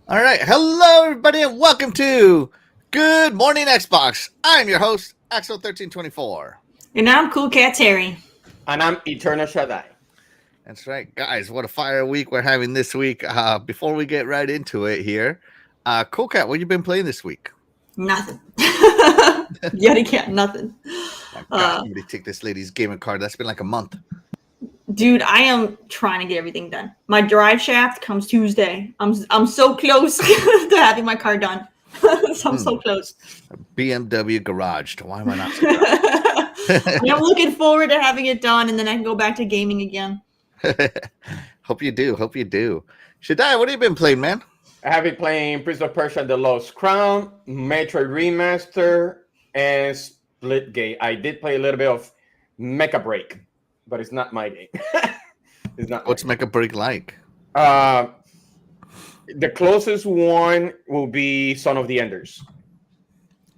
All right. Hello, everybody, and welcome to Good Morning Xbox. I'm your host, Axel1324. And I'm Cool Cat Terry. And I'm Eternal Shaddai. That's right, guys. What a fire week we're having this week. Before we get right into it here, Cool Cat, what you been playing this week? Nothing. Yet again, nothing. My God, somebody take this lady's gamer card. That's been like a month. Dude, I am trying to get everything done. My drive shaft comes Tuesday. I'm so close to having my car done. I'm so close. BMW garaged. Why am I not surprised? I'm looking forward to having it done, and then I can go back to gaming again. Hope you do. Hope you do. Shaddai, what have you been playing, man? I have been playing Prince of Persia: The Lost Crown, Metroid Remaster, and Splitgate. I did play a little bit of Mecha Break, but it's not my game. It's not. What's Mecha Break like? The closest one will be Son of the Enders.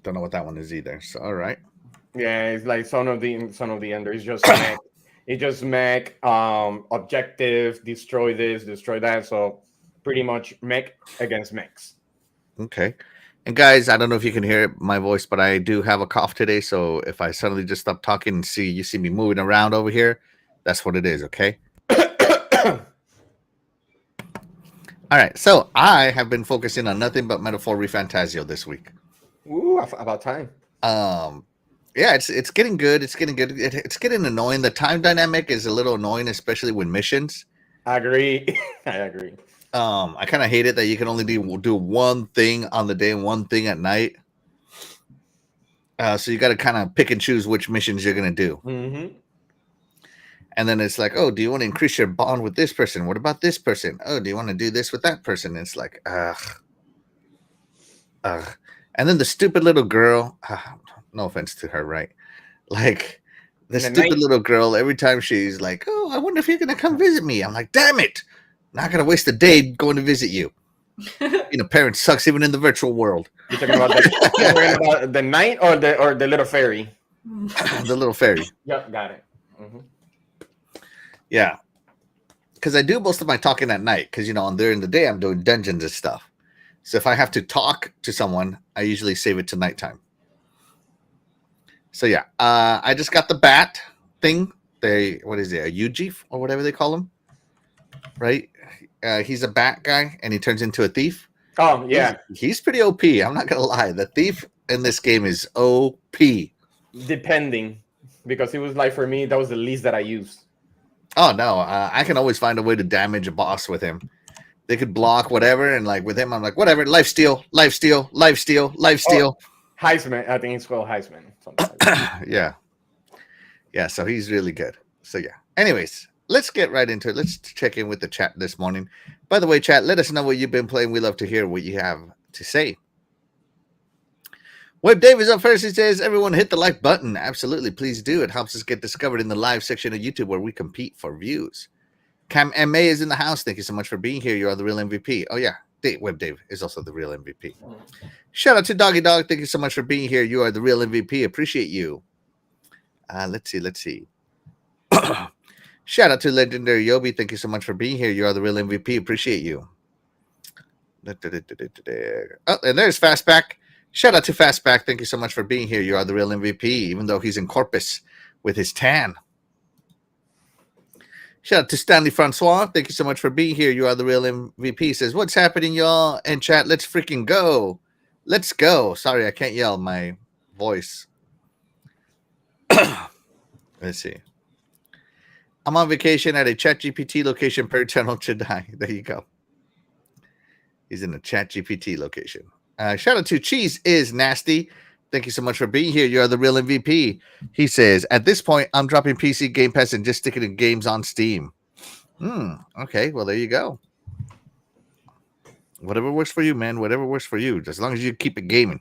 Don't know what that one is either. So, all right. Yeah, it's like Son of the Enders. It's just mech, objective, destroy this, destroy that. So pretty much mech against mechs. Okay. And guys, I don't know if you can hear my voice, but I do have a cough today. So if I suddenly just stop talking and you see me moving around over here, that's what it is. Okay. All right. So I have been focusing on nothing but Metaphor Refantasio this week. Ooh, about time. Yeah, it's getting good. It's getting good. It's getting annoying. The time dynamic is a little annoying, especially with missions. I agree. I agree. I kind of hate it that you can only do one thing on the day and one thing at night. So you got to kind of pick and choose which missions you're going to do. Mm-hmm. And then it's like, oh, do you want to increase your bond with this person? What about this person? Oh, do you want to do this with that person? And it's like, ugh. And then the stupid little girl, no offense to her, right? Like the stupid little girl, every time she's like, oh, I wonder if you're going to come visit me. I'm like, damn it. Not going to waste a day going to visit you. Parent sucks even in the virtual world. You're talking about the knight or the little fairy? The little fairy. Yep, got it. Mm-hmm. Yeah. Because I do most of my talking at night because, during the day I'm doing dungeons and stuff. So if I have to talk to someone, I usually save it to nighttime. So yeah, I just got the bat thing. What is it? A Ujif or whatever they call him, right? He's a bat guy and he turns into a thief. Oh yeah, he's pretty OP. I'm not gonna lie. The thief in this game is OP. Depending, because it was like for me, that was the least that I used. Oh no, I can always find a way to damage a boss with him. They could block whatever, and like with him, I'm like, whatever, life steal. Oh, Heisman, I think it's called Heisman. Yeah. So he's really good. So yeah. Anyways, let's get right into it. Let's check in with the chat this morning. By the way, chat, let us know what you've been playing. We love to hear what you have to say. Web Dave is up first. He says, everyone hit the like button. Absolutely, please do. It helps us get discovered in the live section of YouTube where we compete for views. Cam MA is in the house. Thank you so much for being here. You are the real MVP. Oh, yeah. Web Dave is also the real MVP. Shout out to Doggy Dog. Thank you so much for being here. You are the real MVP. Appreciate you. Let's see. Shout out to Legendary Yobi. Thank you so much for being here. You are the real MVP. Appreciate you. Oh, and there's Fastback. Shout out to Fastback. Thank you so much for being here. You are the real MVP, even though he's in Corpus with his tan. Shout out to Stanley Francois. Thank you so much for being here. You are the real MVP. Says, what's happening, y'all? And chat, let's freaking go. Let's go. Sorry, I can't yell. My voice. Let's see. I'm on vacation at a ChatGPT location per channel Chennai. There you go. He's in a ChatGPT location. Shout out to Cheese is Nasty. Thank you so much for being here. You are the real MVP. He says, at this point, I'm dropping PC Game Pass and just sticking to games on Steam. Okay, well, there you go. Whatever works for you, man. Whatever works for you. As long as you keep it gaming.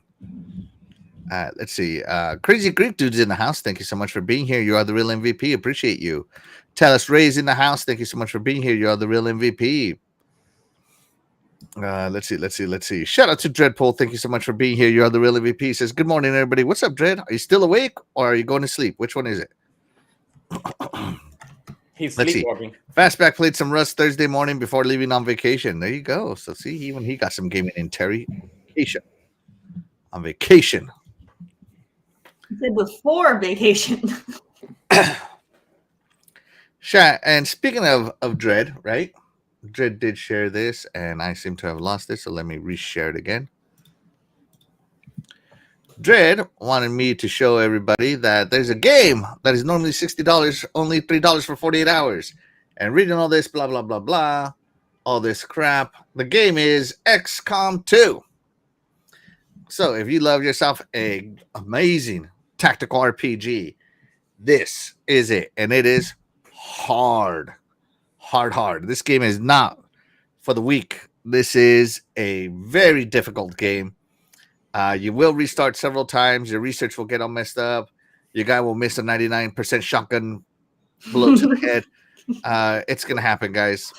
Let's see. Crazy Greek Dude's in the house. Thank you so much for being here. You are the real MVP. Appreciate you. Talis Ray's in the house. Thank you so much for being here. You are the real MVP. Let's see. Shout out to Dreadpool. Thank you so much for being here. You are the real MVP. He says, good morning, everybody. What's up, Dread? Are you still awake or are you going to sleep? Which one is it? He's Let's see. sleepwalking. Fastback played some Rust Thursday morning before leaving on vacation. There you go. So see, even he got some gaming in Terry. On vacation. He said before vacation. And speaking of Dread, right? Dread did share this, and I seem to have lost it, so let me reshare it again. Dread wanted me to show everybody that there's a game that is normally $60, only $3 for 48 hours. And reading all this, blah, blah, blah, blah, all this crap. The game is XCOM 2. So if you love yourself a amazing tactical RPG, this is it. And it is hard. This game is not for the weak. This is a very difficult game. You will restart several times. Your research will get all messed up. Your guy will miss a 99% shotgun blow to the head. It's going to happen, guys.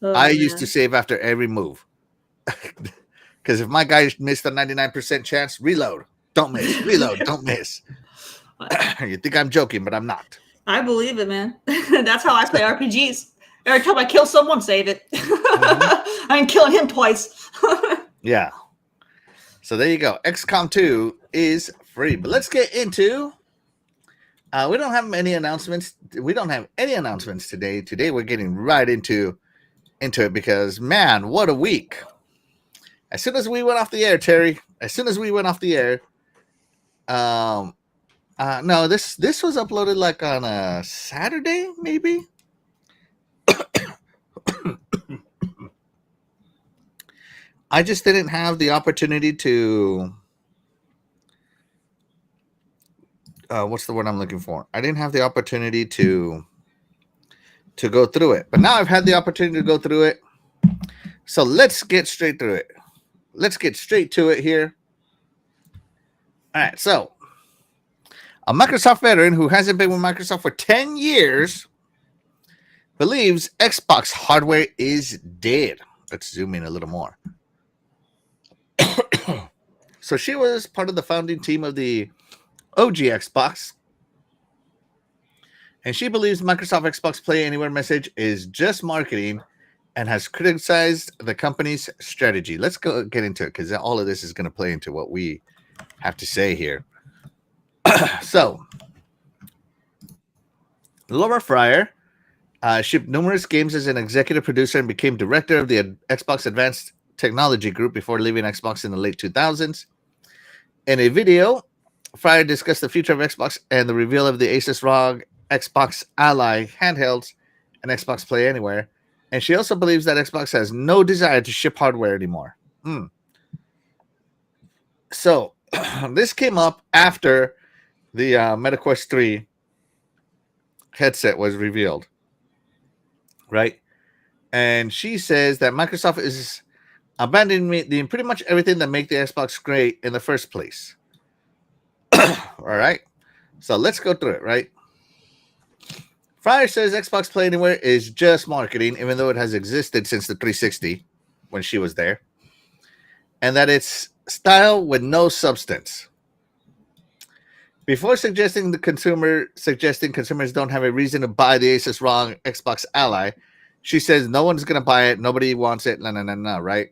I used to save after every move. Because if my guy missed a 99% chance, reload. Don't miss. Reload. Don't miss. You think I'm joking, but I'm not. I believe it, man. That's how I play RPGs. Every time I kill someone, save it. I ain't killing him twice. Yeah. So there you go. XCOM 2 is free. But let's get into... we don't have any announcements. We don't have any announcements today. Today we're getting right into it because, man, what a week. As soon as we went off the air, Terry, no, this was uploaded like on a Saturday, maybe. I just didn't have the opportunity to. What's the word I'm looking for? I didn't have the opportunity to go through it, but now I've had the opportunity to go through it. So let's get straight through it. Let's get straight to it here. All right, so a Microsoft veteran who hasn't been with Microsoft for 10 years believes Xbox hardware is dead. Let's zoom in a little more. So she was part of the founding team of the OG Xbox. And she believes Microsoft Xbox Play Anywhere message is just marketing and has criticized the company's strategy. Let's go get into it because all of this is going to play into what we have to say here. So, Laura Fryer shipped numerous games as an executive producer and became director of the Xbox Advanced Technology Group before leaving Xbox in the late 2000s. In a video, Fryer discussed the future of Xbox and the reveal of the Asus ROG Xbox Ally handhelds and Xbox Play Anywhere. And she also believes that Xbox has no desire to ship hardware anymore. So, this came up after the MetaQuest 3 headset was revealed, right? And she says that Microsoft is abandoning pretty much everything that made the Xbox great in the first place. All right, so let's go through it, right? Fryer says Xbox Play Anywhere is just marketing, even though it has existed since the 360 when she was there, and that it's style with no substance. Before suggesting consumers don't have a reason to buy the Asus ROG Xbox Ally, she says no one's gonna buy it, nobody wants it, no, right?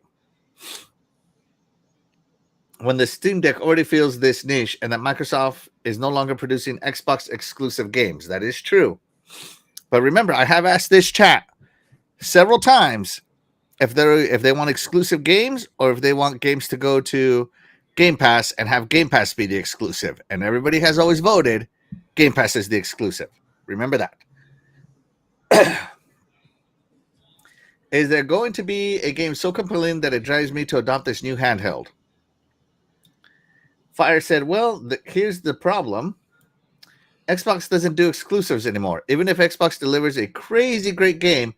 when the Steam Deck already fills this niche and that Microsoft is no longer producing Xbox exclusive games. That is true. But remember, I have asked this chat several times if they want exclusive games or if they want games to go to Game Pass and have Game Pass be the exclusive. And everybody has always voted Game Pass is the exclusive. Remember that. Is there going to be a game so compelling that it drives me to adopt this new handheld? Fire said, well, here's the problem. Xbox doesn't do exclusives anymore. Even if Xbox delivers a crazy great game,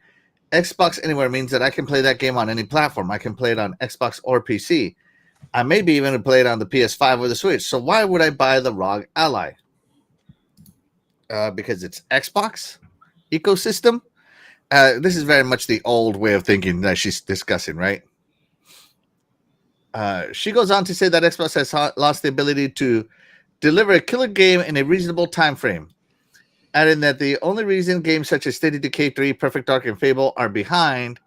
Xbox Anywhere means that I can play that game on any platform. I can play it on Xbox or PC. I maybe even play it on the PS5 or the Switch. So why would I buy the ROG Ally? Because it's Xbox ecosystem. This is very much the old way of thinking that she's discussing, right? She goes on to say that Xbox has lost the ability to deliver a killer game in a reasonable time frame, adding that the only reason games such as State of Decay 3, Perfect Dark, and Fable are behind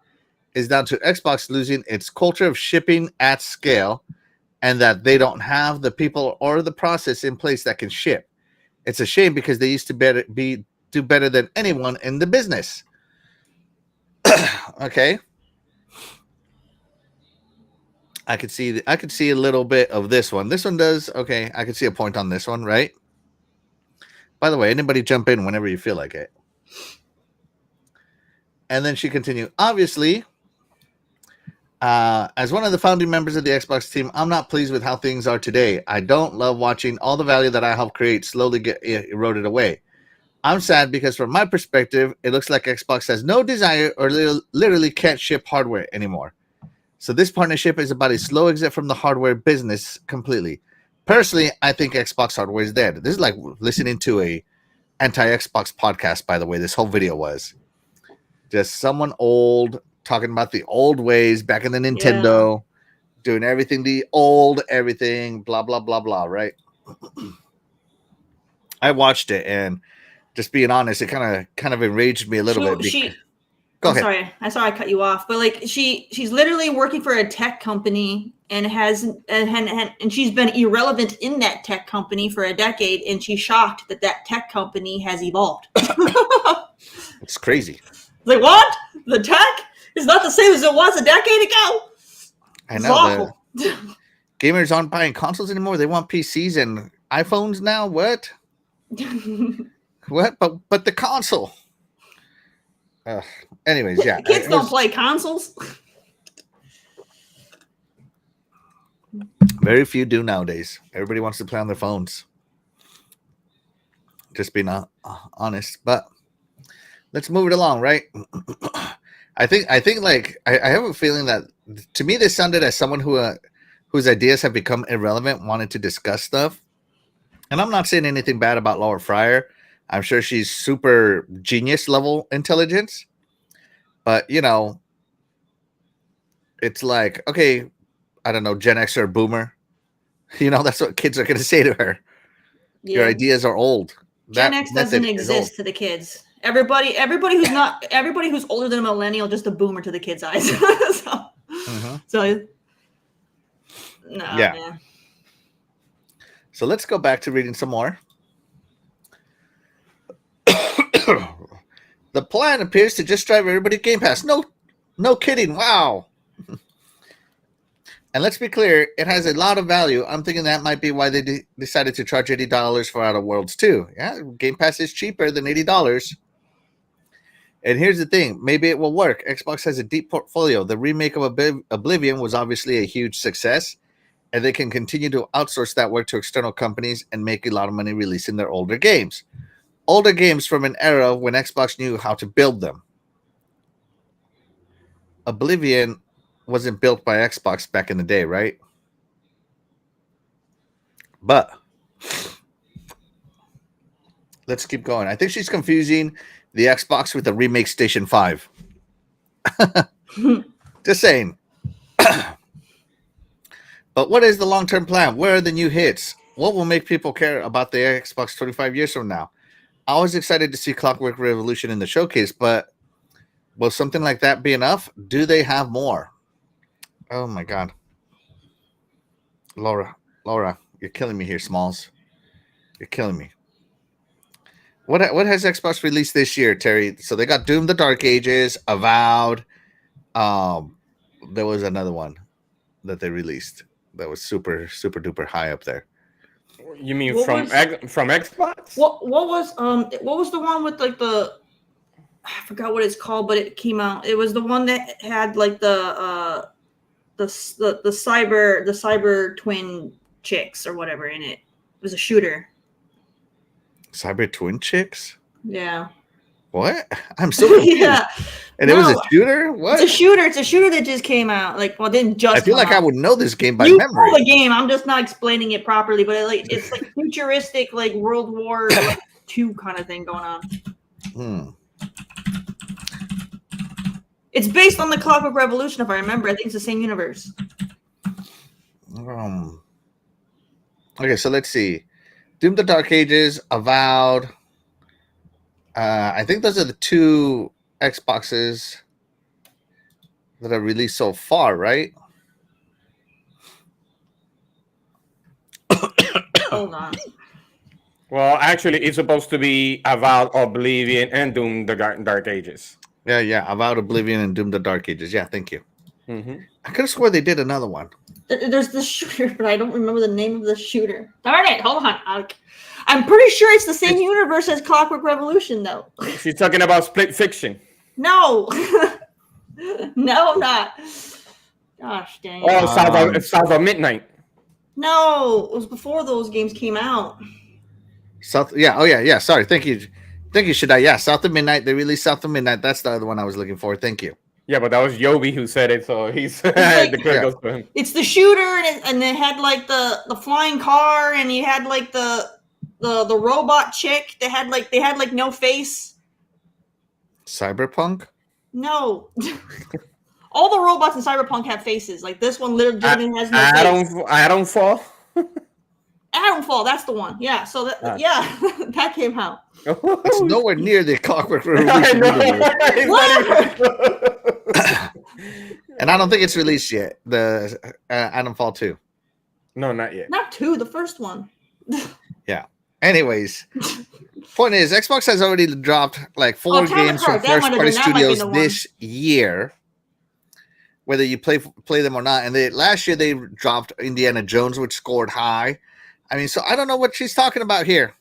is down to Xbox losing its culture of shipping at scale, and that they don't have the people or the process in place that can ship. It's a shame because they used to do better than anyone in the business. Okay. I could see a little bit of this one. This one does okay. I could see a point on this one, right? By the way, anybody jump in whenever you feel like it. And then she continued, obviously, as one of the founding members of the Xbox team, I'm not pleased with how things are today. I don't love watching all the value that I helped create slowly get eroded away. I'm sad because from my perspective, it looks like Xbox has no desire or literally can't ship hardware anymore. So this partnership is about a slow exit from the hardware business completely. Personally, I think Xbox hardware is dead. This is like listening to a anti-Xbox podcast, by the way. This whole video was just someone old talking about the old ways back in the Nintendo, doing everything the old everything, blah, blah, blah, blah, right? I watched it, and just being honest, it kind of enraged me a little bit. Go ahead. Sorry, I saw I cut you off, but like she's literally working for a tech company and she's been irrelevant in that tech company for a decade, and she's shocked that tech company has evolved. It's crazy. Like, what? The tech is not the same as it was a decade ago. I know. Gamers aren't buying consoles anymore. They want PCs and iPhones now. What? What? But the console. Anyways, yeah. Kids don't play consoles. Very few do nowadays. Everybody wants to play on their phones. Just being honest. But let's move it along, right? I think like I have a feeling that to me this sounded as someone whose ideas have become irrelevant wanted to discuss stuff. And I'm not saying anything bad about Laura Fryer. I'm sure she's super genius level intelligence. But, you know, it's like, okay, I don't know, Gen X or Boomer. You know, that's what kids are going to say to her. Yeah. Your ideas are old. Gen X doesn't exist to the kids. Everybody who's older than a millennial, just a boomer to the kids' eyes. So, no, yeah. Man. So let's go back to reading some more. The plan appears to just drive everybody to Game Pass. No kidding. Wow. And let's be clear, it has a lot of value. I'm thinking that might be why they decided to charge $80 for Outer Worlds 2. Yeah, Game Pass is cheaper than $80. And here's the thing. Maybe it will work. Xbox has a deep portfolio. The remake of Oblivion was obviously a huge success, and they can continue to outsource that work to external companies and make a lot of money releasing their older games. Older games from an era when Xbox knew how to build them. Oblivion wasn't built by Xbox back in the day, right? But let's keep going. I think she's confusing the Xbox with the remake Station 5. Just saying. But what is the long-term plan? Where are the new hits? What will make people care about the Xbox 25 years from now? I was excited to see Clockwork Revolution in the showcase, but will something like that be enough? Do they have more? Oh my God, Laura, you're killing me here, Smalls. You're killing me. What has Xbox released this year, Terry? So they got Doom: The Dark Ages, Avowed. There was another one that they released that was super duper high up there. You mean What from was- from Xbox? What was the one with like the, I forgot what it's called, but it came out. It was the one that had like the cyber twin chicks or whatever in it. It was a shooter. Cyber Twin Chicks? Yeah. What? I'm so confused. Yeah. And it was a shooter? What? It's a shooter. It's a shooter that just came out. Like, well, it didn't just. I feel like come I out. would know this game by You memory. know the game. I'm just not explaining it properly, but it's like futuristic, like World War II kind of thing going on. It's based on the Clockwork Revolution, if I remember. I think it's the same universe. Okay, so let's see. Doom: The Dark Ages, Avowed. I think those are the two Xboxes that are released so far, right? Hold on. Well, actually, it's supposed to be Avowed, Oblivion, and Doom: The Dark Ages. Yeah. Avowed, Oblivion, and Doom: The Dark Ages. Yeah, thank you. Mm-hmm. I could have swore they did another one. There's the shooter, but I don't remember the name of the shooter. Darn it! Hold on. I'm pretty sure it's the same universe as Clockwork Revolution, though. She's talking about Split Fiction. No. No, I'm not. Gosh dang. Oh, South of Midnight. No, it was before those games came out. South. Yeah. Oh yeah. Sorry. Thank you, Shadai. Yeah, South of Midnight. They released South of Midnight. That's the other one I was looking for. Thank you. Yeah, but that was Yobi who said it, so he's like, the credit goes to him. It's the shooter, and it had like the flying car, and you had like the robot chick that had like no face. Cyberpunk? No. All the robots in Cyberpunk have faces. Like this one literally has no face. Adamfall. Adamfall, that's the one. Yeah. So that that came out. It's nowhere near the Clockwork Revolution. And I don't think it's released yet. The Adamfall 2. No, not yet. Not 2, the first one. Yeah. Anyways, point is, Xbox has already dropped like 4 games from first-party studios this year, whether you play them or not. And last year they dropped Indiana Jones, which scored high. I mean, so I don't know what she's talking about here.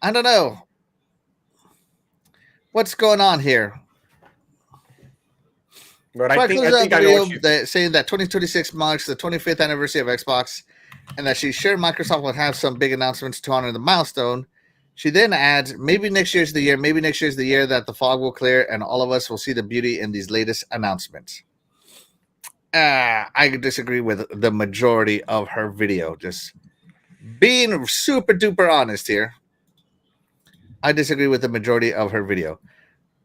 I don't know what's going on here. But I think I know what saying that 2026 marks the 25th anniversary of Xbox, and that she's sure Microsoft will have some big announcements to honor the milestone. She then adds, maybe next year's the year that the fog will clear and all of us will see the beauty in these latest announcements. I disagree with the majority of her video. Just being super duper honest here. I disagree with the majority of her video.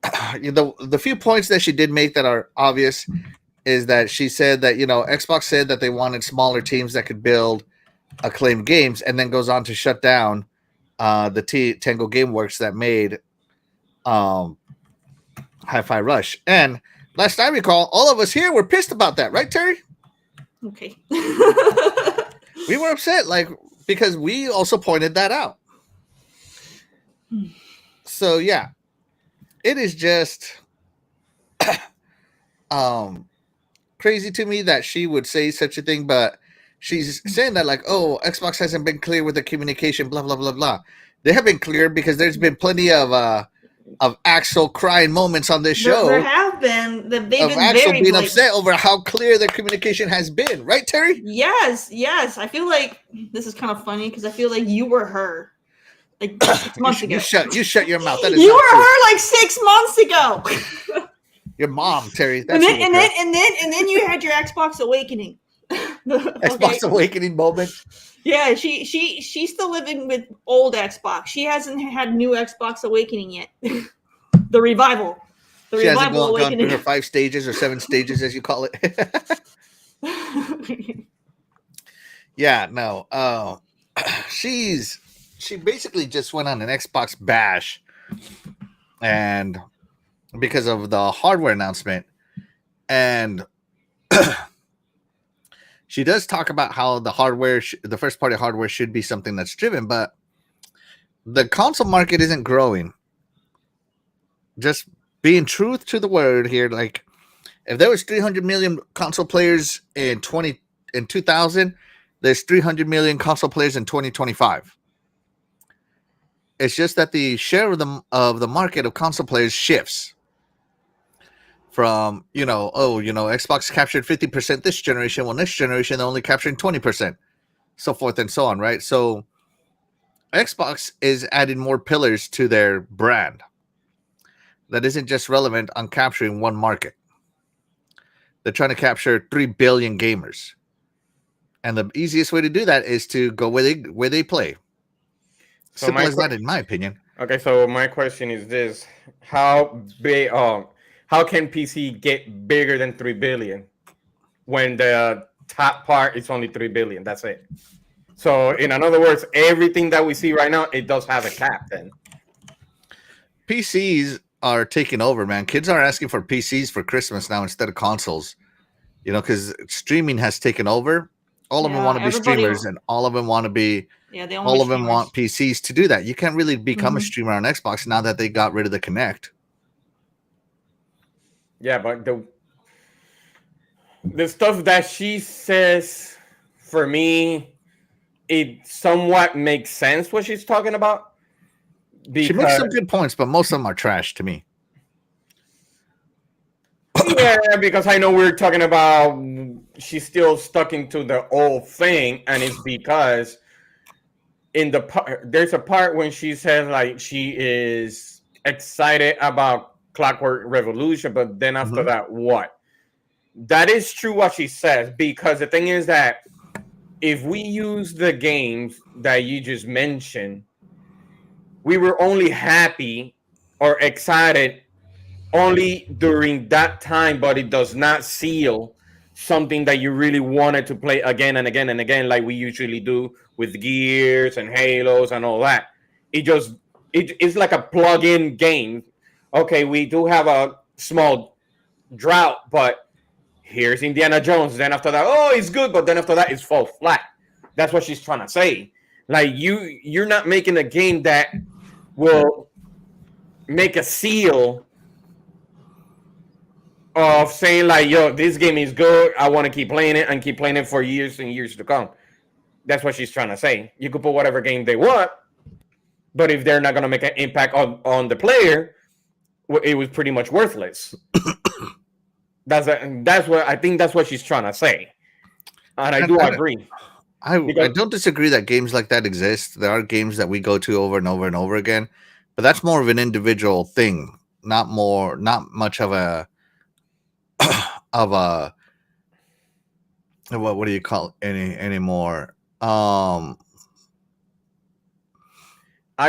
The few points that she did make that are obvious is that she said that, Xbox said that they wanted smaller teams that could build acclaimed games, and then goes on to shut down the Tango Gameworks that made Hi-Fi Rush. And last I recall, all of us here were pissed about that, right, Terry? Okay. We were upset, because we also pointed that out. So yeah, it is just crazy to me that she would say such a thing, but she's saying that Xbox hasn't been clear with the communication, blah blah blah blah. They have been clear because there's been plenty of Axel crying moments on this show. There have been. They've been Axel very being upset over how clear their communication has been, right, Terry? Yes. I feel like this is kind of funny because I feel like you were her. Like 6 months ago. You shut your mouth. That is you were her like 6 months ago. Your mom, Terry. And then you had your Xbox Awakening. Xbox Awakening moment. Yeah, she's still living with old Xbox. She hasn't had new Xbox Awakening yet. The revival. She hasn't gone through her 5 stages or 7 stages, as you call it. Yeah, no. She basically just went on an Xbox bash, and because of the hardware announcement, and she does talk about how the hardware, the first party hardware, should be something that's driven, but the console market isn't growing. Just being truth to the word here, like if there was 300 million console players in 2000, there's 300 million console players in 2025. It's just that the share of the market of console players shifts from, Xbox captured 50% this generation, well, next generation they're only capturing 20%, so forth and so on, right? So Xbox is adding more pillars to their brand that isn't just relevant on capturing one market. They're trying to capture 3 billion gamers. And the easiest way to do that is to go where they play. So Simple as that, in my opinion. Okay, so my question is this: how big? How can PC get bigger than 3 billion when the top part is only 3 billion? That's it. So, in other words, everything that we see right now, it does have a cap. Then PCs are taking over, man. Kids are asking for PCs for Christmas now instead of consoles. Because streaming has taken over. All of them want to be streamers, and all of them want to be. Yeah, they all of them want PCs to do that. You can't really become a streamer on Xbox now that they got rid of the Kinect. Yeah, but the stuff that she says, for me, it somewhat makes sense what she's talking about. She makes some good points, but most of them are trash to me. Yeah, because I know we're talking about she's still stuck into the old thing, and it's because there's a part when she says like she is excited about Clockwork Revolution, but then after that, what? That is true what she says, because the thing is that if we use the games that you just mentioned, we were only happy or excited only during that time, but it does not seal something that you really wanted to play again and again and again, like we usually do with Gears and Halos and all that. It's like a plug-in game. Okay, we do have a small drought, but here's Indiana Jones. Then after that, oh, it's good, but then after that, it's fall flat. That's what she's trying to say. Like you're not making a game that will make a seal of saying like, yo, this game is good. I want to keep playing it and keep playing it for years and years to come. That's what she's trying to say. You could put whatever game they want, but if they're not going to make an impact on the player, it was pretty much worthless. That's what I think. That's what she's trying to say, and I do agree. I don't disagree that games like that exist. There are games that we go to over and over and over again, but that's more of an individual thing, not much of a what do you call it anymore? I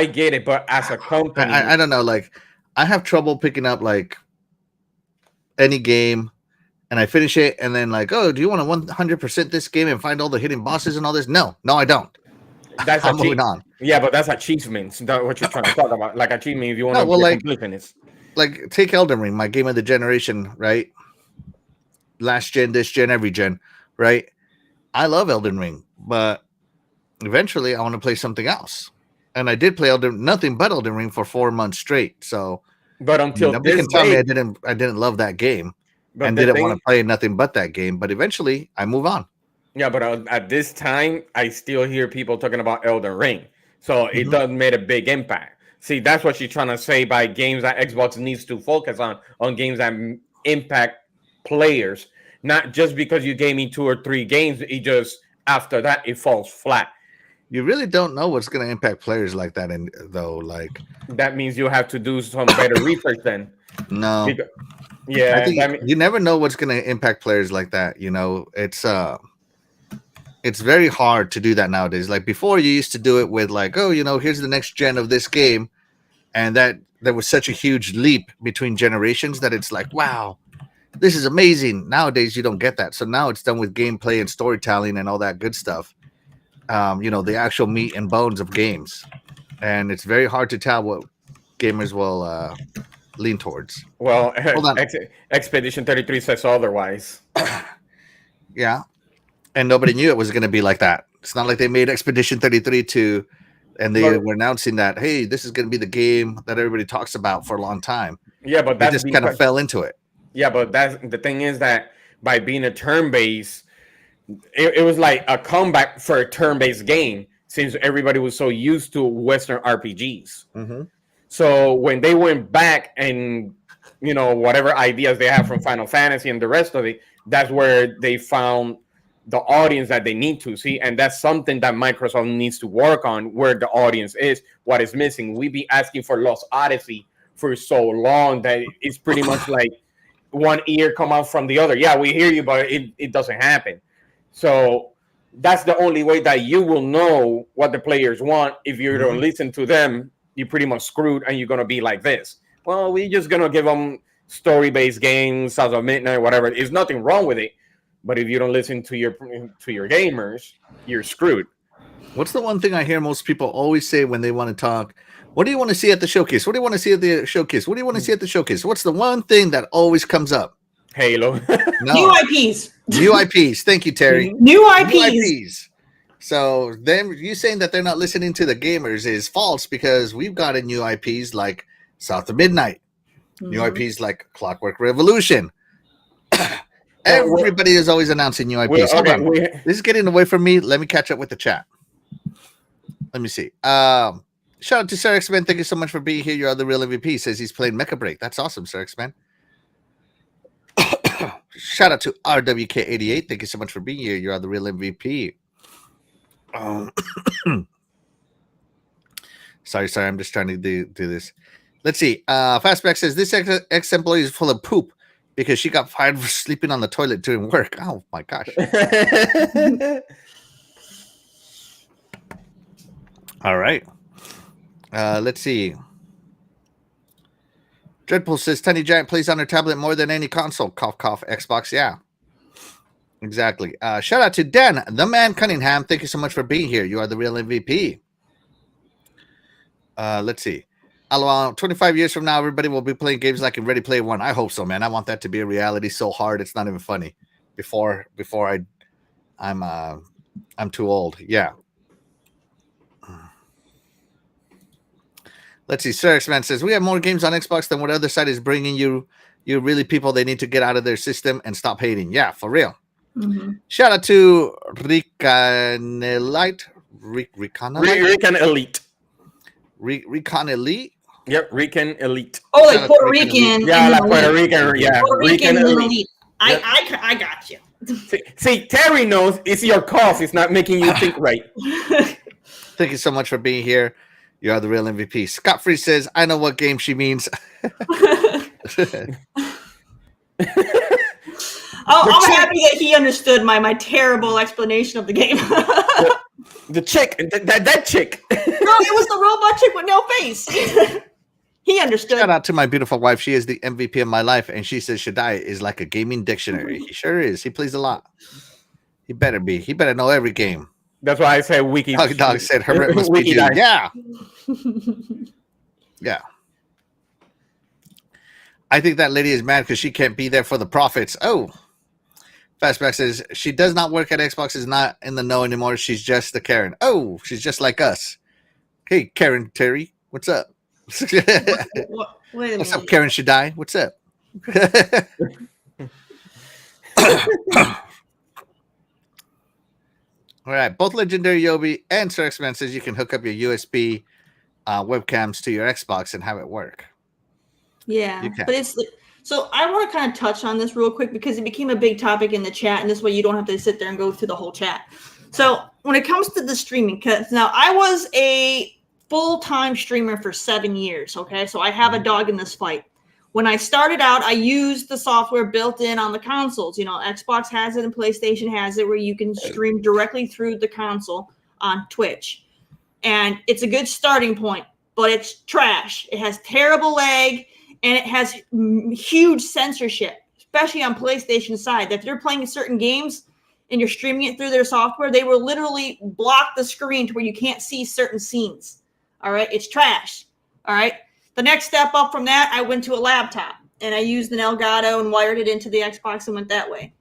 get it, but as a company, I don't know. Like, I have trouble picking up like any game, and I finish it, and then like, oh, do you want to 100% this game and find all the hidden bosses and all this? No, I don't. That's I'm moving on. Yeah, but that's achievements. That's what you're trying to talk about. Like achievement, if you want to be completionist. Like take Elden Ring, my game of the generation, right? Last gen, this gen, every gen, right? I love Elden Ring, but eventually I want to play something else. And I did play nothing but Elden Ring for 4 months straight. So, but until nobody can tell me I didn't love that game and didn't want to play nothing but that game. But eventually, I move on. Yeah, but at this time, I still hear people talking about Elden Ring, so it doesn't make a big impact. See, that's what she's trying to say by games that Xbox needs to focus on games that impact players, not just because you gave me 2 or 3 games. It just after that it falls flat. You really don't know what's going to impact players like that, and though, like that means you have to do some better research then. No, yeah, I think you never know what's going to impact players like that. It's very hard to do that nowadays. Like before, you used to do it with like, oh, here's the next gen of this game, and that there was such a huge leap between generations that it's like, wow, this is amazing. Nowadays, you don't get that. So now it's done with gameplay and storytelling and all that good stuff. The actual meat and bones of games, and it's very hard to tell what gamers will lean towards. Well, Expedition 33 says otherwise. Yeah. And nobody knew it was going to be like that. It's not like they made Expedition 33 2 and they were announcing that, hey, this is going to be the game that everybody talks about for a long time. Yeah, but They that's just kind of because fell into it. yeah, but that's the thing is that by being a turn-based, it was like a comeback for a turn-based game since everybody was so used to Western RPGs. Mm-hmm. So when they went back and whatever ideas they have from Final Fantasy and the rest of it, that's where they found the audience that they need to see, and that's something that Microsoft needs to work on. Where the audience is, what is missing. We be asking for Lost Odyssey for so long that it's pretty much like one ear come out from the other. Yeah, we hear you, but it doesn't happen. So that's the only way that you will know what the players want. If you don't listen to them, you're pretty much screwed, and you're gonna be like this. Well, we're just gonna give them story-based games, South of Midnight, whatever. There's nothing wrong with it, but if you don't listen to your gamers, you're screwed. What's the one thing I hear most people always say when they want to talk? What do you want to see at the showcase? What do you want to see at the showcase? What do you want to see at the showcase? What's the one thing that always comes up? Halo. No. New IPs. New IPs. Thank you, Terry. New IPs. So them you saying that they're not listening to the gamers is false, because we've got a new IPs like South of Midnight, new IPs like Clockwork Revolution. Everybody is always announcing new IPs. Hold on. This is getting away from me. Let me catch up with the chat. Let me see. Shout out to Sir X-Men. Thank you so much for being here. You are the real MVP. Says he's playing Mecha Break. That's awesome, Sir X-Men. Shout out to RWK88. Thank you so much for being here. You are the real MVP. Sorry. I'm just trying to do this. Let's see. Fastback says this ex-employee is full of poop because she got fired for sleeping on the toilet during work. Oh my gosh. All right. Let's see. Dreadpool says Tiny Giant plays on her tablet more than any console. Cough, cough. Xbox, yeah. Exactly. Shout out to Dan, the man Cunningham. Thank you so much for being here. You are the real MVP. Let's see. 25 years from now, everybody will be playing games like in Ready Player One. I hope so, man. I want that to be a reality so hard it's not even funny. Before I'm too old. Yeah. Let's see. Sir X-Man says we have more games on Xbox than what other side is bringing you. You really people they need to get out of their system and stop hating. Yeah, for real. Mm-hmm. Shout out to Ricanelite. Rican Elite. Recon Elite. Yep, Rican Elite. Oh, like Puerto Rican. Yeah, like Puerto Rican. Yeah, Puerto Rican Elite. Yep. I got you. See, Terry knows it's your cough. It's not making you think right. Thank you so much for being here. You are the real MVP. Scott Free says, I know what game she means. I'm happy that he understood my terrible explanation of the game. The chick, that chick. No, it was the robot chick with no face. He understood. Shout out to my beautiful wife. She is the MVP of my life. And she says Shaddai is like a gaming dictionary. He sure is. He plays a lot. He better be. He better know every game. That's why I said Wiki. Dog said Herbert must be you. Yeah. Yeah. I think that lady is mad because she can't be there for the profits. Oh. Fastback says she does not work at Xbox, is not in the know anymore. She's just the Karen. Oh, she's just like us. Hey, Karen Terry, what's up? What's up, Karen Shaddai? What's up? All right, both Legendary Yobi and Sir X-Man says you can hook up your USB webcams to your Xbox and have it work. Yeah, but it's so I want to kind of touch on this real quick because it became a big topic in the chat, and this way you don't have to sit there and go through the whole chat. So when it comes to the streaming, because now I was a full-time streamer for 7 years. Okay, so I have a dog in this fight. When I started out, I used the software built in on the consoles. You know, Xbox has it and PlayStation has it where you can stream directly through the console on Twitch. And it's a good starting point, but it's trash. It has terrible lag and it has huge censorship, especially on PlayStation side. That if you're playing certain games and you're streaming it through their software, they will literally block the screen to where you can't see certain scenes. All right, it's trash. All right. The next step up from that, I went to a laptop and I used an Elgato and wired it into the Xbox and went that way.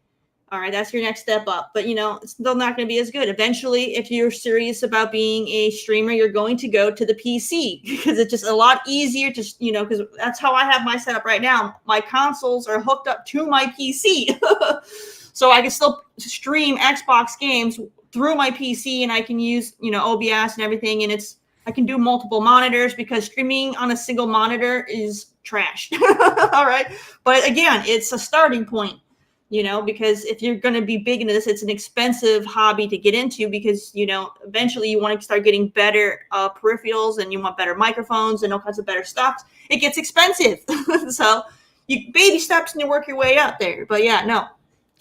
All right, that's your next step up. But, it's still not going to be as good. Eventually, if you're serious about being a streamer, you're going to go to the PC because it's just a lot easier to, because that's how I have my setup right now. My consoles are hooked up to my PC. So I can still stream Xbox games through my PC, and I can use, OBS and everything. And I can do multiple monitors because streaming on a single monitor is trash. All right. But again, it's a starting point. Because if you're going to be big into this, it's an expensive hobby to get into because, eventually you want to start getting better peripherals and you want better microphones and all kinds of better stuff. It gets expensive. So you baby steps and you work your way up there. But yeah, no.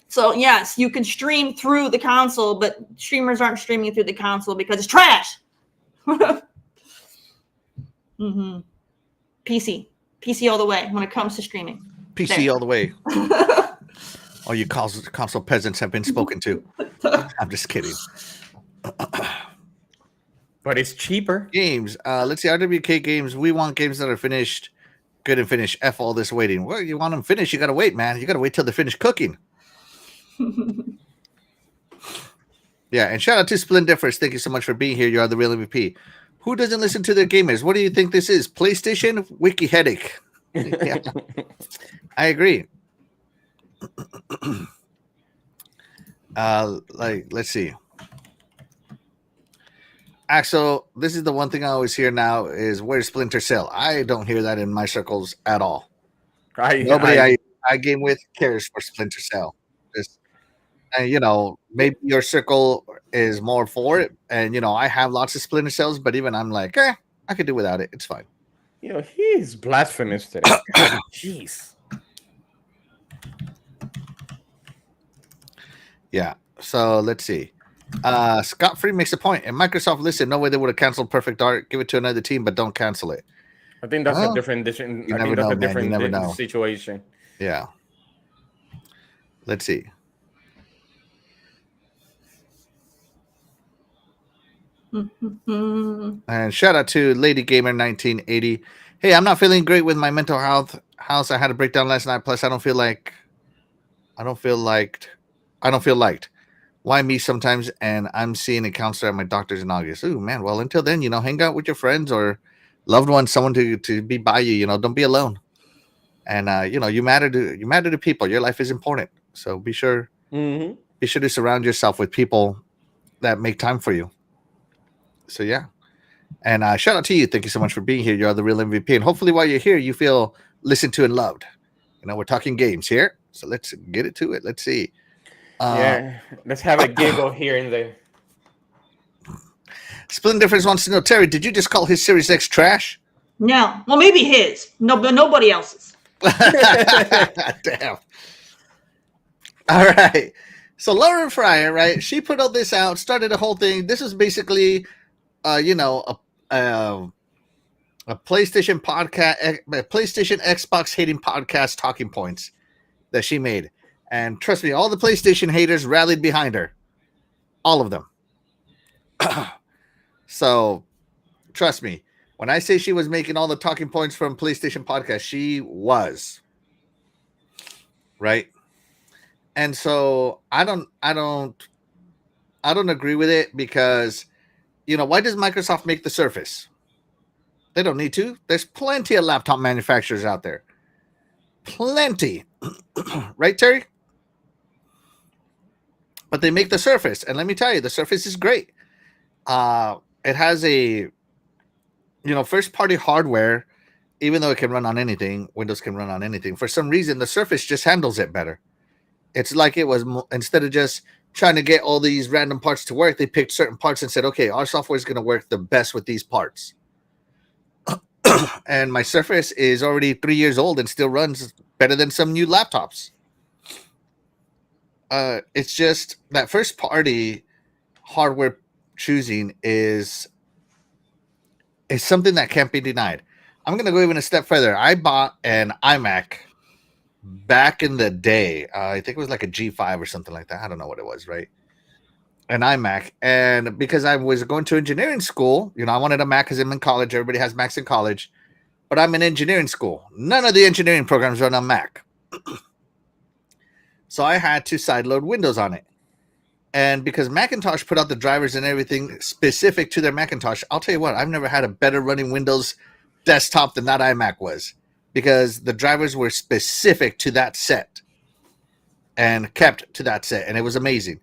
So yes, you can stream through the console, but streamers aren't streaming through the console because it's trash. Mm-hmm. PC all the way when it comes to streaming. PC there. all the way. All you console peasants have been spoken to. I'm just kidding. But it's cheaper. Games. Let's see. RWK games. We want games that are finished, good and finished. F all this waiting. Well, you want them finished, you got to wait, man. You got to wait till they're finished cooking. Yeah, and shout out to Splendiferous. Thank you so much for being here. You are the real MVP. Who doesn't listen to their gamers? What do you think this is? PlayStation? Wiki headache. Yeah, I agree. Let's see. Axel, this is the one thing I always hear now is where's Splinter Cell? I don't hear that in my circles at all. Nobody I game with cares for Splinter Cell. And maybe your circle is more for it. And I have lots of Splinter Cells, but even I'm like, I could do without it. It's fine. He's blasphemous today. Jeez. Yeah. So let's see. Scott Free makes a point. And Microsoft, listen, no way they would have canceled Perfect Dark. Give it to another team, but don't cancel it. I think that's a different situation. Yeah. Let's see. And shout out to Lady Gamer 1980. Hey, I'm not feeling great with my mental health. I had a breakdown last night. Plus, I don't feel liked. Why me sometimes? And I'm seeing a counselor at my doctor's in August. Ooh, man. Well, until then, hang out with your friends or loved ones, someone to be by you. Don't be alone. And you matter to people. Your life is important. So be sure to surround yourself with people that make time for you. So yeah. And shout out to you. Thank you so much for being here. You are the real MVP. And hopefully while you're here, you feel listened to and loved. We're talking games here. So let's get it to it. Let's see. Let's have a giggle here and there. Splendiferous wants to know, Terry, did you just call his Series X trash? No. Well, maybe his. No, but nobody else's. Damn. All right. So Lauren Fryer, right? She put all this out, started a whole thing. This is basically, a PlayStation podcast, a PlayStation Xbox hating podcast talking points that she made. And trust me, all the PlayStation haters rallied behind her. All of them. So, trust me. When I say she was making all the talking points from PlayStation podcast, she was. Right? And so, I don't agree with it because, why does Microsoft make the Surface? They don't need to. There's plenty of laptop manufacturers out there. Plenty. Right, Terry? But they make the Surface. And let me tell you, the Surface is great. It has a, first-party hardware, even though it can run on anything, Windows can run on anything. For some reason, the Surface just handles it better. It's like it was, instead of just trying to get all these random parts to work, they picked certain parts and said, okay, our software is going to work the best with these parts. And my Surface is already 3 years old and still runs better than some new laptops. It's just that first party hardware choosing is something that can't be denied. I'm going to go even a step further. I bought an iMac back in the day. I think it was like a G5 or something like that. I don't know what it was, right? An iMac. And because I was going to engineering school, I wanted a Mac because I'm in college. Everybody has Macs in college. But I'm in engineering school. None of the engineering programs run on Mac. So I had to sideload Windows on it. And because Macintosh put out the drivers and everything specific to their Macintosh, I'll tell you what, I've never had a better running Windows desktop than that iMac was, because the drivers were specific to that set and kept to that set, and it was amazing.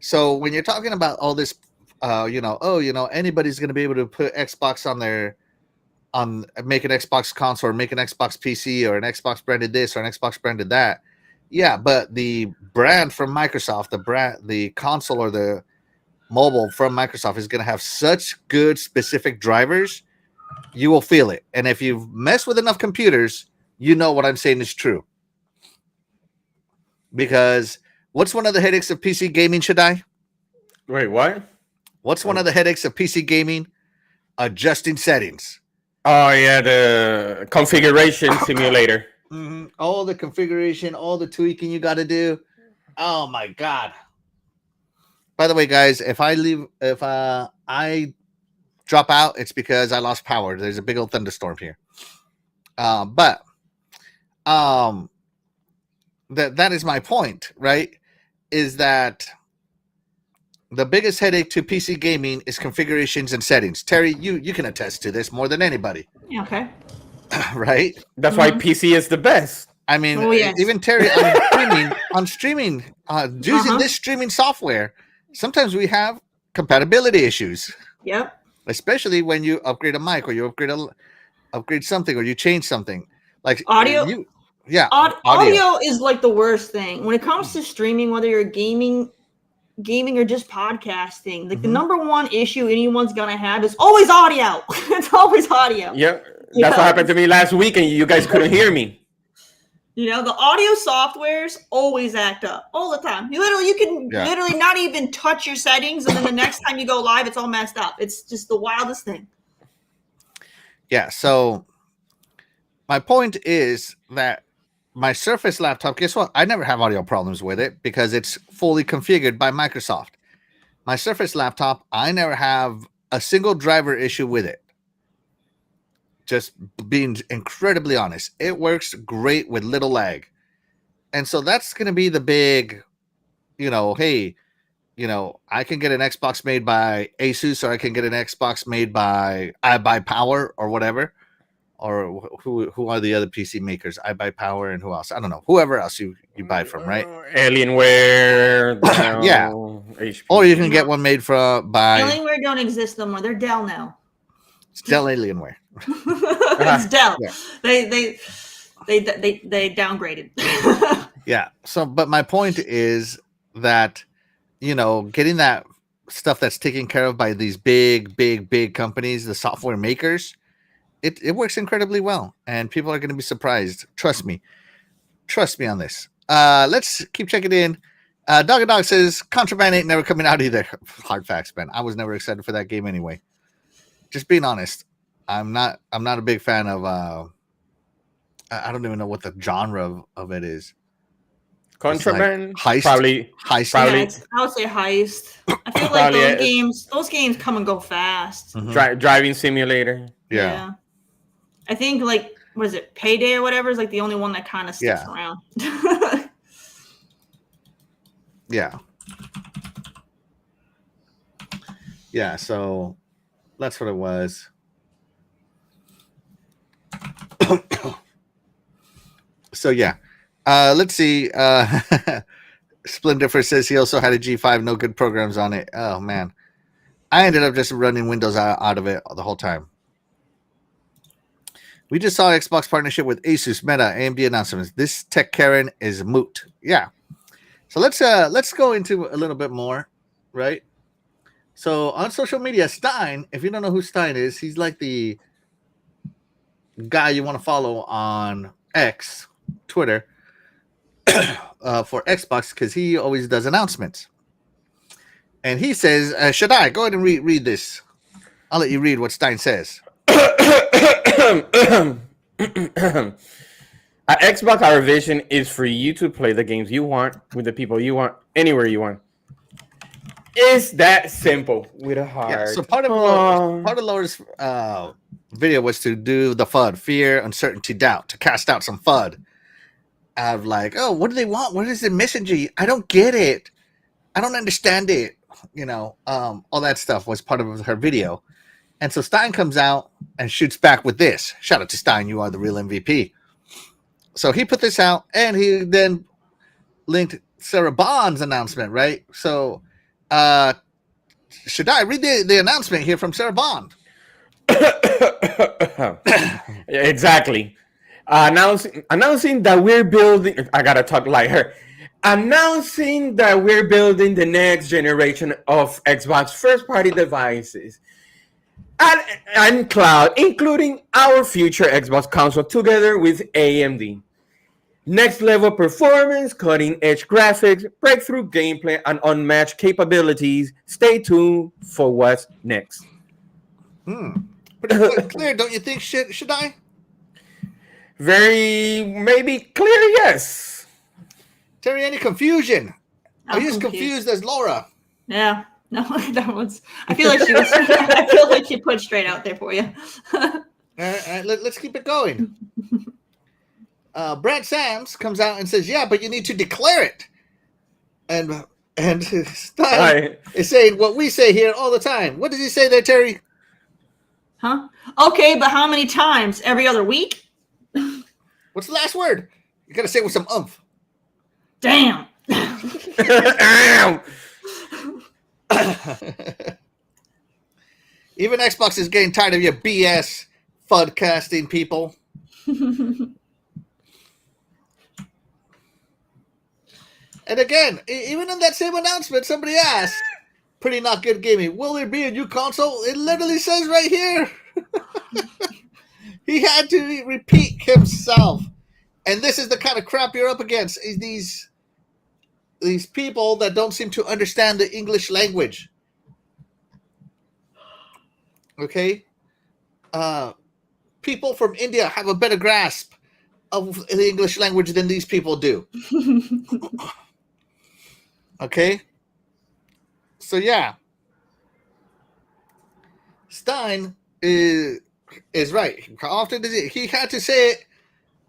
So when you're talking about all this, anybody's going to be able to put Xbox make an Xbox console or make an Xbox PC or an Xbox branded this or an Xbox branded that. Yeah, but the brand from Microsoft, the console or the mobile from Microsoft is going to have such good specific drivers, you will feel it. And if you've messed with enough computers, you know what I'm saying is true. Because what's one of the headaches of PC gaming, Shaddai? Wait, what? What's one of the headaches of PC gaming? Adjusting settings. Oh, yeah, the configuration simulator. Mm-hmm. All the configuration, all the tweaking you got to do. Oh, my God. By the way, guys, if I drop out, it's because I lost power. There's a big old thunderstorm here. But that is my point, right? Is that the biggest headache to PC gaming is configurations and settings. Terry, you can attest to this more than anybody. Yeah, okay. Right? That's why PC is the best. I mean, yes. Even Terry on streaming, using this streaming software, sometimes we have compatibility issues. Yep. Especially when you upgrade a mic or you upgrade something or you change something. Like audio. Audio is like the worst thing when it comes to streaming, whether you're gaming or just podcasting. Like the number one issue anyone's gonna have is always audio. It's always audio. Yep. That's what happened to me last week, and you guys couldn't hear me. You know, the audio softwares always act up all the time. You can literally not even touch your settings, and then the next time you go live, it's all messed up. It's just the wildest thing. Yeah. So my point is that my Surface laptop, guess what? I never have audio problems with it because it's fully configured by Microsoft. My Surface laptop, I never have a single driver issue with it. Just being incredibly honest, it works great with little lag. And so that's going to be the big, hey, I can get an Xbox made by Asus, or I can get an Xbox made by iBuyPower or whatever. Or who are the other PC makers? iBuyPower and who else? I don't know. Whoever else you buy from, right? Alienware. Yeah. HP. Or you can get one made by Alienware don't exist no more. They're Dell now. It's Dell Alienware. It's Dell. Yeah. They downgraded. Yeah. So, but my point is that, getting that stuff that's taken care of by these big companies, the software makers, it works incredibly well, and people are going to be surprised. Trust me on this. Let's keep checking in. Dog says Contraband ain't never coming out either. Hard facts, man. I was never excited for that game anyway. Just being honest, I'm not a big fan of. I don't even know what the genre of it is. Contraband, like heist, probably heist. Probably. Yeah, I would say heist. I feel like those games come and go fast. Mm-hmm. Driving simulator. Yeah. I think what is it, Payday or whatever is the only one that kind of sticks around. Yeah. Yeah, so that's what it was. So yeah. Let's see. Splendifer says he also had a G5, no good programs on it. Oh man. I ended up just running Windows out of it the whole time. We just saw Xbox partnership with Asus, Meta, AMD announcements. This tech Karen is moot. Yeah. So let's go into a little bit more, right? So on social media, Stein, if you don't know who Stein is, he's like the guy you want to follow on X, Twitter, for Xbox, because he always does announcements. And he says, should I go ahead and read this? I'll let you read what Stein says. At Xbox, our vision is for you to play the games you want with the people you want, anywhere you want. It's that simple with a heart. Yeah, so part of Laura's video was to do the FUD, fear, uncertainty, doubt, to cast out some FUD. of like, oh, what do they want? What is the messaging? I don't get it. I don't understand it. All that stuff was part of her video. And so Stein comes out and shoots back with this. Shout out to Stein, you are the real MVP. So he put this out, and he then linked Sarah Bond's announcement, right? So should I read the announcement here from Sarah Bond? Exactly. Announcing that we're building. I gotta talk like her. Announcing that we're building the next generation of Xbox first-party devices and cloud, including our future Xbox console, together with AMD. Next level performance, cutting edge graphics, breakthrough gameplay, and unmatched capabilities. Stay tuned for what's next. Pretty clear, don't you think? Should I? Very maybe clear, yes. Terry, any confusion? Are you as confused. confused as Laura? Yeah. No, that was. I feel like she was. I feel like she put straight out there for you. All right, let's keep it going. Brad Sams comes out and says, "Yeah, but you need to declare it." And Stein is saying what we say here all the time. What does he say there, Terry? Huh? Okay, but how many times? Every other week? What's the last word? You gotta say it with some oomph. Damn. Even Xbox is getting tired of your BS fudcasting, people. And again, even in that same announcement, somebody asked, pretty not good gaming, will there be a new console? It literally says right here. He had to repeat himself. And this is the kind of crap you're up against, is these people that don't seem to understand the English language. Okay? People from India have a better grasp of the English language than these people do. Okay? So, yeah. Stein is right. How often does he had to say it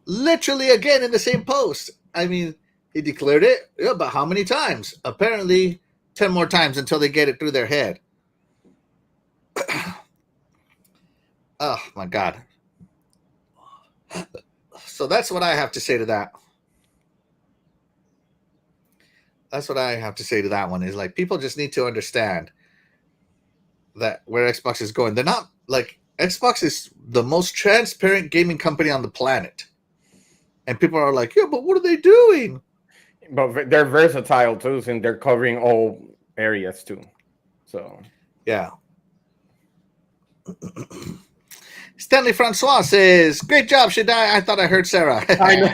literally again in the same post. I mean, he declared it, yeah, but how many times? Apparently 10 more times until they get it through their head. Oh, my God. So that's what I have to say to that. That's what I have to say to that one, is like, people just need to understand that where Xbox is going. They're not, like, Xbox is the most transparent gaming company on the planet. And people are like, yeah, but what are they doing? But they're versatile too, and they're covering all areas too. So, yeah. Stanley Francois says, great job, Shaddai. I thought I heard Sarah. I know.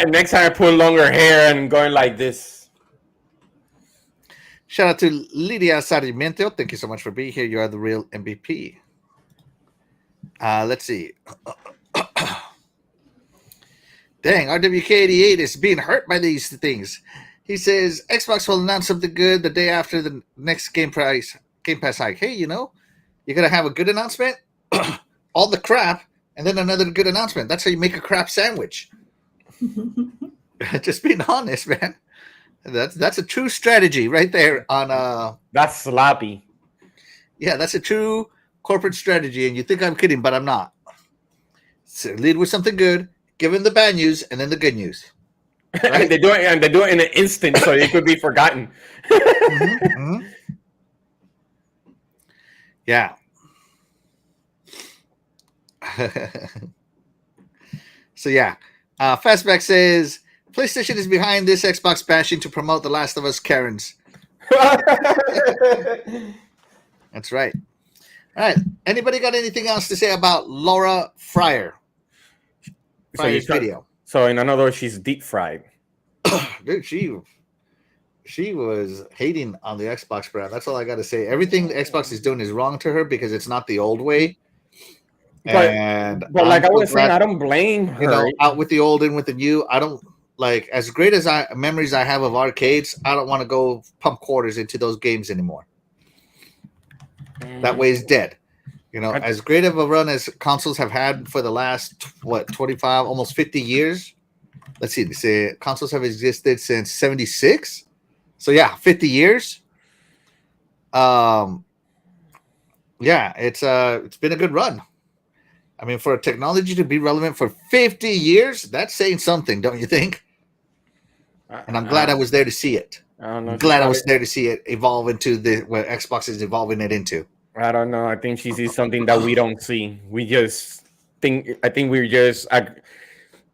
Next time I put longer hair and going like this. Shout out to Lydia Sarmiento. Thank you so much for being here. You are the real MVP. Let's see. Dang, RWK88 is being hurt by these things. He says, Xbox will announce something good the day after the next Game Pass hike. Hey, you're going to have a good announcement, all the crap, and then another good announcement. That's how you make a crap sandwich. Just being honest, man. That's a true strategy right there on That's sloppy. Yeah, that's a true corporate strategy, and you think I'm kidding, but I'm not. So lead with something good, give them the bad news, and then the good news. Right? They do it in an instant, so it could be forgotten. Mm-hmm. Yeah. So yeah, Fastback says PlayStation is behind this Xbox bashing to promote The Last of Us Karens. That's right. All right. Anybody got anything else to say about Laura Fryer? Fryer's video. So in another words, she's deep fried. Dude, she was hating on the Xbox brand. That's all I got to say. Everything the Xbox is doing is wrong to her because it's not the old way. But like I was saying, I don't blame her. Out with the old, in with the new. I don't like, as great as memories I have of arcades. I don't want to go pump quarters into those games anymore. That way is dead. You know, as great of a run as consoles have had for the last 25, almost 50 years. Let's see. They say consoles have existed since 76. So yeah, 50 years. Yeah, it's been a good run. I mean, for technology to be relevant for 50 years, that's saying something, don't you think? And I'm glad I was there to see it. I'm glad I was there to see it evolve into what Xbox is evolving it into. I don't know. I think she sees something that we don't see. We just think. I think we're just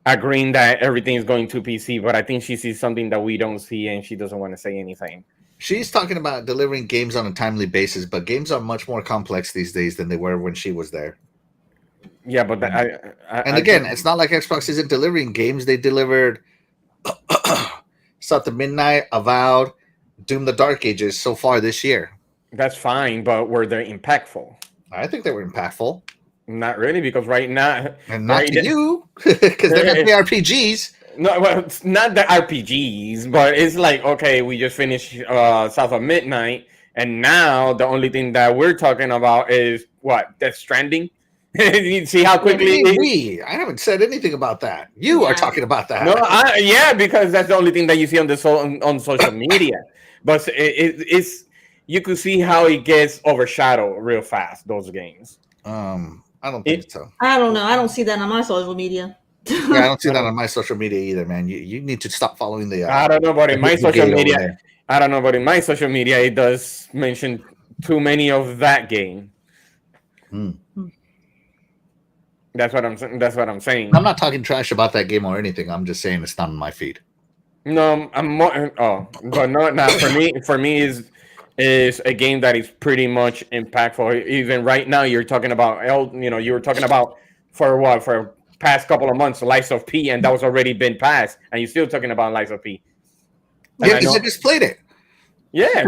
agreeing that everything is going to PC, but I think she sees something that we don't see, and she doesn't want to say anything. She's talking about delivering games on a timely basis, but games are much more complex these days than they were when she was there. Yeah, but again, it's not like Xbox isn't delivering games. They delivered South of Midnight, Avowed, Doom: The Dark Ages so far this year. That's fine, but were they impactful? I think they were impactful. Not really, because right now, and not to you, because they're not the RPGs. No, well, it's not the RPGs, but it's like, okay, we just finished South of Midnight, and now the only thing that we're talking about is what? Death Stranding. You see how quickly I haven't said anything about that. You are talking about that. No, yeah, because that's the only thing that you see on on social media. But it's you could see how it gets overshadowed real fast. Those games. I don't think so. I don't know. I don't see that on my social media. Yeah, I don't see that on my social media either, man. You need to stop following the. I don't know, but in my social media, I don't know, but in my social media, it does mention too many of that game. That's what I'm saying. I'm not talking trash about that game or anything. I'm just saying it's not on my feed. No, I'm more. Oh, but no, not for me. For me, is a game that is pretty much impactful. Even right now, you're talking about. You were talking about for past couple of months, Lies of P, and that was already been passed, and you're still talking about Lies of P. And yeah, because I just played it. Yeah,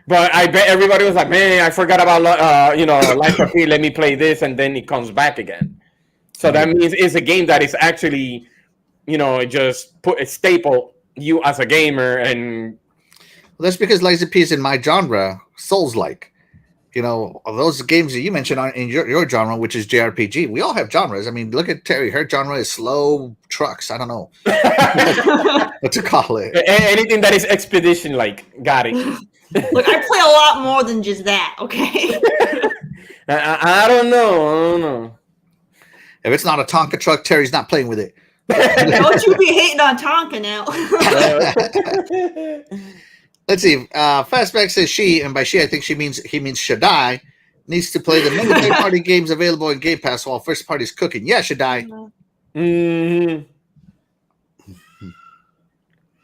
but I bet everybody was like, man, I forgot about Lies of P. Let me play this, and then it comes back again. So that means it's a game that is actually, just put a staple you as a gamer, and that's because Lies of P is in my genre, Souls-like. Those games that you mentioned are in your genre, which is JRPG. We all have genres. I mean, look at Terry. Her genre is slow trucks. I don't know what to call it. Anything that is expedition-like. Got it. Look, I play a lot more than just that. Okay. I don't know. If it's not a Tonka truck, Terry's not playing with it. Don't you be hating on Tonka now. Let's see. Fastback says she, and by she I think he means Shaddai, needs to play the many third-party games available in Game Pass while first party's cooking. Yeah, Shaddai. Mm-hmm.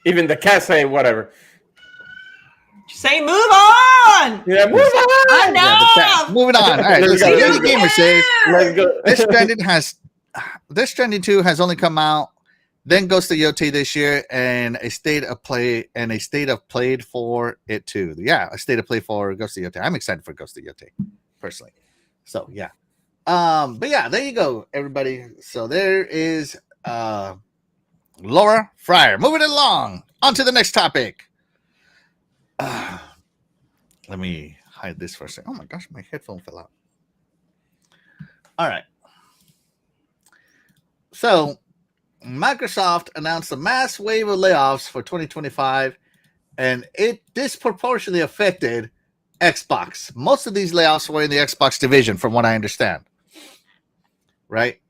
Even the cat say whatever. Say move on. Yeah, move on. Yeah, moving on. All right. Let's see. Lady Gamer says, let's go. Death Stranding 2 has only come out, then Ghost of Yotei this year, and a state of play for it too. Yeah, a state of play for Ghost of Yotei. I'm excited for Ghost of Yotei, personally. So yeah. But yeah, there you go, everybody. So there is Laura Fryer. Moving along. On to the next topic. Let me hide this for a second. Oh my gosh, my headphone fell out. All right. So Microsoft announced a mass wave of layoffs for 2025, and it disproportionately affected Xbox. Most of these layoffs were in the Xbox division, from what I understand. Right?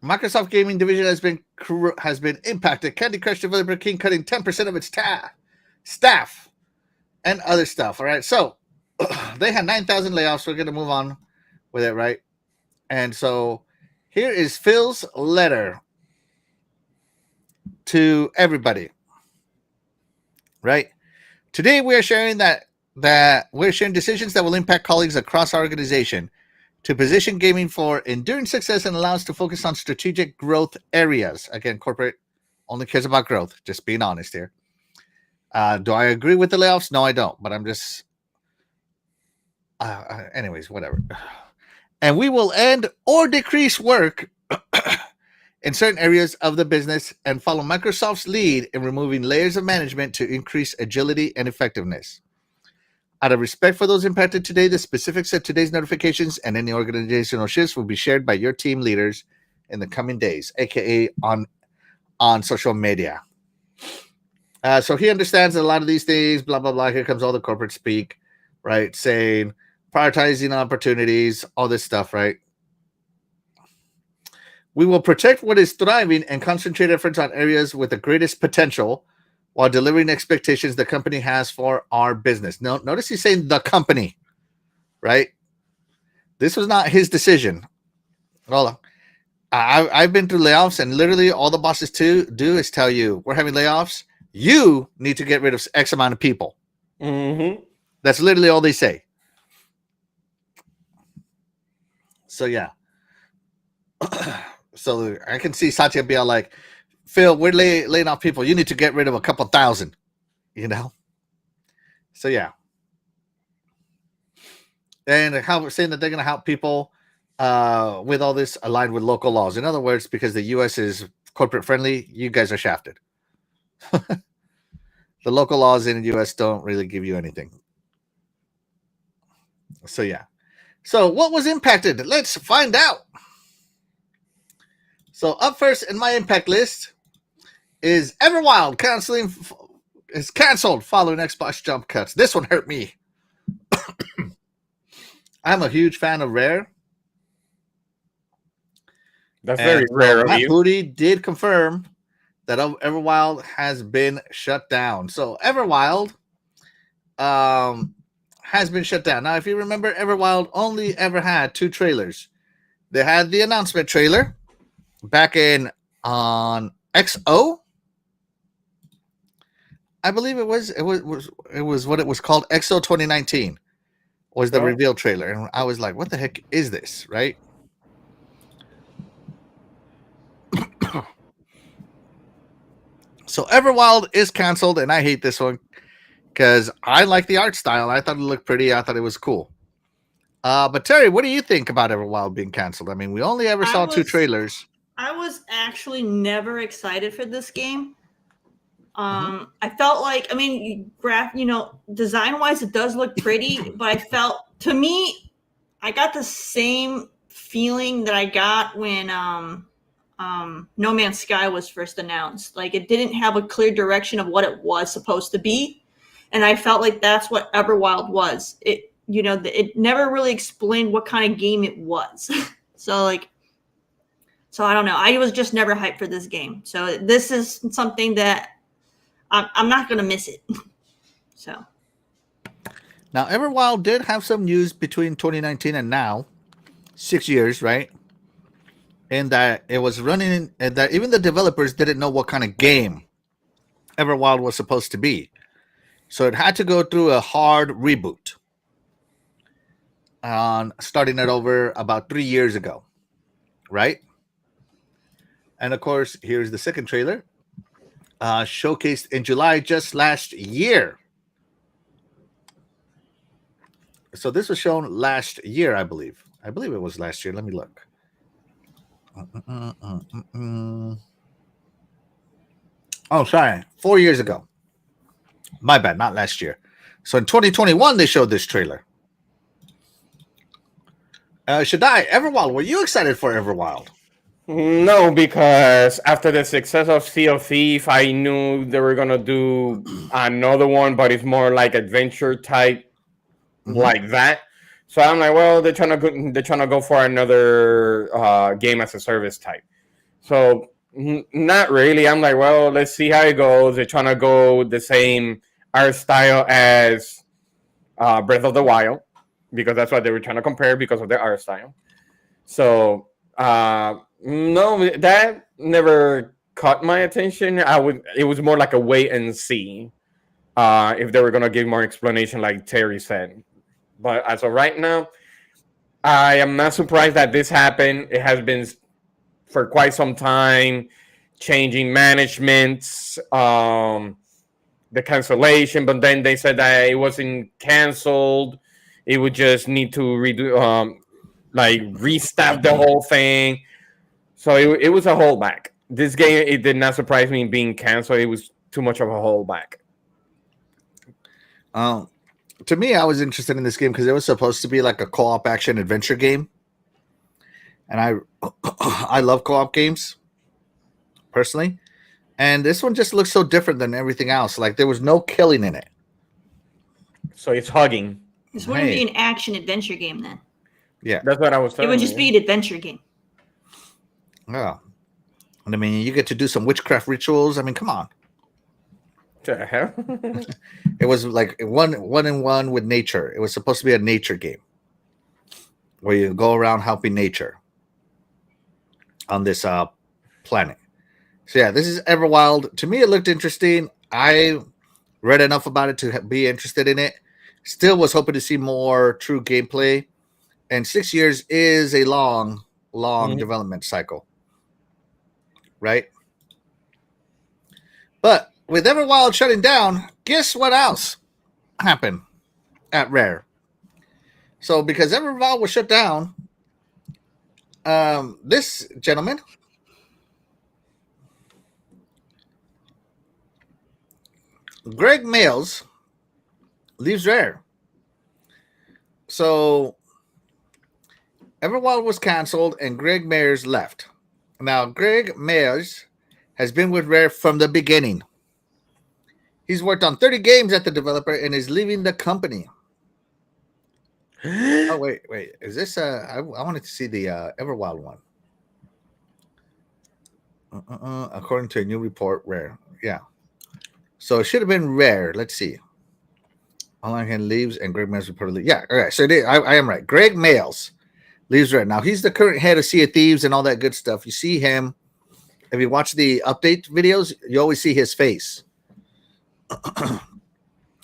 Microsoft Gaming Division has been impacted. Candy Crush developer King cutting 10% of its staff and other stuff. All right. So they had 9,000 layoffs. We're going to move on with it, right? And so here is Phil's letter to everybody. Right? Today we are sharing that we're sharing decisions that will impact colleagues across our organization to position gaming for enduring success and allow us to focus on strategic growth areas. Again, corporate only cares about growth. Just being honest here. Do I agree with the layoffs? No, I don't. But I'm just... anyways, whatever. And we will end or decrease work in certain areas of the business and follow Microsoft's lead in removing layers of management to increase agility and effectiveness. Out of respect for those impacted today, the specifics of today's notifications and any organizational shifts will be shared by your team leaders in the coming days, aka on social media. So he understands that a lot of these things, blah blah blah. Here comes all the corporate speak, right? Saying prioritizing opportunities, all this stuff, right? We will protect what is thriving and concentrate efforts on areas with the greatest potential while delivering expectations the company has for our business. No, notice he's saying the company, right? This was not his decision. Well, I've been through layoffs, and literally all the bosses do is tell you, we're having layoffs. You need to get rid of X amount of people. Mm-hmm. That's literally all they say. So, yeah. So I can see Satya be all like, Phil, we're laying off people. You need to get rid of a couple thousand, you know? So, yeah. And how saying that they're going to help people with all this aligned with local laws. In other words, because the U.S. is corporate friendly, you guys are shafted. The local laws in the U.S. don't really give you anything. So, yeah. So, what was impacted? Let's find out. So, up first in my impact list is Everwild is canceled following Xbox jump cuts. This one hurt me. I'm a huge fan of Rare. That's very rare of Matt you. Booty did confirm that Everwild has been shut down. So Everwild has been shut down. Now, if you remember, Everwild only ever had 2 trailers. They had the announcement trailer back in on XO. I believe it was what it was called. XO 2019 was the reveal trailer, and I was like, "What the heck is this?" Right? So Everwild is canceled, and I hate this one because I like the art style. I thought it looked pretty. I thought it was cool. But Terry, what do you think about Everwild being canceled? I mean, we only ever saw 2 trailers. I was actually never excited for this game. I felt like, I mean, design wise, it does look pretty, but I felt, to me, I got the same feeling that I got when No Man's Sky was first announced. Like, it didn't have a clear direction of what it was supposed to be, and I felt like that's what Everwild was. It never really explained what kind of game it was. So I don't know. I was just never hyped for this game. So this is something that I'm not going to miss it. So now, Everwild did have some news between 2019 and now, 6 years, right? And that it was running, and that even the developers didn't know what kind of game Everwild was supposed to be. So it had to go through a hard reboot. Starting it over about 3 years ago, right? And of course, here's the second trailer, showcased in July just last year. So this was shown last year, I believe. I believe it was last year. Let me look. Oh, sorry. 4 years ago. My bad, not last year. So in 2021, they showed this trailer. Shaddai, Everwild, were you excited for Everwild? No, because after the success of Sea of Thief, I knew they were gonna do another one, but it's more like adventure type, like that. So I'm like, well, they're trying to go for another game as a service type. So not really. I'm like, well, let's see how it goes. They're trying to go the same art style as Breath of the Wild, because that's what they were trying to compare because of their art style. So no, that never caught my attention. It was more like a wait and see if they were gonna give more explanation, like Terry said. But as of right now, I am not surprised that this happened. It has been for quite some time, changing managements, the cancellation, but then they said that it wasn't canceled. It would just need to redo, restaff the whole thing. So it was a holdback. This game, it did not surprise me being canceled. It was too much of a holdback. to me, I was interested in this game because it was supposed to be like a co-op action adventure game, and I love co-op games personally. And this one just looks so different than everything else. Like there was no killing in it. So it's hugging. This wouldn't Hey. be an action adventure game then. Yeah. That's what I was It telling would just you. be an adventure game. Oh. And I mean, you get to do some witchcraft rituals. I mean, come on. The hell? It was like one with nature. It was supposed to be a nature game where you go around helping nature on this planet. So yeah, this is Everwild. To me, it looked interesting. I read enough about it to be interested in it. Still was hoping to see more true gameplay. And 6 years is a long development cycle. Right? But with Everwild shutting down, guess what else happened at Rare? So because Everwild was shut down, this gentleman, Greg Mayles, leaves Rare. So Everwild was canceled and Greg Mayers left. Now, Greg Mayers has been with Rare from the beginning. He's worked on 30 games at the developer and is leaving the company. Oh, wait. Is this I wanted to see the Everwild one. According to a new report, Rare. Yeah. So it should have been Rare. Let's see. Online hand leaves and Greg Mayles reportedly. Yeah, all right. So I am right. Greg Mayles leaves Rare. Now he's the current head of Sea of Thieves and all that good stuff. You see him. If you watch the update videos, you always see his face.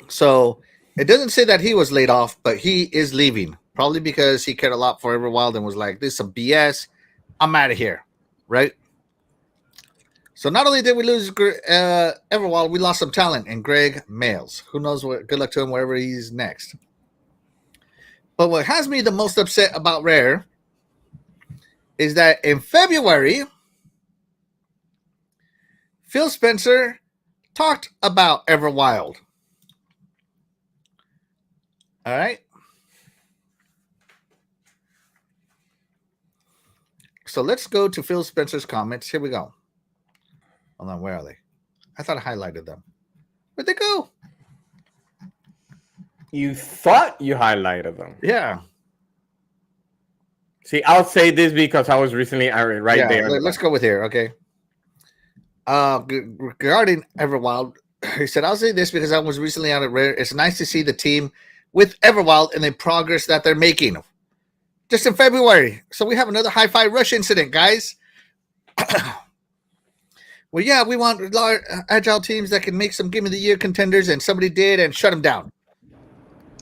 So it doesn't say that he was laid off, but he is leaving. Probably because he cared a lot for Everwild and was like, this is some BS. I'm out of here. Right? So not only did we lose Everwild, we lost some talent in Greg Mayles. Who knows what? Good luck to him wherever he's next. But what has me the most upset about Rare is that in February, Phil Spencer talked about Everwild. All right. So let's go to Phil Spencer's comments. Here we go. Hold on, where are they? I thought I highlighted them. Where'd they go? You thought you highlighted them. Yeah. See, I'll say this because I was recently right there. Let's go with here, okay? Regarding Everwild, he said, I'll say this because I was recently out at Rare. It's nice to see the team with Everwild and the progress that they're making. Just in February. So we have another Hi-Fi Rush incident, guys. Well, yeah, we want large, agile teams that can make some Game of the Year contenders, and somebody did and shut them down.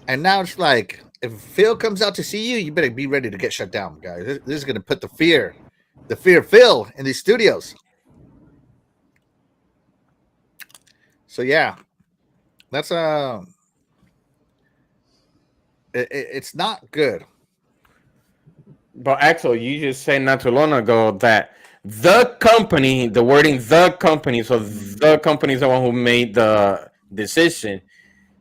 And now it's like, if Phil comes out to see you, you better be ready to get shut down, guys. This is going to put the fear of Phil in these studios. So yeah, that's it's not good. But actually, you just said not too long ago that the company, the wording the company, so the company is the one who made the decision.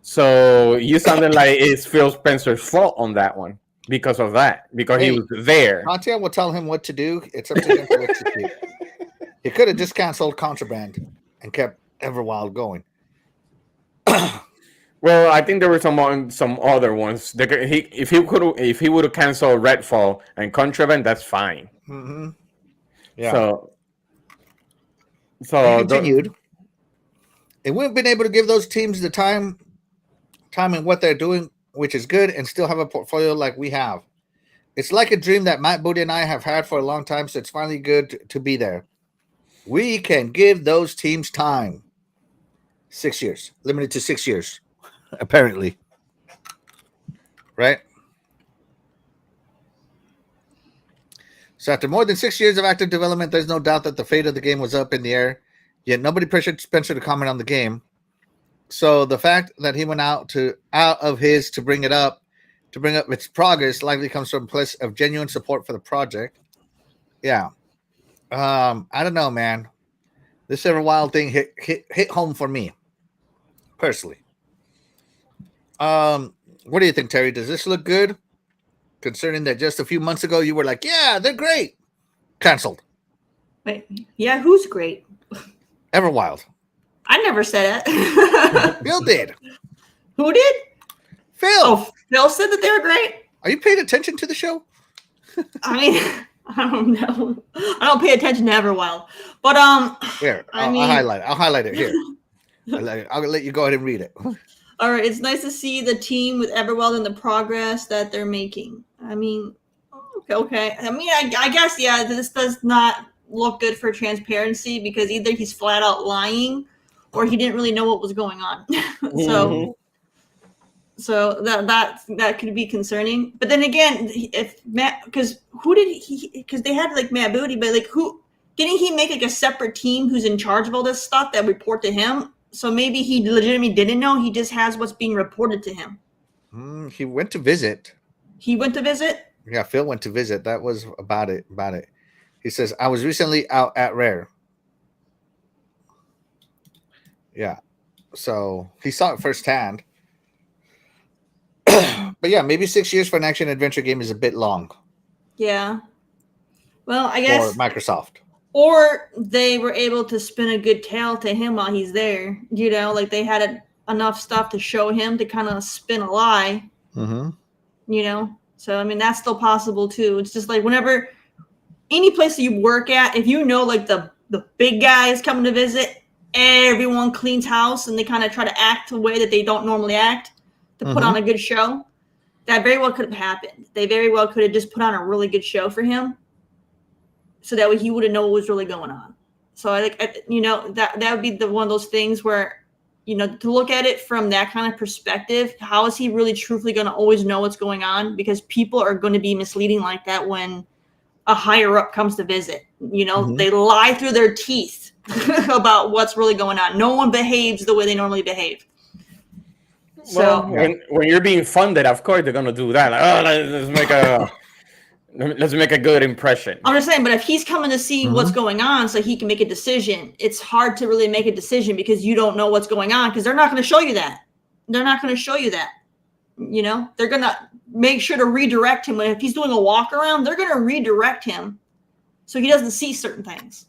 So you sounded like it's Phil Spencer's fault on that one because of that, because he was there. Katya will tell him what to do. It's up to him to execute. He could have just canceled Contraband and kept Everwild going. Well, I think there were some other ones. If he would have canceled Redfall and Contraband, that's fine. Mm-hmm. Yeah. So continued. And we've been able to give those teams the time in what they're doing, which is good, and still have a portfolio like we have. It's like a dream that Matt Booty and I have had for a long time, so it's finally good to be there. We can give those teams time. 6 years. Limited to 6 years, apparently. Right? So after more than 6 years of active development, there's no doubt that the fate of the game was up in the air. Yet nobody pressured Spencer to comment on the game. So the fact that he went out of his to bring up its progress likely comes from a place of genuine support for the project. Yeah. I don't know, man. This Everwild thing hit home for me, personally. What do you think, Terry? Does this look good? Concerning that just a few months ago you were like, yeah, they're great. Cancelled. Wait, yeah, who's great? Everwild. I never said it. Phil did. Who did? Phil. Oh, Phil said that they were great. Are you paying attention to the show? I mean, I don't know. I don't pay attention to Everwild, but Here, I'll highlight it here. I'll let you go ahead and read it. All right, it's nice to see the team with Everwild and the progress that they're making. I mean, okay. I mean, I guess, yeah, this does not look good for transparency because either he's flat out lying or he didn't really know what was going on. So that could be concerning. But then again, if Matt, because they had like Matt Booty, but like didn't he make like a separate team who's in charge of all this stuff that report to him? So maybe he legitimately didn't know. He just has what's being reported to him. He went to visit. He went to visit? Yeah, Phil went to visit. That was about it. He says, I was recently out at Rare. Yeah. So he saw it firsthand. But yeah, maybe 6 years for an action adventure game is a bit long. Yeah. Well, I guess. For Microsoft. Or they were able to spin a good tale to him while he's there. You know, like they had enough stuff to show him to kind of spin a lie. Mm-hmm. You know? So, I mean, that's still possible too. It's just like whenever any place that you work at, if you know like the big guy is coming to visit, everyone cleans house and they kind of try to act the way that they don't normally act to put on a good show. That very well could have happened. They very well could have just put on a really good show for him. So that way he wouldn't know what was really going on. So I think, you know, that would be one of those things where, you know, to look at it from that kind of perspective, how is he really truthfully going to always know what's going on? Because people are going to be misleading like that when a higher up comes to visit. You know, they lie through their teeth about what's really going on. No one behaves the way they normally behave. Well, So when you're being funded, of course they're going to do that. Like, oh, let's make a good impression. I'm just saying, but if he's coming to see what's going on so he can make a decision, it's hard to really make a decision because you don't know what's going on because they're not going to show you that. They're not going to show you that. You know, they're going to make sure to redirect him. If he's doing a walk around, they're going to redirect him so he doesn't see certain things.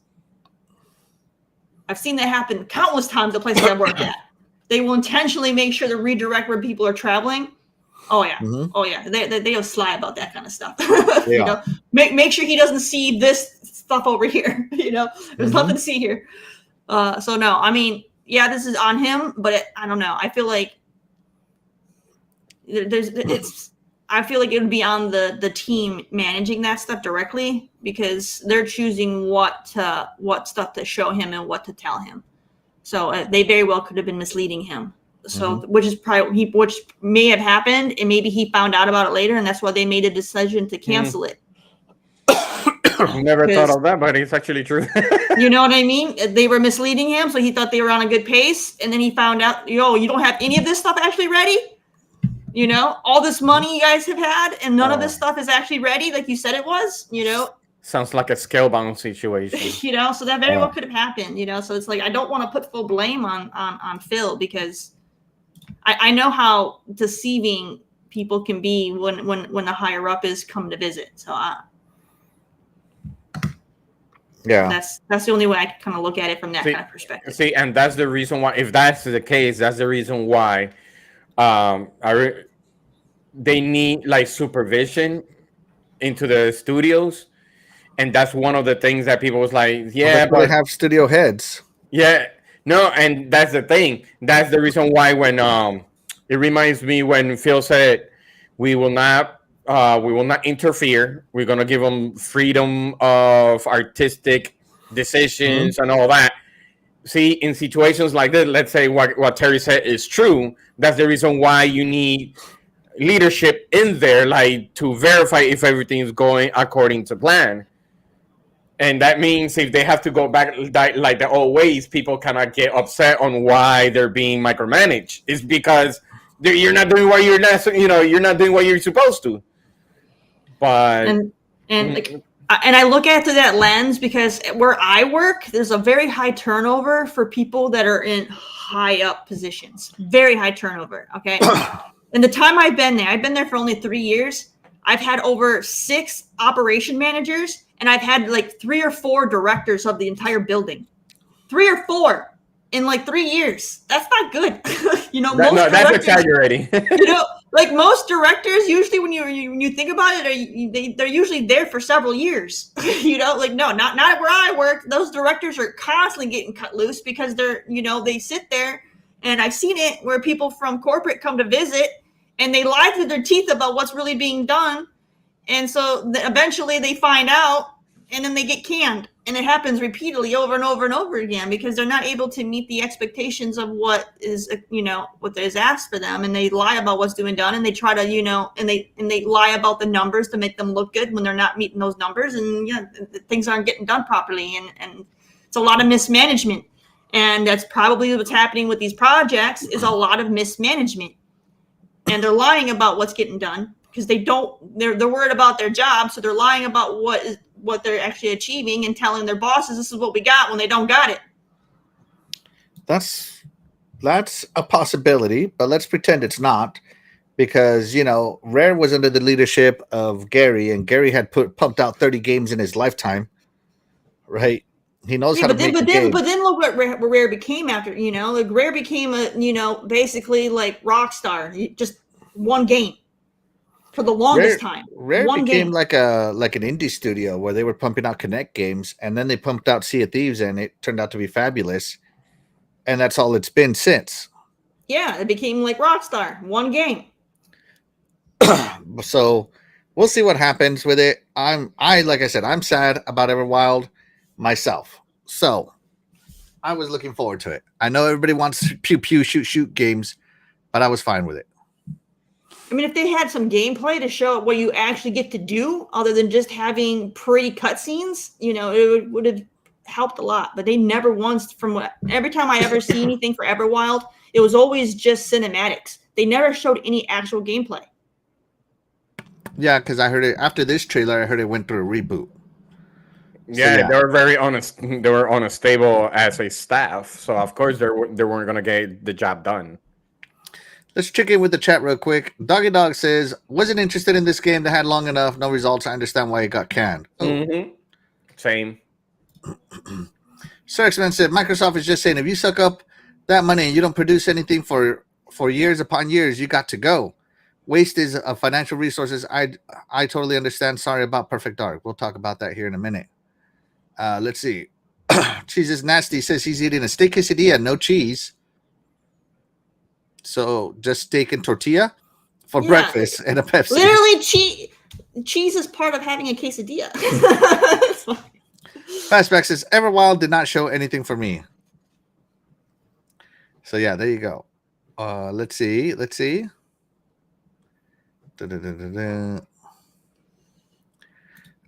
I've seen that happen countless times at places I've worked at. They will intentionally make sure to redirect where people are traveling. Oh yeah, oh yeah. They are sly about that kind of stuff. You know, make sure he doesn't see this stuff over here. You know, there's nothing to see here. So no, I mean, yeah, this is on him, but I don't know. I feel like I feel like it would be on the team managing that stuff directly because they're choosing what stuff to show him and what to tell him. So they very well could have been misleading him. So, which is probably which may have happened, and maybe he found out about it later, and that's why they made a decision to cancel it. Never thought of that, but it's actually true. You know what I mean? They were misleading him, so he thought they were on a good pace, and then he found out, you don't have any of this stuff actually ready. You know, all this money you guys have had, and none of this stuff is actually ready, like you said it was. You know. Sounds like a scalebound situation. You know, so that very well could have happened. You know, so it's like I don't want to put full blame on Phil because I know how deceiving people can be when the higher up is come to visit. So that's the only way I can kind of look at it from that kind of perspective. See, and that's the reason why. If that's the case, that's the reason why they need like supervision into the studios. And that's one of the things that people was like, but they have studio heads. Yeah, no, and that's the thing. That's the reason why when it reminds me when Phil said we will not interfere. We're gonna give them freedom of artistic decisions and all that. See, in situations like this, let's say what Terry said is true. That's the reason why you need leadership in there, like to verify if everything is going according to plan. And that means if they have to go back like the old ways, people cannot get upset on why they're being micromanaged. It's because you're not doing what you're not doing what you're supposed to. But and I look at it through that lens because where I work, there's a very high turnover for people that are in high up positions. Very high turnover. Okay. In the time I've been there for only 3 years. I've had over 6 operation managers, and I've had like 3 or 4 directors of the entire building. 3 or 4 in like 3 years. That's not good. That's exaggerating. Like most directors, usually when you think about it, they're usually there for several years. Like no, not where I work. Those directors are constantly getting cut loose because they sit there, and I've seen it where people from corporate come to visit and they lie through their teeth about what's really being done, and so eventually they find out, and then they get canned. And it happens repeatedly over and over and over again because they're not able to meet the expectations of what is asked for them, and they lie about what's being done, and they try to and they lie about the numbers to make them look good when they're not meeting those numbers, and things aren't getting done properly, and it's a lot of mismanagement, and that's probably what's happening with these projects is a lot of mismanagement, and they're lying about what's getting done because they're worried about their job, so they're lying about what they're actually achieving and telling their bosses this is what we got when they don't got it. That's a possibility, but let's pretend it's not, because Rare was under the leadership of Gary, and Gary had pumped out 30 games in his lifetime, right? He knows how to make the game. But then look what Rare became after. Like Rare became basically like Rockstar, just one game. For the longest time, Rare became like an indie studio where they were pumping out Connect games, and then they pumped out Sea of Thieves, and it turned out to be fabulous, and that's all it's been since. Yeah, it became like Rockstar, one game. So we'll see what happens with it. Like I said, I'm sad about Everwild myself, so I was looking forward to it. I know everybody wants pew pew shoot games, but I was fine with it. I mean, if they had some gameplay to show what you actually get to do, other than just having pretty cutscenes, it would have helped a lot. But they never once, every time I ever see anything for Everwild, it was always just cinematics. They never showed any actual gameplay. Yeah, because I heard it after this trailer. I heard it went through a reboot. Yeah, they were very honest. They were unstable as a staff, so of course they weren't going to get the job done. Let's check in with the chat real quick. Doggy Dog says, wasn't interested in this game that had long enough, no results. I understand why it got canned. Mm-hmm. Same. Sir X-Men said, Microsoft is just saying, if you suck up that money and you don't produce anything for years upon years, you got to go. Waste is of financial resources. I totally understand. Sorry about Perfect Dark. We'll talk about that here in a minute. Let's see. Cheese is Nasty says he's eating a steak quesadilla, no cheese. So just steak and tortilla for breakfast and a Pepsi. Literally, cheese is part of having a quesadilla. Fastback says Everwild did not show anything for me. So yeah, there you go. Let's see.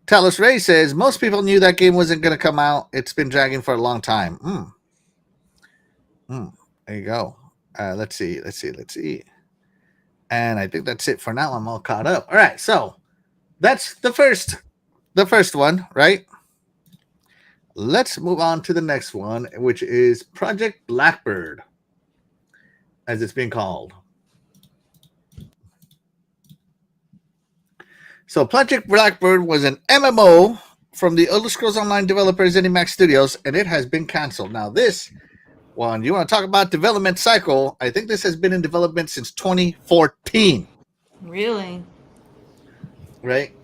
Talos Ray says most people knew that game wasn't going to come out. It's been dragging for a long time. There you go. Let's see. And I think that's it for now. I'm all caught up. All right, so that's the first one, right? Let's move on to the next one, which is Project Blackbird, as it's being called. So Project Blackbird was an MMO from the Elder Scrolls Online developers ZeniMax Studios, and it has been canceled. Now this one, you want to talk about development cycle? I think this has been in development since 2014. Really? Right?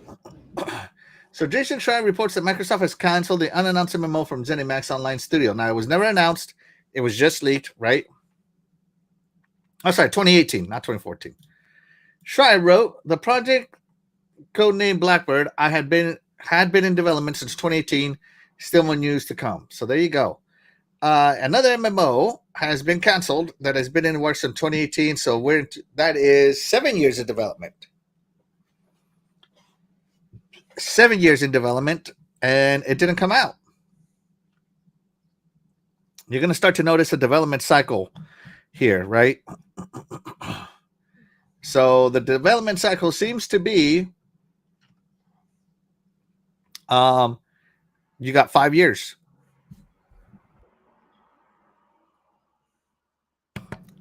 So Jason Schreier reports that Microsoft has canceled the unannounced MMO from ZeniMax Online Studio. Now, it was never announced. It was just leaked, right? Oh, sorry, 2018, not 2014. Schreier wrote, the project, codenamed Blackbird, had been in development since 2018. Still more news to come. So there you go. Another MMO has been canceled that has been in works in 2018. So that is 7 years of development. 7 years in development, and it didn't come out. You're going to start to notice a development cycle here, right? So the development cycle seems to be you got 5 years.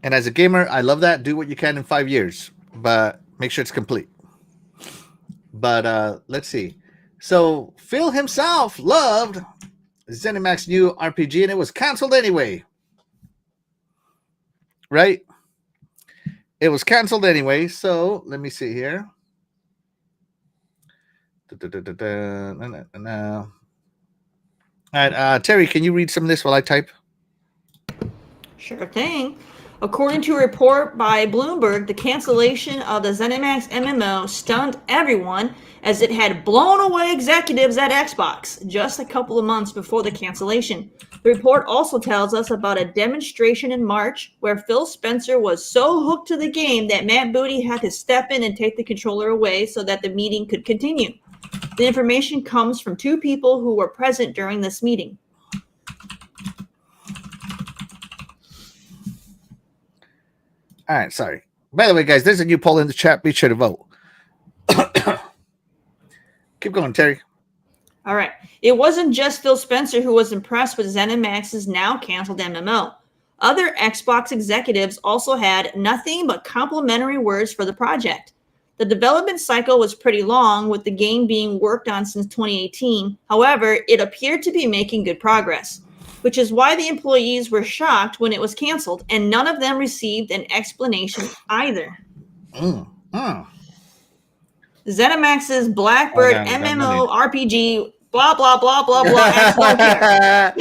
And as a gamer, I love that. Do what you can in 5 years. but make sure it's complete. But let's see. So Phil himself loved ZeniMax new RPG, and it was canceled anyway. Right? It was canceled anyway. So let me see here. All right, Terry, can you read some of this while I type? Sure thing. According to a report by Bloomberg, the cancellation of the ZeniMax MMO stunned everyone as it had blown away executives at Xbox just a couple of months before the cancellation. The report also tells us about a demonstration in March where Phil Spencer was so hooked to the game that Matt Booty had to step in and take the controller away so that the meeting could continue. The information comes from two people who were present during this meeting. All right, sorry. By the way, guys, there's a new poll in the chat. Be sure to vote. Keep going, Terry. All right. It wasn't just Phil Spencer who was impressed with ZeniMax's now canceled MMO. Other Xbox executives also had nothing but complimentary words for the project. The development cycle was pretty long, with the game being worked on since 2018. However, it appeared to be making good progress, which is why the employees were shocked when it was canceled, and none of them received an explanation either. ZeniMax's Blackbird MMO RPG, blah, blah, blah, blah, blah.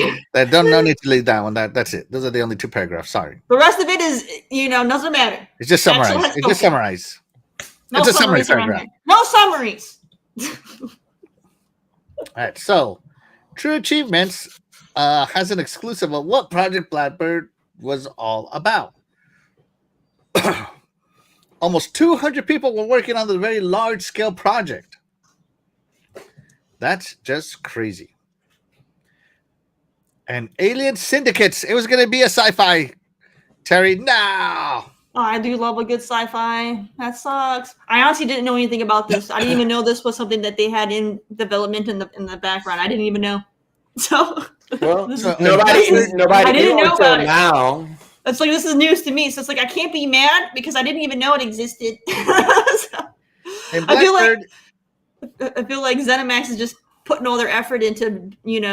No need to leave that one. That's it. Those are the only two paragraphs. Sorry. The rest of it is, doesn't matter. It's just summarized. It's just summarized. No it's a summary paragraph. No summaries. All right. So, True Achievements has an exclusive of what Project Blackbird was all about. Almost 200 people were working on the very large-scale project. That's just crazy. And Alien Syndicates. It was going to be a sci-fi. Terry, no. Oh, I do love a good sci-fi. That sucks. I honestly didn't know anything about this. I didn't even know this was something that they had in development in the background. I didn't even know. So, well, nobody knew until now. It's like, this is news to me. So it's like, I can't be mad because I didn't even know it existed. I feel like ZeniMax is just putting all their effort into,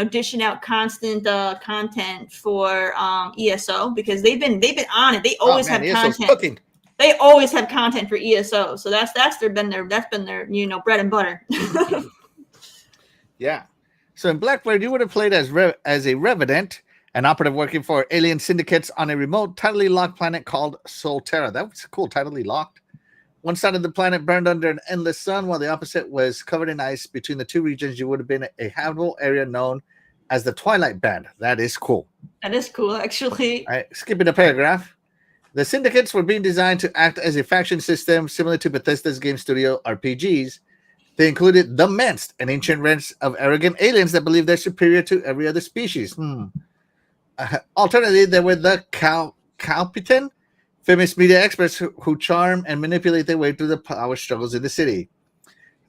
dishing out constant content for ESO, because they've been on it. They always have ESO's content. Cooking. They always have content for ESO. So that's been their bread and butter. Yeah. So in Blackbird, you would have played as a revenant, an operative working for alien syndicates on a remote, tidally locked planet called Solterra. That was cool, tidally locked. One side of the planet burned under an endless sun, while the opposite was covered in ice. Between the two regions, you would have been a habitable area known as the Twilight Band. That is cool. That is cool, actually. All right, skipping a paragraph. The syndicates were being designed to act as a faction system similar to Bethesda's game studio RPGs. They included the Menst, an ancient race of arrogant aliens that believe they're superior to every other species. Alternatively, there were the Calpitan, famous media experts who charm and manipulate their way through the power struggles in the city.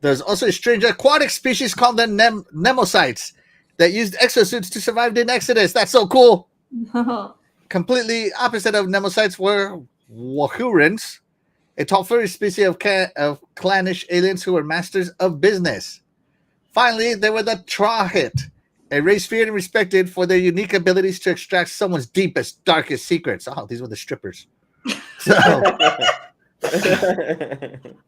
There's also a strange aquatic species called the Nemocytes that used exosuits to survive the Exodus. That's so cool. Completely opposite of Nemocytes were Wahurans, a tall furry species of clannish aliens who were masters of business. Finally, there were the Trahit, a race feared and respected for their unique abilities to extract someone's deepest, darkest secrets. Oh, these were the strippers. So,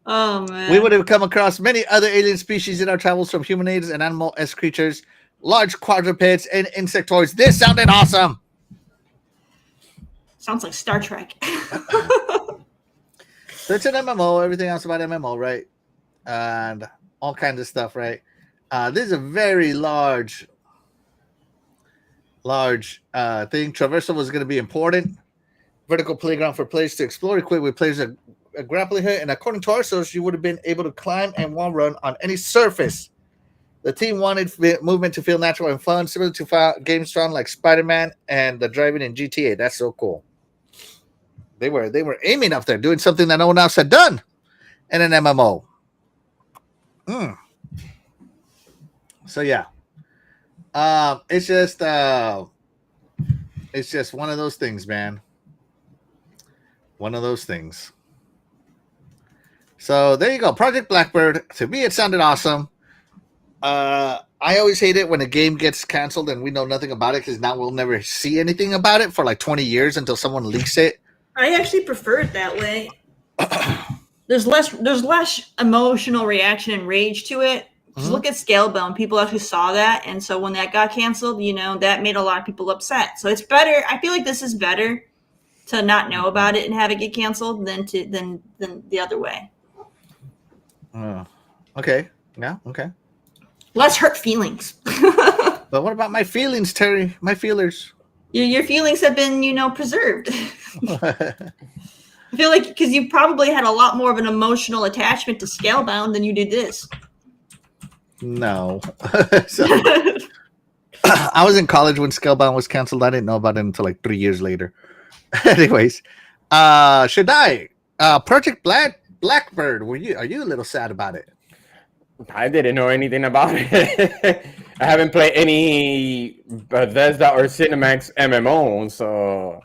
oh man, we would have come across many other alien species in our travels, from humanoids and animal-esque creatures, large quadrupeds, and insectoids. This sounded awesome. Sounds like Star Trek. So it's an MMO. Everything else about MMO, right? And all kinds of stuff, right? This is a very large thing. Traversal was going to be important. Vertical playground for players to explore, equipped with players a grappling hook, and according to our source, you would have been able to climb and wall run on any surface. The team wanted movement to feel natural and fun, similar to games strong like Spider-Man and the driving in GTA. That's so cool. They were aiming up there, doing something that no one else had done in an MMO. So yeah, it's just one of those things, man. One of those things. So there you go. Project Blackbird. To me, it sounded awesome. I always hate it when a game gets canceled and we know nothing about it because now we'll never see anything about it for like 20 years until someone leaks it. I actually prefer it that way. There's less emotional reaction and rage to it. Just look at Scalebound. People actually saw that, and so when that got canceled, that made a lot of people upset. So it's better. I feel like this is better to not know about it and have it get canceled than the other way. Okay. Yeah. Okay. Less hurt feelings. But what about my feelings, Terry? My feelers. Your feelings have been, preserved. I feel like because you probably had a lot more of an emotional attachment to Scalebound than you did this. No. So, I was in college when Scalebound was canceled. I didn't know about it until like 3 years later. Anyways, Shaddai, Project Blackbird. Are you a little sad about it? I didn't know anything about it. I haven't played any Bethesda or Cinemax MMO, so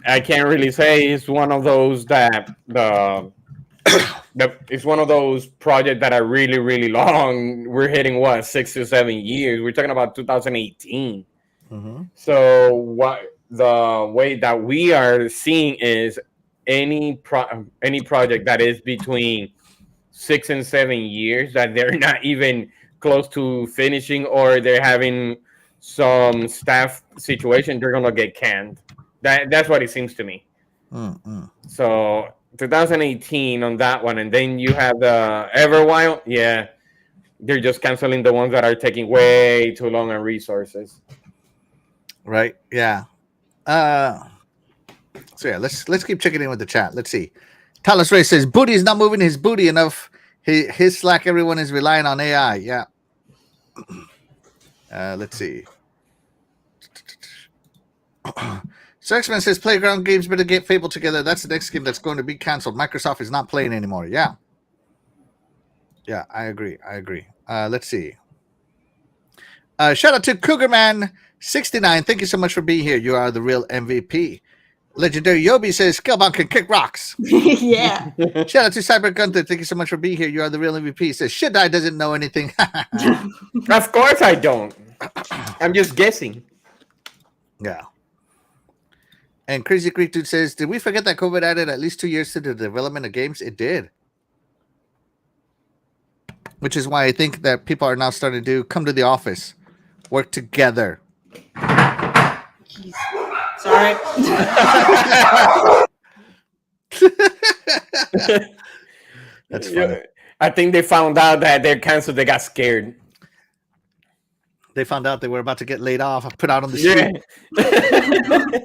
I can't really say it's one of those that it's one of those projects that are really, really long. We're hitting 6 to 7 years. We're talking about 2018. Mm-hmm. So what the way that we are seeing is any project that is between 6 and 7 years that they're not even close to finishing, or they're having some staff situation, they're gonna get canned. That's what it seems to me. Mm-hmm. So 2018 on that one, and then you have the Everwild. Yeah, they're just canceling the ones that are taking way too long on resources. Right. Yeah. So yeah, let's keep checking in with the chat. Let's see. Talos Ray says Booty is not moving his booty enough. His Slack, everyone is relying on AI. Yeah. Let's see. So X-Men says Playground Games better get Fable together. That's the next game that's going to be canceled. Microsoft is not playing anymore. Yeah. Yeah, I agree. Let's see. Shout out to Cougarman69. Thank you so much for being here. You are the real MVP. Legendary Yobi says Scalebound can kick rocks. Yeah. Shout out to Cyber Gunther. Thank you so much for being here. You are the real MVP. He says Shaddai doesn't know anything. Of course I don't. I'm just guessing. Yeah. And Crazy Greek Dude says, did we forget that COVID added at least 2 years to the development of games? It did. Which is why I think that people are now starting to come to the office, work together. Jeez. Sorry. That's funny. I think they found out that they're canceled. They got scared. They found out they were about to get laid off, put out on the street. Yeah.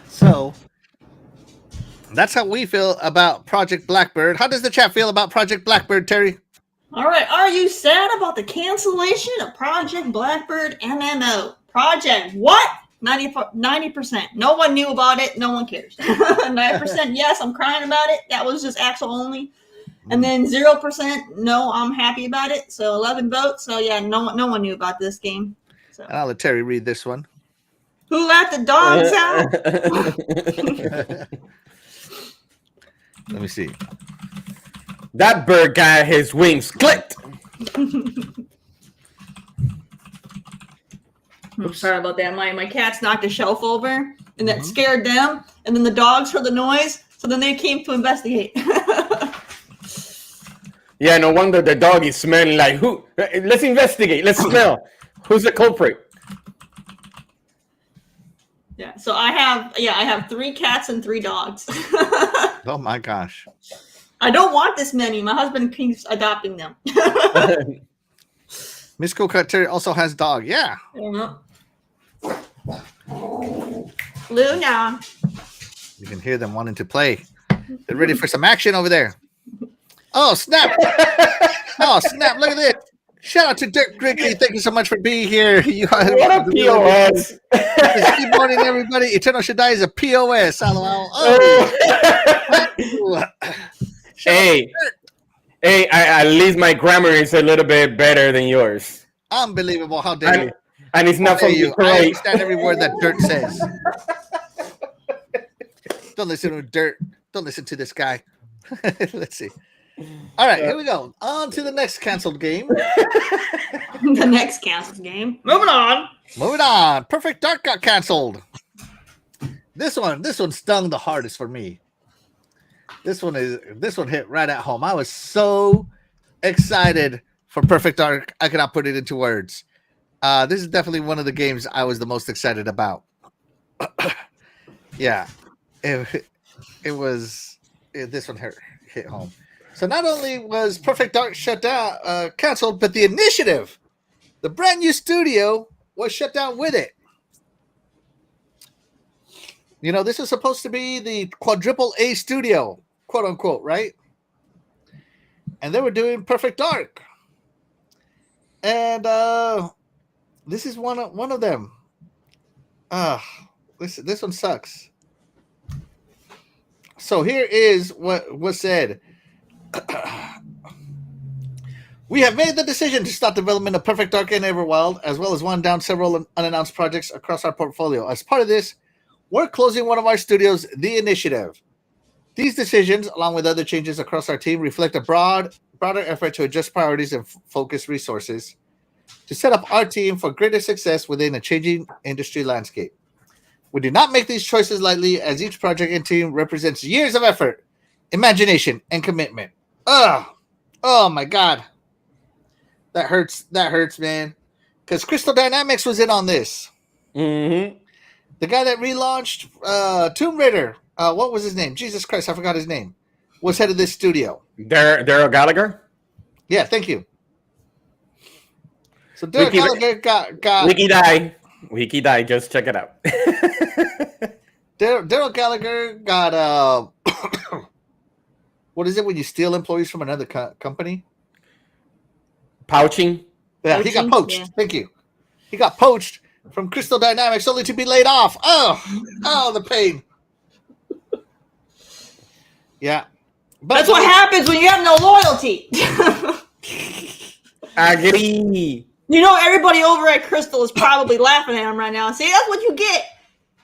So that's how we feel about Project Blackbird. How does the chat feel about Project Blackbird, Terry? All right. Are you sad about the cancellation of Project Blackbird MMO? Project what? 90%. No one knew about it. No one cares. 9%. Yes, I'm crying about it. That was just Axel only. And then 0%. No, I'm happy about it. So 11 votes. So yeah, no one knew about this game. So And I'll let Terry read this one. who let the dogs out? Let me see. That bird got his wings clipped. Sorry about that. My cats knocked a shelf over, and that scared them. And then the dogs heard the noise, so then they came to investigate. Yeah, no wonder the dog is smelling like who. Let's investigate. Let's smell. Who's the culprit? Yeah. So I have 3 cats and 3 dogs. Oh my gosh. I don't want this many. My husband keeps adopting them. Miss Coca Terry also has dog. Yeah. Luna. You can hear them wanting to play. They're ready for some action over there. Oh, snap. Oh, snap. Look at this. Shout out to Dirk Grigley. Thank you so much for being here. You are What a POS. Good morning, everybody. Eternal Shaddai is a POS. Oh. Hey, at least my grammar is a little bit better than yours. Unbelievable. How dare you? And it's not from I Detroit. understand every word that Dirt says. Don't listen to Dirt. Don't listen to this guy. Let's see. All right, here we go. On to the next canceled game. The next canceled game. Moving on. Moving on. Perfect Dark got canceled. This one stung the hardest for me. This one hit right at home. I was so excited for Perfect Dark. I cannot put it into words. This is definitely one of the games I was the most excited about. Yeah, this one hit home. So not only was Perfect Dark shut down, canceled, but the initiative, the brand new studio, was shut down with it. You know, this is supposed to be the quadruple A studio, quote unquote, right? And they were doing Perfect Dark. And this is one of them. This one sucks. So here is what was said. We have made the decision to start development of Perfect Dark and Everwild, as well as wind down several unannounced projects across our portfolio. As part of this, we're closing one of our studios, The Initiative. These decisions, along with other changes across our team, reflect a broader effort to adjust priorities and focus resources to set up our team for greater success within a changing industry landscape. We do not make these choices lightly, as each project and team represents years of effort, imagination, and commitment. Oh my God. That hurts, man. Because Crystal Dynamics was in on this. Mm-hmm. The guy that relaunched Tomb Raider, what was his name? Jesus Christ, I forgot his name. Was head of this studio. Daryl Gallagher? Yeah, thank you. So Daryl Gallagher got Wiki die, just check it out. Daryl Gallagher got what is it when you steal employees from another company? Poaching. Yeah, he got poached. Yeah. Thank you. He got poached from Crystal Dynamics only to be laid off. Oh, the pain. Yeah. But that's what happens when you have no loyalty. Agree. You know, everybody over at Crystal is probably laughing at him right now. See, that's what you get,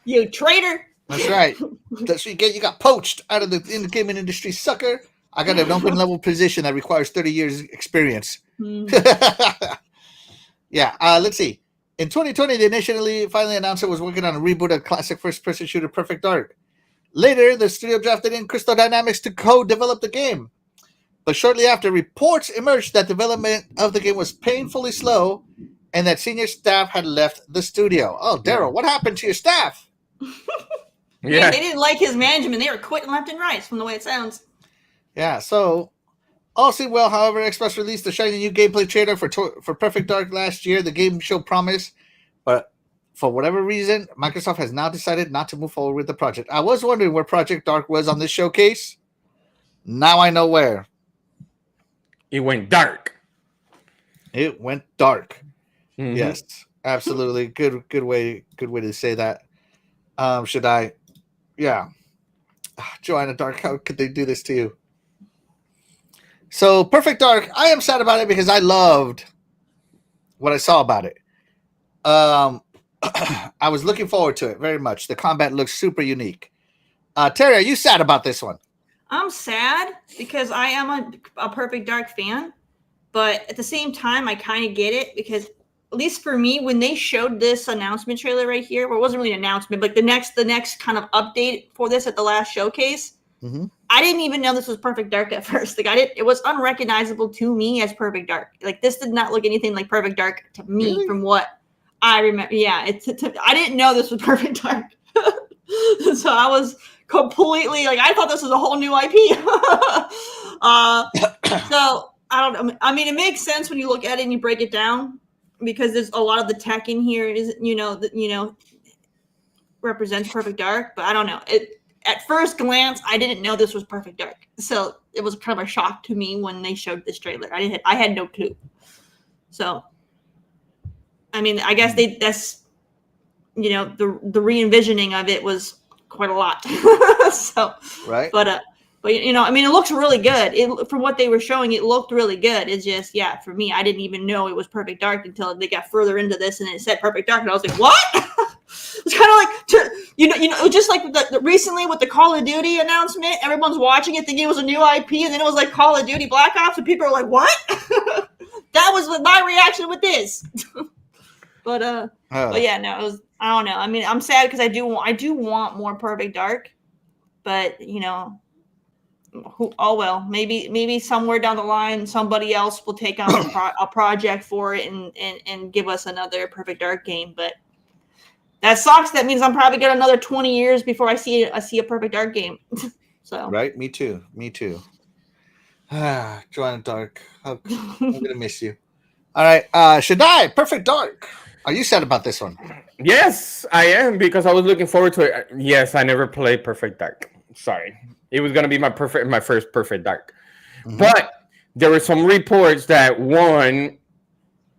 you traitor. That's right. That's what you get. You got poached out of the gaming industry, sucker. I got an open level position that requires 30 years experience. Yeah. Let's see. In 2020, they initially finally announced it was working on a reboot of classic first-person shooter Perfect Dark. Later, the studio drafted in Crystal Dynamics to co-develop the game. But shortly after, reports emerged that development of the game was painfully slow and that senior staff had left the studio. Oh, Daryl, what happened to your staff? Yeah, they didn't like his management. They were quitting left and right from the way it sounds. Yeah, so all seemed well. However, Xbox released a shiny new gameplay trailer for Perfect Dark last year. The game showed promise, but for whatever reason, Microsoft has now decided not to move forward with the project. I was wondering where Project Dark was on this showcase. Now I know where. It went dark. It went dark. Mm-hmm. Yes, absolutely. Good way to say that. Should I? Yeah. Joanna Dark, how could they do this to you? So, Perfect Dark, I am sad about it because I loved what I saw about it. I was looking forward to it very much. The combat looks super unique. Terry, are you sad about this one? I'm sad because I am a Perfect Dark fan, but at the same time, I kind of get it because, at least for me, when they showed this announcement trailer right here, well, it wasn't really an announcement, but the next kind of update for this at the last showcase, I didn't even know this was Perfect Dark at first. Like it was unrecognizable to me as Perfect Dark. Like this did not look anything like Perfect Dark to me from what I remember. Yeah, I didn't know this was Perfect Dark, so I was completely like I thought this was a whole new IP. So I don't know. I mean, it makes sense when you look at it and you break it down because there's a lot of the tech in here is represents Perfect Dark, but I don't know it. At first glance, I didn't know this was Perfect Dark, so it was kind of a shock to me when they showed this trailer. I had no clue. So, I mean, I guess that's the re-envisioning of it was quite a lot. So, right. But I mean, it looks really good. From what they were showing, it looked really good. It's just, for me, I didn't even know it was Perfect Dark until they got further into this and it said Perfect Dark, and I was like, what? It's kind of like just like recently with the Call of Duty announcement, everyone's watching it thinking it was a new IP, and then it was like Call of Duty Black Ops, and people are like, "What?" That was my reaction with this. But yeah, no, it was. I don't know. I mean, I'm sad because I do want more Perfect Dark, but oh well, maybe somewhere down the line somebody else will take on a project for it and give us another Perfect Dark game. But that sucks. That means I'm probably got another 20 years before I see a Perfect Dark game. So right, me too. Joanna Dark, I'm gonna miss you. All right, Shaddai, Perfect Dark. Are you sad about this one? Yes, I am, because I was looking forward to it. Yes, I never played Perfect Dark. Sorry, it was gonna be my first Perfect Dark, but there were some reports that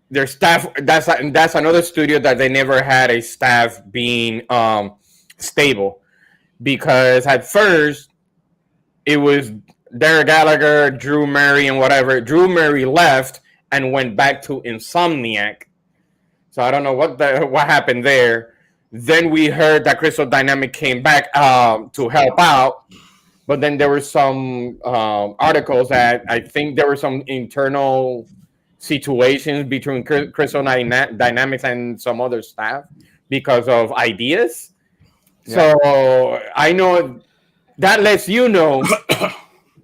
their staff, that's another studio that they never had a staff being stable, because at first it was Derek Gallagher, Drew Murray, and whatever. Drew Murray left and went back to Insomniac. So I don't know what happened there. Then we heard that Crystal Dynamics came back to help out, but then there were some articles that I think there were some internal situations between Crystal Dynamics and some other staff because of ideas. Yeah. So I know that lets you know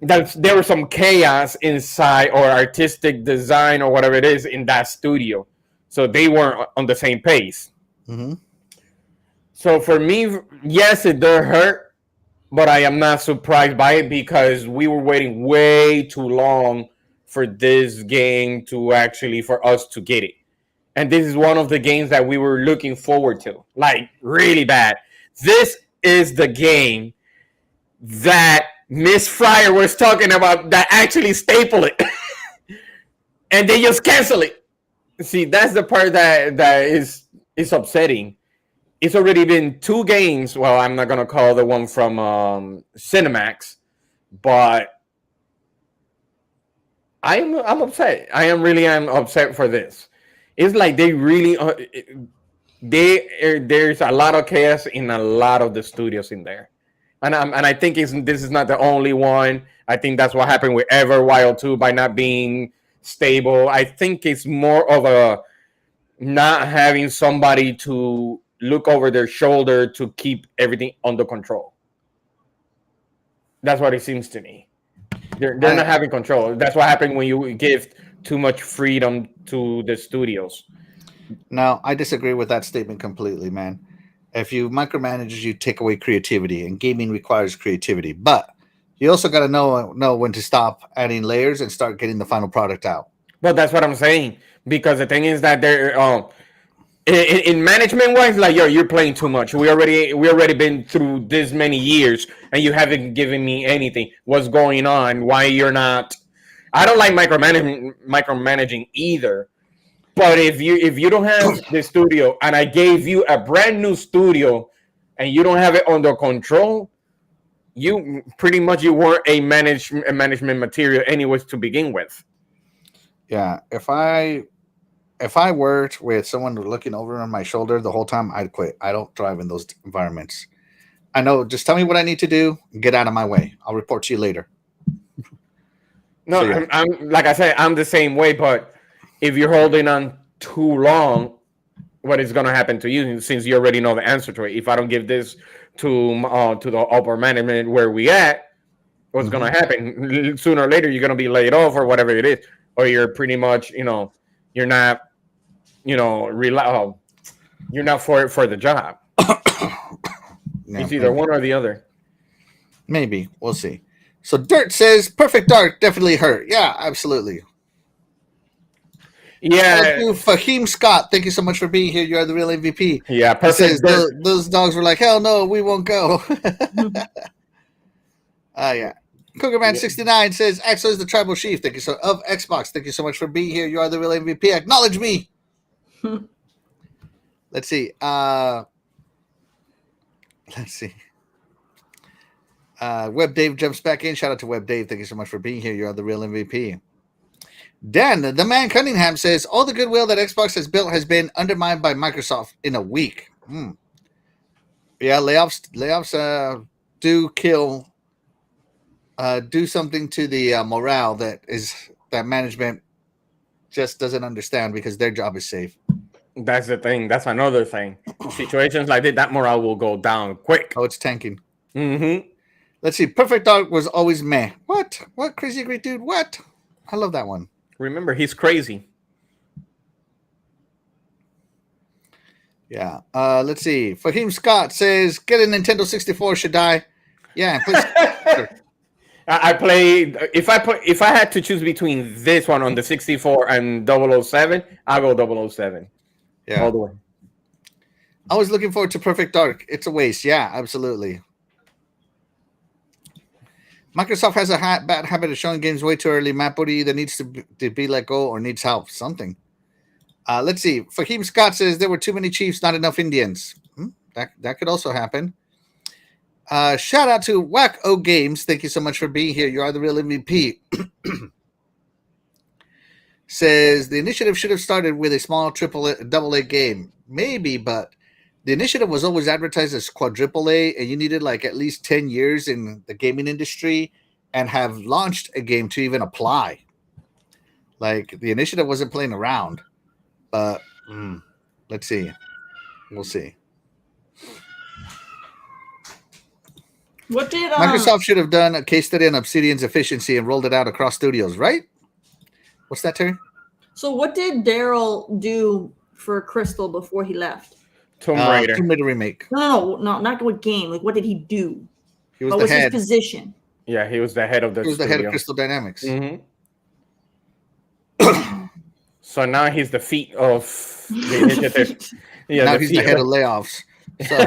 that there was some chaos inside, or artistic design, or whatever it is, in that studio. So they weren't on the same pace. So for me, yes, it does hurt, but I am not surprised by it, because we were waiting way too long for this game for us to get it. And this is one of the games that we were looking forward to, like really bad. This is the game that Miss Fryer was talking about that actually staple it. And they just cancel it. See, that's the part that is upsetting. It's already been 2 games. Well, I'm not gonna call the one from Cinemax, but I'm upset. I am really upset for this. It's like they really there's a lot of chaos in a lot of the studios in there, and I think this is not the only one. I think that's what happened with Everwild 2 by not being stable. I think it's more of a not having somebody to look over their shoulder to keep everything under control. That's what it seems to me. They're not having control. That's what happened when you give too much freedom to the studios. No, I disagree with that statement completely, man. If you micromanage, you take away creativity, and gaming requires creativity. But you also got to know when to stop adding layers and start getting the final product out. But that's what I'm saying, because the thing is that they're in management wise, like, yo, you're playing too much. We already been through this many years, and you haven't given me anything. What's going on? Why you're not? I don't like micromanaging either. But if you don't have the studio, and I gave you a brand new studio, and you don't have it under control, you pretty much weren't a management material anyways to begin with. Yeah, if I worked with someone looking over on my shoulder the whole time, I'd quit. I don't thrive in those environments. I know, just tell me what I need to do, get out of my way. I'll report to you later. No, so, yeah. I'm like I said, I'm the same way, but if you're holding on too long, what is going to happen to you, since you already know the answer to it? If I don't give this to the upper management where we at, what's going to happen? Sooner or later, you're going to be laid off or whatever it is, or you're pretty much, you're not, you're not for the job. Yeah, it's either one or the other. Maybe. We'll see. So Dirt says Perfect Dark definitely hurt. Yeah, absolutely. Yeah. Fahim Scott, thank you so much for being here. You are the real MVP. Yeah, Perfect Dark. Those dogs were like, hell no, we won't go. Yeah. Cougarman69 says, Axel is the tribal chief. Thank you so of Xbox. Thank you so much for being here. You are the real MVP. Acknowledge me. Let's see. Web Dave jumps back in. Shout out to Web Dave. Thank you so much for being here. You are the real MVP. Dan, the man Cunningham says, all the goodwill that Xbox has built has been undermined by Microsoft in a week. Yeah, layoffs do kill do something to the morale that management just doesn't understand because their job is safe. That's the thing. That's another thing. Situations like that morale will go down quick. Oh, it's tanking. Mm-hmm. Let's see. Perfect Dark was always meh. What? What? Crazy great dude? What? I love that one. Remember, he's crazy. Yeah. Let's see. Fahim Scott says, "Get a Nintendo 64, should die." Yeah. Please. I played. If I had to choose between this one on the 64 and 007, I'll go 007. Yeah. All the way. I was looking forward to Perfect Dark. It's a waste. Yeah, absolutely. Microsoft has a bad habit of showing games way too early. Matt Booty either needs to be let go or needs help. Something. Let's see. Fahim Scott says there were too many Chiefs, not enough Indians. That could also happen. Shout out to Whack O Games. Thank you so much for being here. You are the real MVP. Says the initiative should have started with a small double A game. Maybe, but the initiative was always advertised as quadruple A, and you needed like at least 10 years in the gaming industry and have launched a game to even apply. Like the initiative wasn't playing around. But let's see. We'll see. What did Microsoft should have done a case study on Obsidian's efficiency and rolled it out across studios, right? What's that, Terry? So what did Daryl do for Crystal before he left? Tomb Raider. Tomb Raider remake. No, not what game. Like, what did he do? He was what the was head. his position? Yeah, he was the head of the. He was the head of Crystal Dynamics. Mm-hmm. So now he's the feet of the initiative. Yeah, now he's the head of layoffs. So.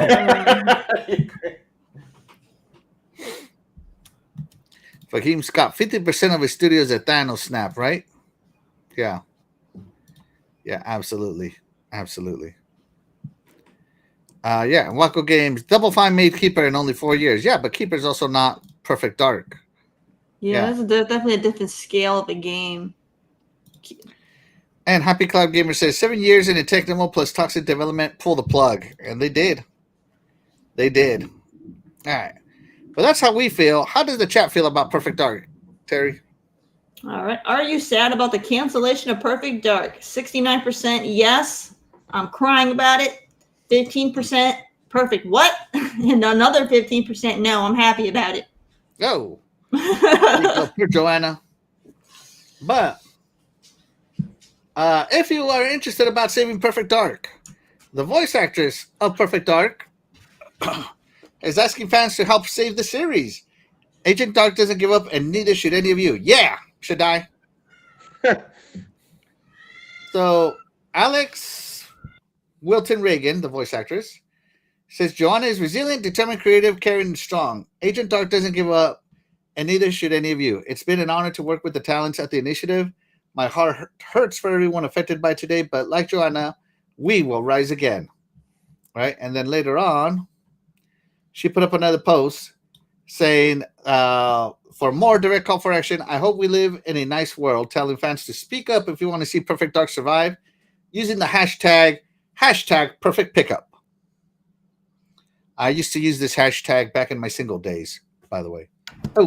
Fahim Scott, 50% of his studios at Thanos snap, right? Yeah. Yeah, absolutely. Absolutely. Yeah, Wacko Games, Double Fine made Keeper in only 4 years. Yeah, but Keeper's also not Perfect Dark. Yeah, that's definitely a different scale of a game. And Happy Cloud Gamer says 7 years in a tech demo plus toxic development, pull the plug. And they did. They did. All right. But that's how we feel. How does the chat feel about Perfect Dark, Terry? All right. Are you sad about the cancellation of Perfect Dark? 69% yes. I'm crying about it. 15% perfect. What? And another 15% no. I'm happy about it. Go. Poor Joanna. But if you are interested about saving Perfect Dark, the voice actress of Perfect Dark is asking fans to help save the series. Agent Dark doesn't give up, and neither should any of you. Yeah, should I? So, Alex Wilton Reagan, the voice actress, says Joanna is resilient, determined, creative, caring, and strong. Agent Dark doesn't give up, and neither should any of you. It's been an honor to work with the talents at the initiative. My heart hurts for everyone affected by today, but like Joanna, we will rise again. Right? And then later on, she put up another post saying, for more direct call for action, I hope we live in a nice world, telling fans to speak up if you want to see Perfect Dark survive, using the hashtag Perfect Pickup. I used to use this hashtag back in my single days, by the way. Oh.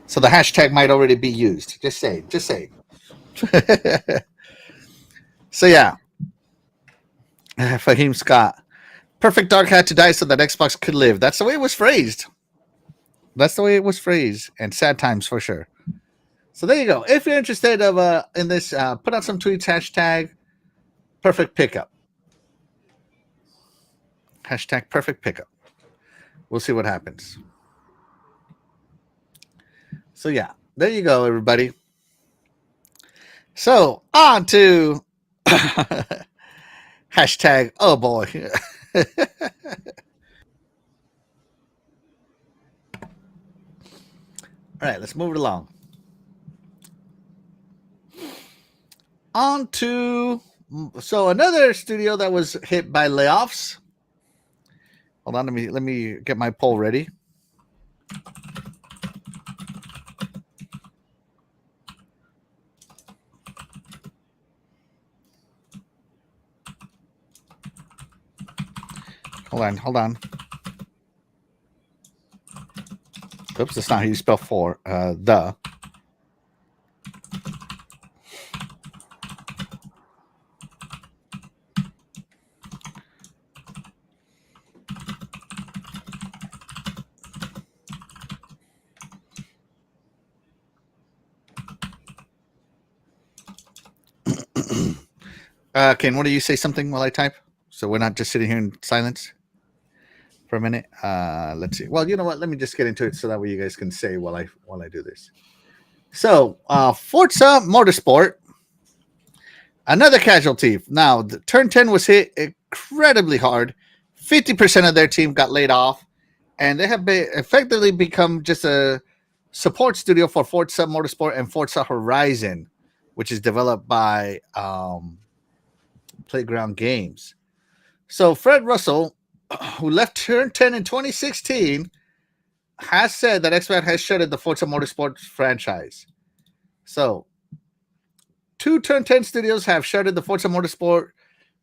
So the hashtag might already be used. Just saying. So yeah. Fahim Scott. Perfect Dark had to die so that Xbox could live. That's the way it was phrased. And sad times for sure. So there you go. If you're interested in this, put out some tweets, hashtag Perfect Pickup. Hashtag Perfect Pickup. We'll see what happens. So yeah, there you go, everybody. So on to hashtag, oh boy. All right, let's move it along. On to, so another studio that was hit by layoffs. Hold on, let me get my poll ready. Hold on. Oops, that's not how you spell for. The. Ken, what do you say something while I type? So we're not just sitting here in silence for a minute. Let's see. Well, you know what? Let me just get into it so that way you guys can say while I do this. So, Forza Motorsport, another casualty. Now, the Turn 10 was hit incredibly hard. 50% of their team got laid off, and they have effectively become just a support studio for Forza Motorsport and Forza Horizon, which is developed by Playground Games. So Fred Russell, who left Turn 10 in 2016, has said that Xbox has shuttered the Forza Motorsport franchise. So, 2 Turn 10 studios have shuttered the Forza Motorsport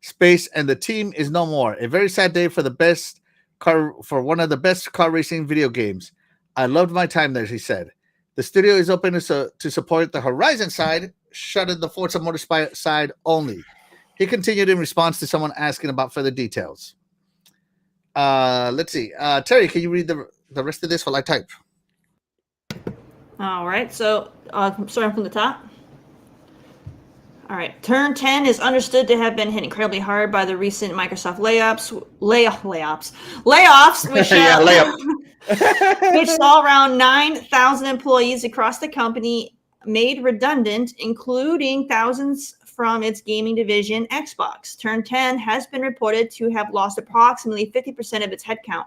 space, and the team is no more. A very sad day for one of the best car racing video games. I loved my time there, he said. The studio is open to support the Horizon side, shuttered the Forza Motorsport side only. He continued in response to someone asking about further details. Let's see. Terry, can you read the rest of this while I type? All right. So, starting from the top. All right. Turn 10 is understood to have been hit incredibly hard by the recent Microsoft layoffs, which saw around 9,000 employees across the company made redundant, including thousands from its gaming division, Xbox. Turn 10 has been reported to have lost approximately 50% of its headcount.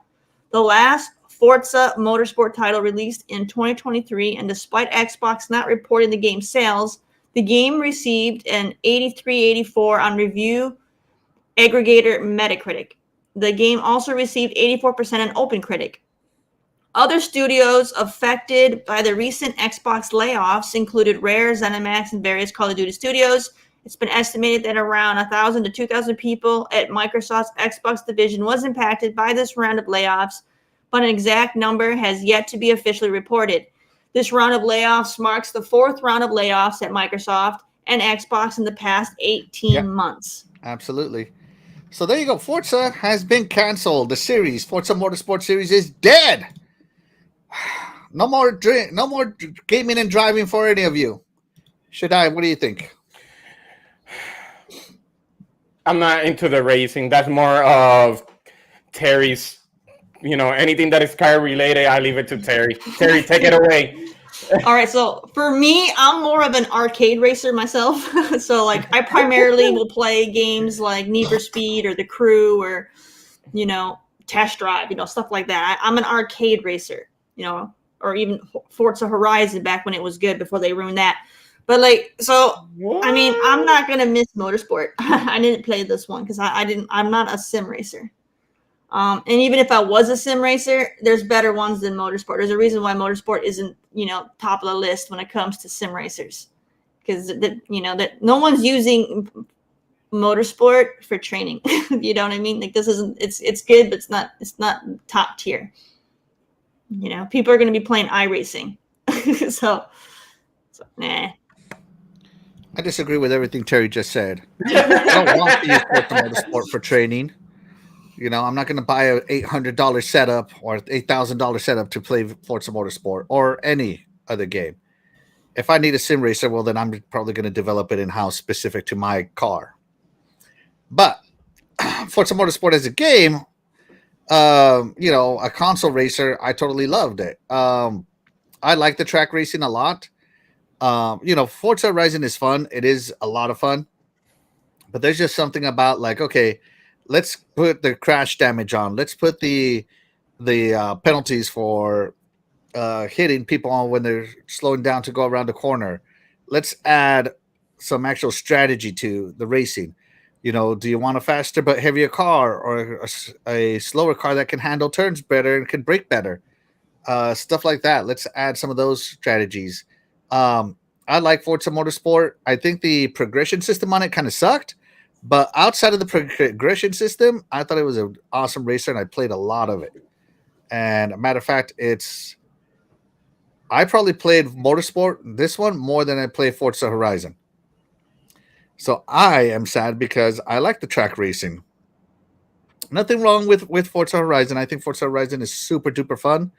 The last Forza Motorsport title released in 2023, and despite Xbox not reporting the game's sales, the game received an 83/84 on review aggregator Metacritic. The game also received 84% on OpenCritic. Other studios affected by the recent Xbox layoffs included Rare, ZeniMax, and various Call of Duty studios. It's been estimated that around 1,000 to 2,000 people at Microsoft's Xbox division was impacted by this round of layoffs, but an exact number has yet to be officially reported. This round of layoffs marks the 4th round of layoffs at Microsoft and Xbox in the past 18 months. Absolutely. So there you go. Forza has been canceled. The series, Forza Motorsport series, is dead. No more gaming and driving for any of you. Shadai, what do you think? I'm not into the racing. That's more of Terry's. Anything that is car related, I leave it to Terry. Terry, take it away. All right, so for me, I'm more of an arcade racer myself. So I primarily will play games like Need for Speed or The Crew or, Test Drive, stuff like that. I'm an arcade racer, or even Forza Horizon back when it was good before they ruined that. But I'm not gonna miss Motorsport. I didn't play this one because I'm not a sim racer. And even if I was a sim racer, there's better ones than Motorsport. There's a reason why Motorsport isn't, top of the list when it comes to sim racers, because that no one's using Motorsport for training. You know what I mean? This isn't. It's good, but it's not top tier. People are going to be playing iRacing, so nah. I disagree with everything Terry just said. I don't want to use Forza Motorsport for training. I'm not going to buy a $800 setup or $8,000 setup to play Forza Motorsport or any other game. If I need a sim racer, well, then I'm probably going to develop it in-house specific to my car. But Forza Motorsport as a game, a console racer, I totally loved it. I like the track racing a lot. Forza Horizon is fun. It is a lot of fun. But there's just something about okay, let's put the crash damage on. Let's put the penalties for hitting people on when they're slowing down to go around the corner. Let's add some actual strategy to the racing. Do you want a faster but heavier car or a slower car that can handle turns better and can brake better? Stuff like that. Let's add some of those strategies. I like Forza Motorsport. I think the progression system on it kind of sucked, But outside of the progression system, I thought it was an awesome racer, and I played a lot of it. And a matter of fact, I probably played Motorsport, this one, more than I played Forza Horizon. So I am sad because I like the track racing. Nothing wrong with Forza Horizon. I think Forza Horizon is super duper fun.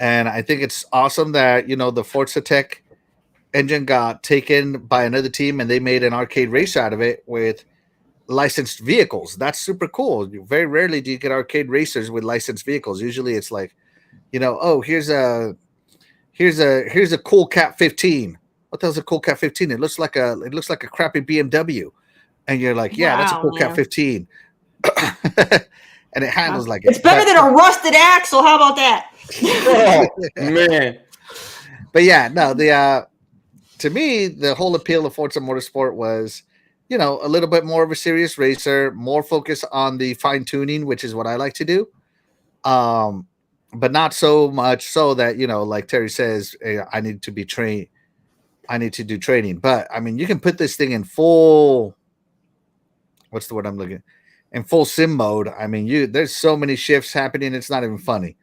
And I think it's awesome that, the Forza Tech engine got taken by another team and they made an arcade race out of it with licensed vehicles. That's super cool. Very rarely do you get arcade racers with licensed vehicles. Usually it's like, oh, here's a cool Cat 15. What the hell's a cool Cat 15? It looks like a crappy BMW. And you're like, yeah, that's a cool Cat 15. And it handles like it's better than a rusted axle. How about that? Oh, man. But yeah, no, to me, the whole appeal of Forza Motorsport was, a little bit more of a serious racer, more focus on the fine tuning, which is what I like to do. But not so much so that, like Terry says, I need to be trained. I need to do training. But I mean, you can put this thing in full. What's the word I'm looking? In full sim mode. I mean, there's so many shifts happening. It's not even funny.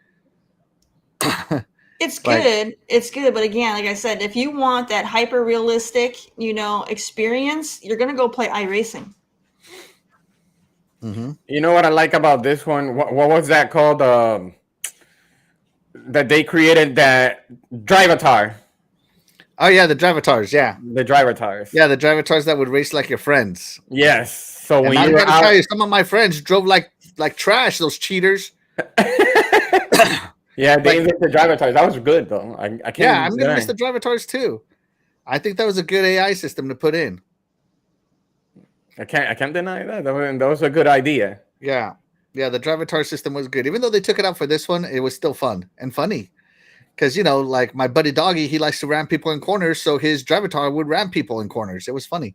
It's good. It's good. But again, like I said, if you want that hyper realistic, experience, you're going to go play iRacing. Mm-hmm. You know what I like about this one? What was that called? That they created that Drivatar. Oh yeah, the Drivatars. Yeah, the Drivatars. Yeah, the Drivatars that would race like your friends. Yes. So when I you gotta tell you, some of my friends drove like trash. Those cheaters. Yeah, they invented the Drivatars. That was good though. I can't. Yeah, I'm gonna miss the Drivatars too. I think that was a good AI system to put in. I can't deny that. That was a good idea. Yeah, the Drivatar system was good. Even though they took it out for this one, it was still fun and funny. Because, like my buddy Doggy, he likes to ram people in corners, so his Drivatar would ram people in corners. It was funny.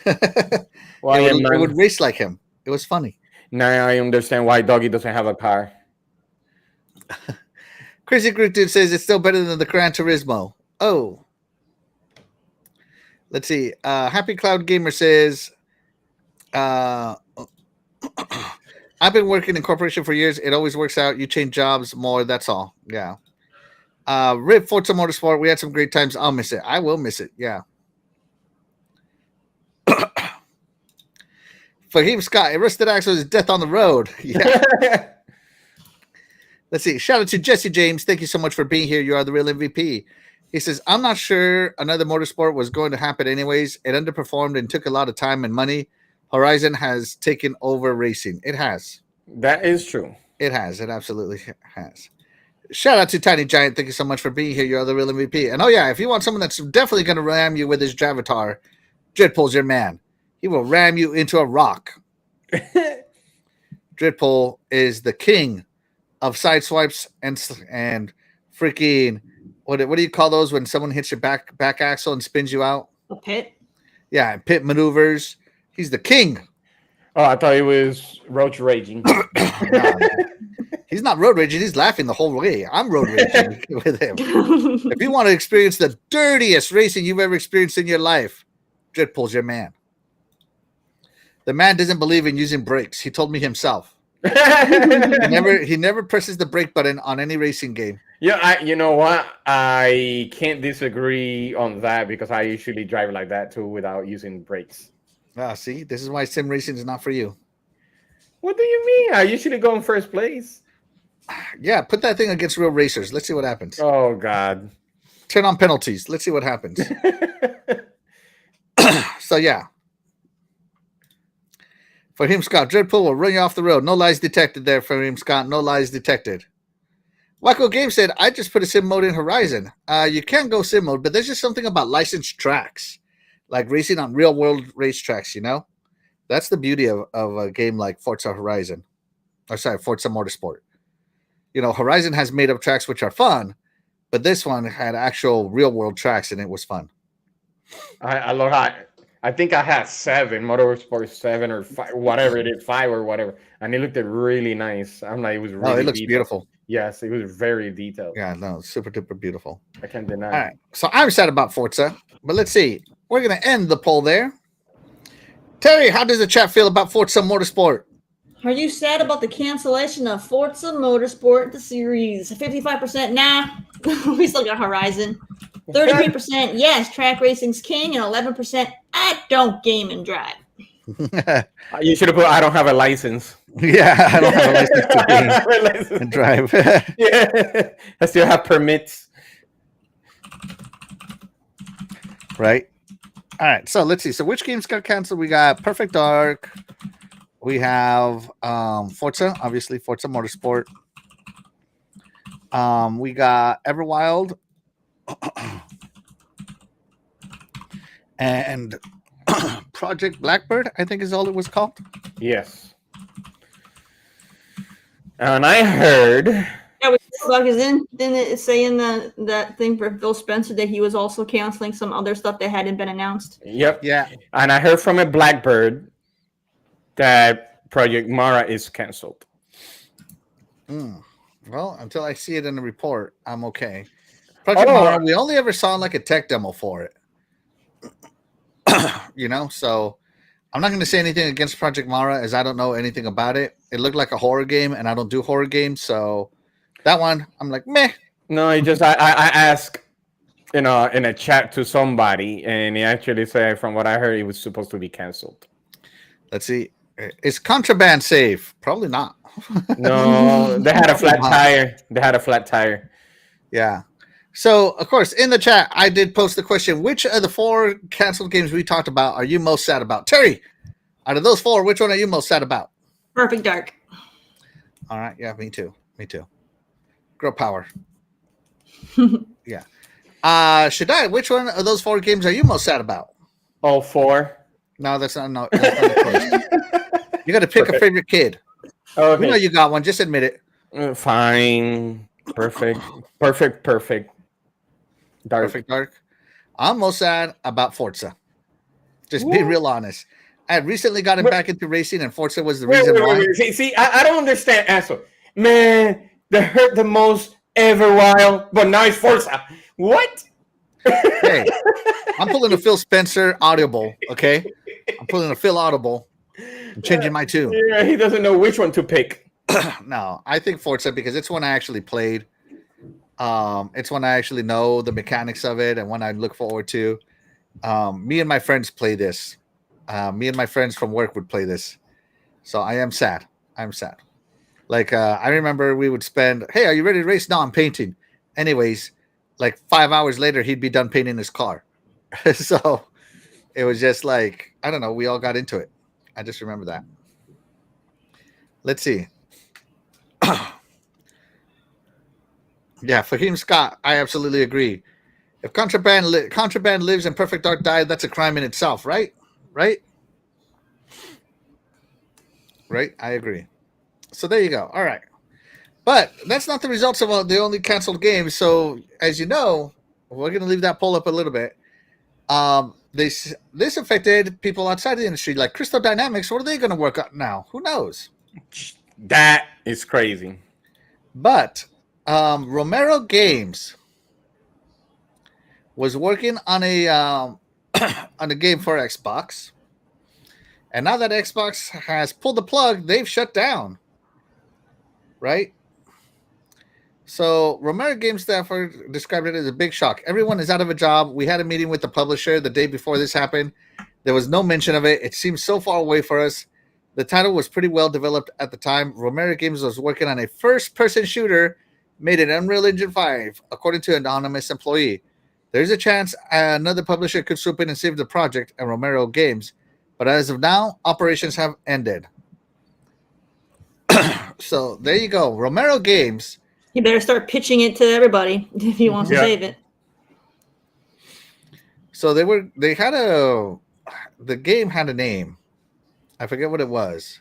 Well, it would race like him. It was funny. Now I understand why Doggy doesn't have a car. Crazy Groot Dude says it's still better than the Gran Turismo. Oh. Let's see. Happy Cloud Gamer says, I've been working in corporation for years. It always works out. You change jobs more. That's all. Yeah. Rip Forza Motorsport. We had some great times. I'll miss it. I will miss it. Yeah. Fahim Scott. A rusted axle is death on the road. Yeah. Let's see. Shout out to Jesse James. Thank you so much for being here. You are the real MVP. He says, I'm not sure another motorsport was going to happen anyways. It underperformed and took a lot of time and money. Horizon has taken over racing. It has. That is true. It has. It absolutely has. Shout out to Tiny Giant. Thank you so much for being here. You're the real MVP. And oh yeah, if you want someone that's definitely going to ram you with his Drivatar, Dreadpool's your man. He will ram you into a rock. Dreadpool is the king of side swipes and freaking what do you call those when someone hits your back axle and spins you out? A pit. Yeah, pit maneuvers. He's the king. Oh, I thought he was road raging. No. He's not road raging. He's laughing the whole way. I'm road raging with him. If you want to experience the dirtiest racing you've ever experienced in your life, Dreadpool's your man. The man doesn't believe in using brakes. He told me himself. He never presses the brake button on any racing game. Yeah, you know what? I can't disagree on that because I usually drive like that too without using brakes. See, this is why sim racing is not for you. What do you mean? I usually go in first place. Yeah, put that thing against real racers. Let's see what happens. Oh, God. Turn on penalties. Let's see what happens. So, yeah. For him, Scott, Dreadpool will run you off the road. No lies detected there for him, Scott. No lies detected. Wacko Game said, I just put a sim mode in Horizon. You can go sim mode, but there's just something about licensed tracks. Like racing on real-world racetracks, That's the beauty of a game like Forza Horizon. Forza Motorsport. Horizon has made-up tracks which are fun, but this one had actual real-world tracks, and it was fun. I love how I think I had 7, Motorsport 7 or 5, whatever it is, 5 or whatever, and it looked really nice. I'm like, it was really it looks detailed. Beautiful. Yes, it was very detailed. Yeah, no, super duper beautiful. I can't deny. All right, so I'm sad about Forza, but let's see. We're going to end the poll there. Terry, how does the chat feel about Forza Motorsport? Are you sad about the cancellation of Forza Motorsport, the series? 55% nah. We still got Horizon. 33% yes, track racing's king, and 11% I don't game and drive. You should have put I don't have a license. Yeah, I don't have a license to game and drive. Yeah, I still have permits. Right. All right. So let's see. So which games got canceled? We got Perfect Dark. We have Forza, obviously Forza Motorsport. We got Everwild and Project Blackbird, I think is all it was called. Yes. And I heard. Yeah, we because didn't it say in that thing for Phil Spencer that he was also canceling some other stuff that hadn't been announced? Yep. Yeah. And I heard from a Blackbird that Project Mara is canceled. Well, until I see it in the report, I'm okay. Project Mara, we only ever saw like a tech demo for it. So I'm not going to say anything against Project Mara as I don't know anything about it. It looked like a horror game, and I don't do horror games, so that one I'm like meh. No, I asked, in a chat to somebody, and he actually said, from what I heard, it was supposed to be canceled. Let's see. Is Contraband safe? Probably not. No, they had a flat tire. They had a flat tire. Yeah. So, of course, in the chat, I did post the question, which of the 4 canceled games we talked about are you most sad about? Terry, out of those 4, which one are you most sad about? Perfect Dark. All right. Yeah, me too. Girl power. Yeah. Shaddai, which one of those 4 games are you most sad about? All 4? No, that's not the question. You got to pick a favorite kid. Okay. We know you got one. Just admit it. Fine. Perfect. Dark. Perfect Dark. I'm most sad about Forza. Just being real honest. I had recently gotten back into racing, and Forza was the reason why. See, I don't understand, asshole. Man, that hurt the most ever while, but now it's Forza. What? Hey, I'm pulling a Phil Spencer audible, okay? I'm pulling a Phil audible. I'm changing my tune. Yeah, he doesn't know which one to pick. No, I think Forza because it's one I actually played. It's one I actually know the mechanics of it and one I look forward to. Me and my friends play this. Me and my friends from work would play this. So I am sad. I'm sad. Like, I remember we would spend, hey, are you ready to race? No, I'm painting. Anyways, like 5 hours later, he'd be done painting his car. So it was just like, I don't know. We all got into it. I just remember that. Let's see. Yeah, Fahim Scott, I absolutely agree. If Contraband lives and Perfect Dark died, that's a crime in itself, right? Right? I agree. So there you go. All right. But that's not the results of the only canceled games. So as you know, we're going to leave that poll up a little bit. This affected people outside the industry, like Crystal Dynamics. What are they going to work on now? Who knows? That is crazy. But Romero Games was working on a on a game for Xbox, and now that Xbox has pulled the plug, they've shut down. Right? So Romero Games staff described it as a big shock. Everyone is out of a job. We had a meeting with the publisher the day before this happened. There was no mention of it. It seems so far away for us. The title was pretty well developed at the time. Romero Games was working on a first-person shooter made in Unreal Engine 5, according to an anonymous employee. There's a chance another publisher could swoop in and save the project and Romero Games, but as of now, operations have ended. So there you go. Romero Games. You better start pitching it to everybody if he wants to save it. So the game had a name. I forget what it was.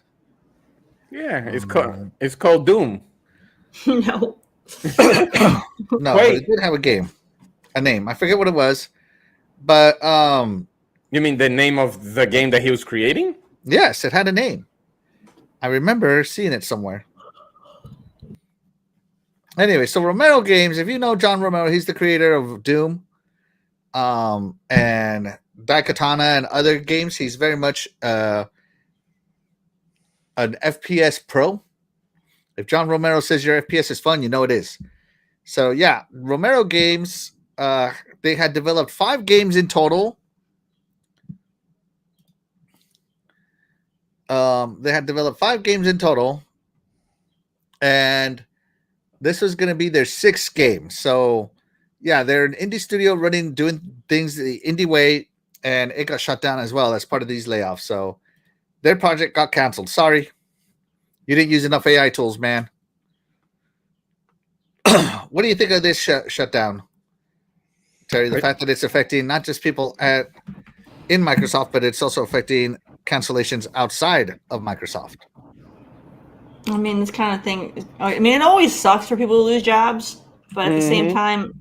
Yeah, it's called Doom. No. No, but it did have a name. I forget what it was. But you mean the name of the game that he was creating? Yes, it had a name. I remember seeing it somewhere. Anyway, so Romero Games, if you know John Romero, he's the creator of Doom. And Daikatana and other games. He's very much an FPS pro. If John Romero says your FPS is fun, you know it is. So yeah, Romero Games, they had developed 5 games in total. They had developed 5 games in total, and this was going to be their 6th game. So yeah, they're an indie studio doing things the indie way, and it got shut down as well as part of these layoffs. So their project got canceled. Sorry, you didn't use enough AI tools, man. What do you think of this shutdown, Terry? The fact that it's affecting not just people in Microsoft, but it's also affecting cancellations outside of Microsoft. I mean, this kind of thing. I mean, it always sucks for people to lose jobs, but at the same time,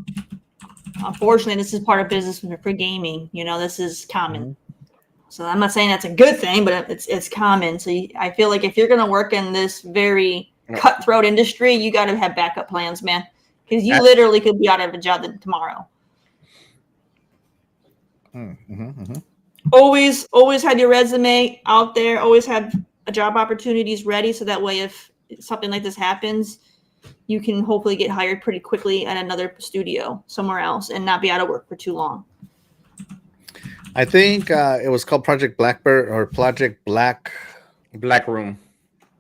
unfortunately, this is part of business for gaming. You know, this is common. So I'm not saying that's a good thing, but it's common. So I feel like if you're going to work in this very cutthroat industry, you got to have backup plans, man, because you literally could be out of a job tomorrow. Always have your resume out there. Always have job opportunities ready, so that way if something like this happens, you can hopefully get hired pretty quickly at another studio somewhere else and not be out of work for too long. I think it was called Project Blackbird or Project Black Room.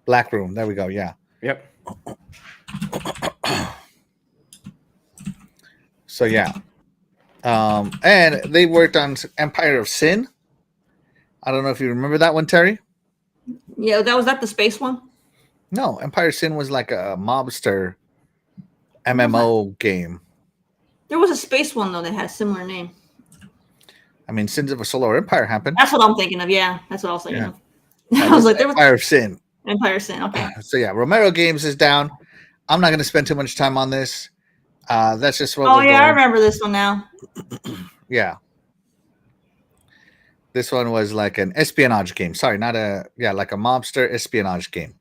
Black Room. There we go. Yeah. Yep. So yeah, and they worked on Empire of Sin. I don't know if you remember that one, Terry. Yeah, was that the space one? No, Empire of Sin was like a mobster MMO game. There was a space one though that had a similar name. I mean, Sins of a Solar Empire happened. That's what I'm thinking of. Yeah, that's what I was thinking of. I was like, Empire of Sin. Empire of Sin. Okay. So yeah, Romero Games is down. I'm not going to spend too much time on this. That's just what. Oh yeah, I remember this one now. Yeah. This one was like an espionage game. Sorry, like a mobster espionage game.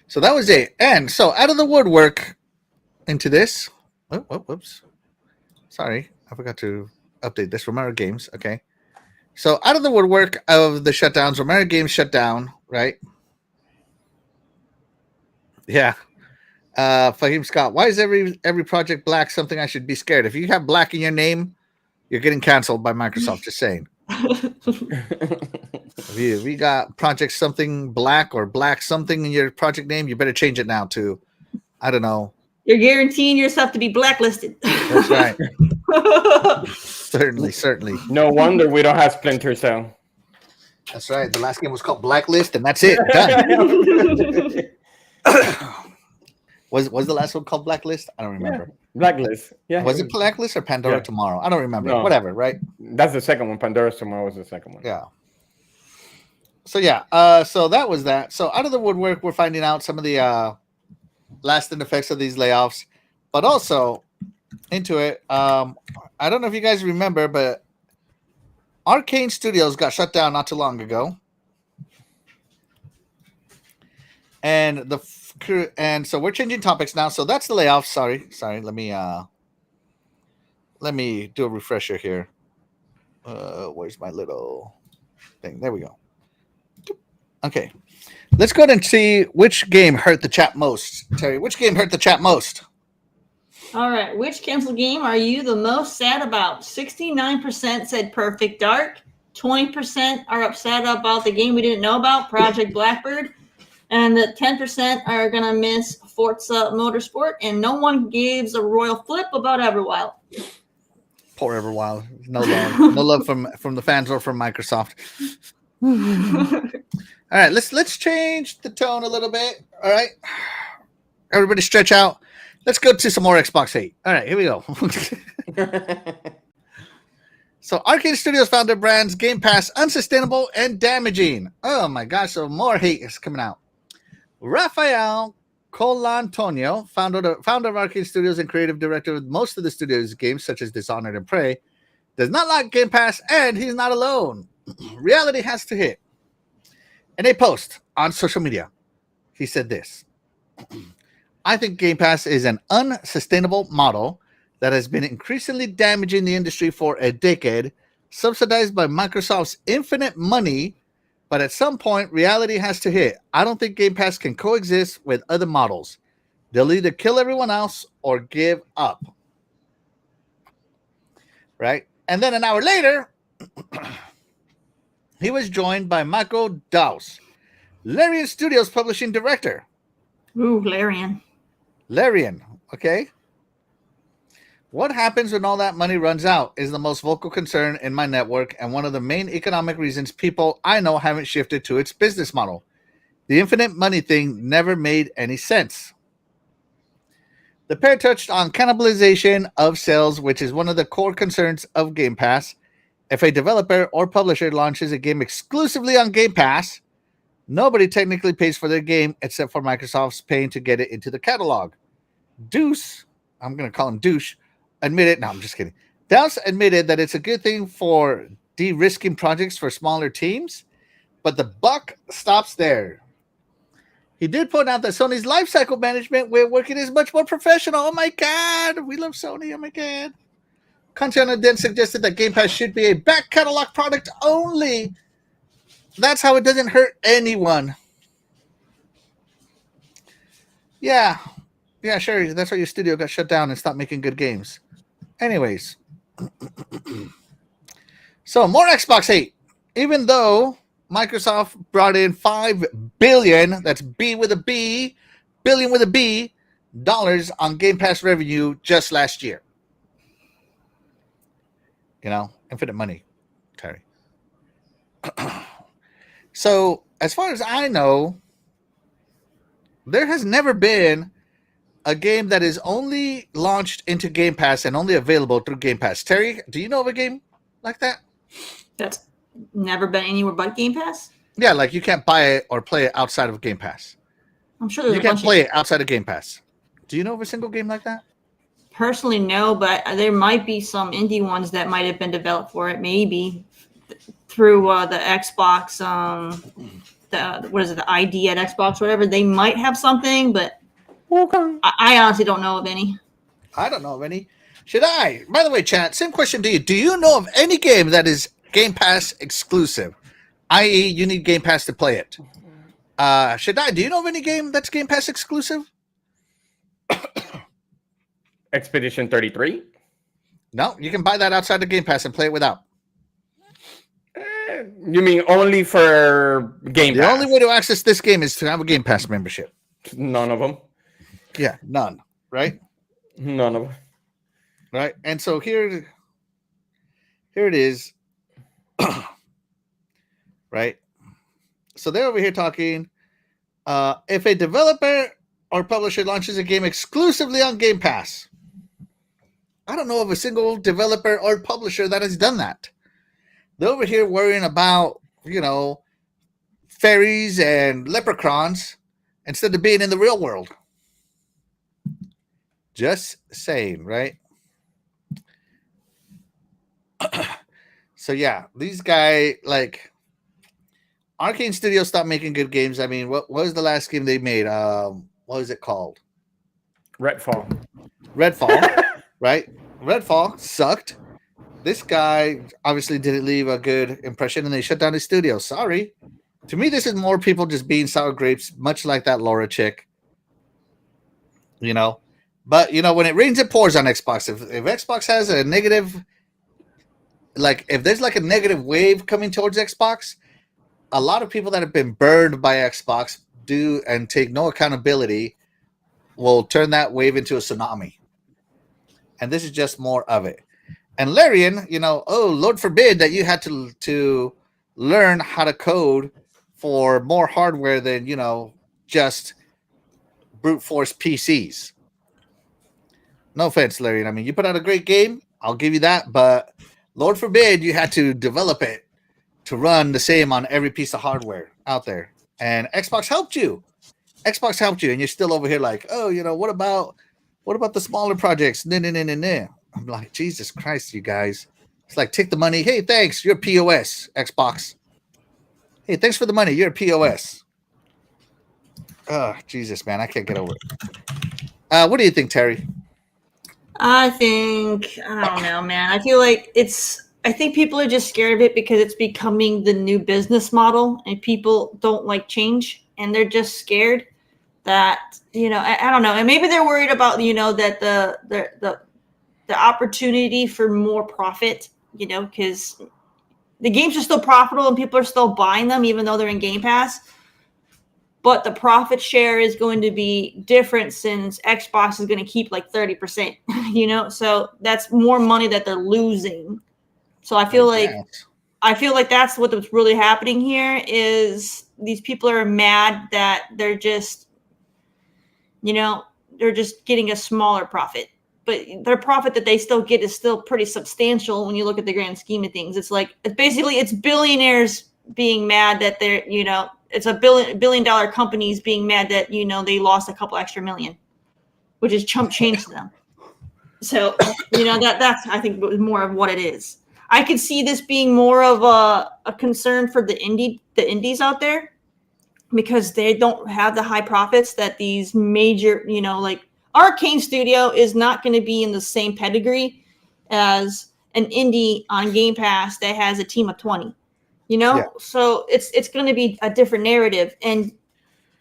So that was it. And so out of the woodwork into this. Whoops. Sorry, I forgot to update this. Romero Games. Okay. So out of the woodwork of the shutdowns, Romero Games shut down, right? Yeah. Fahim Scott, why is every project black something I should be scared? If you have black in your name, you're getting canceled by Microsoft. Just saying. If we got project something black or black something in your project name, you better change it now to, I don't know. You're guaranteeing yourself to be blacklisted. That's right. Certainly. No wonder we don't have Splinter Cell. That's right. The last game was called Blacklist, and that's it. Done. Was the last one called Blacklist? I don't remember. Yeah. Blacklist. Yeah. Was it Blacklist or Pandora Tomorrow? I don't remember. No. Whatever, right? That's the second one. Pandora's Tomorrow was the second one. Yeah. So yeah. So that was that. So out of the woodwork, we're finding out some of the lasting effects of these layoffs, but also into it. I don't know if you guys remember, but Arcane Studios got shut down not too long ago. And so we're changing topics now. So that's the layoffs. Sorry. Let me do a refresher here. Where's my little thing? There we go. Okay. Let's go ahead and see which game hurt the chat most. Terry, which game hurt the chat most? All right. Which canceled game are you the most sad about? 69% said Perfect Dark. 20% are upset about the game we didn't know about, Project Blackbird. And the 10% are going to miss Forza Motorsport. And no one gives a royal flip about Everwild. Poor Everwild. No love. No love from the fans or from Microsoft. All right, let's change the tone a little bit. All right, everybody stretch out. Let's go to some more Xbox hate. All right, here we go. So Arcade Studios found their brands Game Pass unsustainable and damaging. Oh my gosh, so more hate is coming out. Rafael Colantonio, founder of Arcade Studios and creative director of most of the studio's games, such as Dishonored and Prey, does not like Game Pass, and he's not alone. Reality has to hit. In a post on social media, he said this: I think Game Pass is an unsustainable model that has been increasingly damaging the industry for a decade, subsidized by Microsoft's infinite money. But at some point, reality has to hit. I don't think Game Pass can coexist with other models. They'll either kill everyone else or give up. Right? And then an hour later, he was joined by Michael Dawes, Larian Studios publishing director. Ooh, Larian. Larian, okay? What happens when all that money runs out is the most vocal concern in my network and one of the main economic reasons people I know haven't shifted to its business model. The infinite money thing never made any sense. The pair touched on cannibalization of sales, which is one of the core concerns of Game Pass. If a developer or publisher launches a game exclusively on Game Pass, nobody technically pays for their game except for Microsoft's paying to get it into the catalog. Deuce, I'm going to call him Douche, admitted, no, I'm just kidding. Dowse admitted that it's a good thing for de-risking projects for smaller teams, but the buck stops there. He did point out that Sony's lifecycle management way of working is much more professional. Oh my God, we love Sony. Oh my God. Conchana then suggested that Game Pass should be a back catalog product only. That's how it doesn't hurt anyone. Yeah, sure. That's why your studio got shut down and stopped making good games. Anyways. So, more Xbox hate. Even though Microsoft brought in $5 billion, that's B with a B, billion with a B, dollars on Game Pass revenue just last year. You know, infinite money, Terry. So, as far as I know, there has never been a game that is only launched into Game Pass and only available through Game Pass. Terry, do you know of a game like that? That's never been anywhere but Game Pass? Yeah, like you can't buy it or play it outside of Game Pass. I'm sure there's you can't play it outside of Game Pass. Do you know of a single game like that? Personally, no, but there might be some indie ones that might have been developed for it, maybe through the Xbox, the ID at Xbox, whatever. They might have something, but I honestly don't know of any. I don't know of any. Should I? By the way, chat, same question to you. Do you know of any game that is Game Pass exclusive? I.e., you need Game Pass to play it. Should I? Do you know of any game that's Game Pass exclusive? Expedition 33? No, you can buy that outside the Game Pass and play it without. You mean only for Game Pass? The only way to access this game is to have a Game Pass membership. None of them. Yeah, none. Right? None of them. Right? And so here it is. Right? So they're over here talking. If a developer or publisher launches a game exclusively on Game Pass, I don't know of a single developer or publisher that has done that. They're over here worrying about, fairies and leprechauns instead of being in the real world. Just saying, right? So, yeah, these guys, Arcane Studios stopped making good games. I mean, what was the last game they made? What was it called? Redfall. Right? Redfall sucked. This guy obviously didn't leave a good impression, and they shut down his studio. Sorry. To me, this is more people just being sour grapes, much like that Laura chick. But, when it rains, it pours on Xbox. If Xbox has a negative, if there's a negative wave coming towards Xbox, a lot of people that have been burned by Xbox do and take no accountability will turn that wave into a tsunami. And this is just more of it. And Larian, Lord forbid that you had to learn how to code for more hardware than, just brute force PCs. No offense, Larian. I mean, you put out a great game. I'll give you that. But Lord forbid you had to develop it to run the same on every piece of hardware out there. And Xbox helped you. And you're still over here like, oh, what about the smaller projects? Nah. I'm like, Jesus Christ, you guys. It's like, take the money. Hey, thanks. You're POS, Xbox. Hey, thanks for the money. You're POS. Oh, Jesus, man. I can't get over it. What do you think, Terry? I don't know, man. I think people are just scared of it because it's becoming the new business model and people don't like change and they're just scared that, I don't know. And maybe they're worried about, that the opportunity for more profit, because the games are still profitable and people are still buying them even though they're in Game Pass. But the profit share is going to be different since Xbox is going to keep like 30%, so that's more money that they're losing. So I feel like that's what's really happening here is these people are mad that they're just, they're just getting a smaller profit, but their profit that they still get is still pretty substantial when you look at the grand scheme of things. It's billionaires being mad that they're, it's a billion dollar companies being mad that, they lost a couple extra million, which is chump change to them. So, that's, I think, more of what it is. I could see this being more of a concern for the indies out there because they don't have the high profits that these major, like Arcane Studio is not going to be in the same pedigree as an indie on Game Pass that has a team of 20. So it's going to be a different narrative. And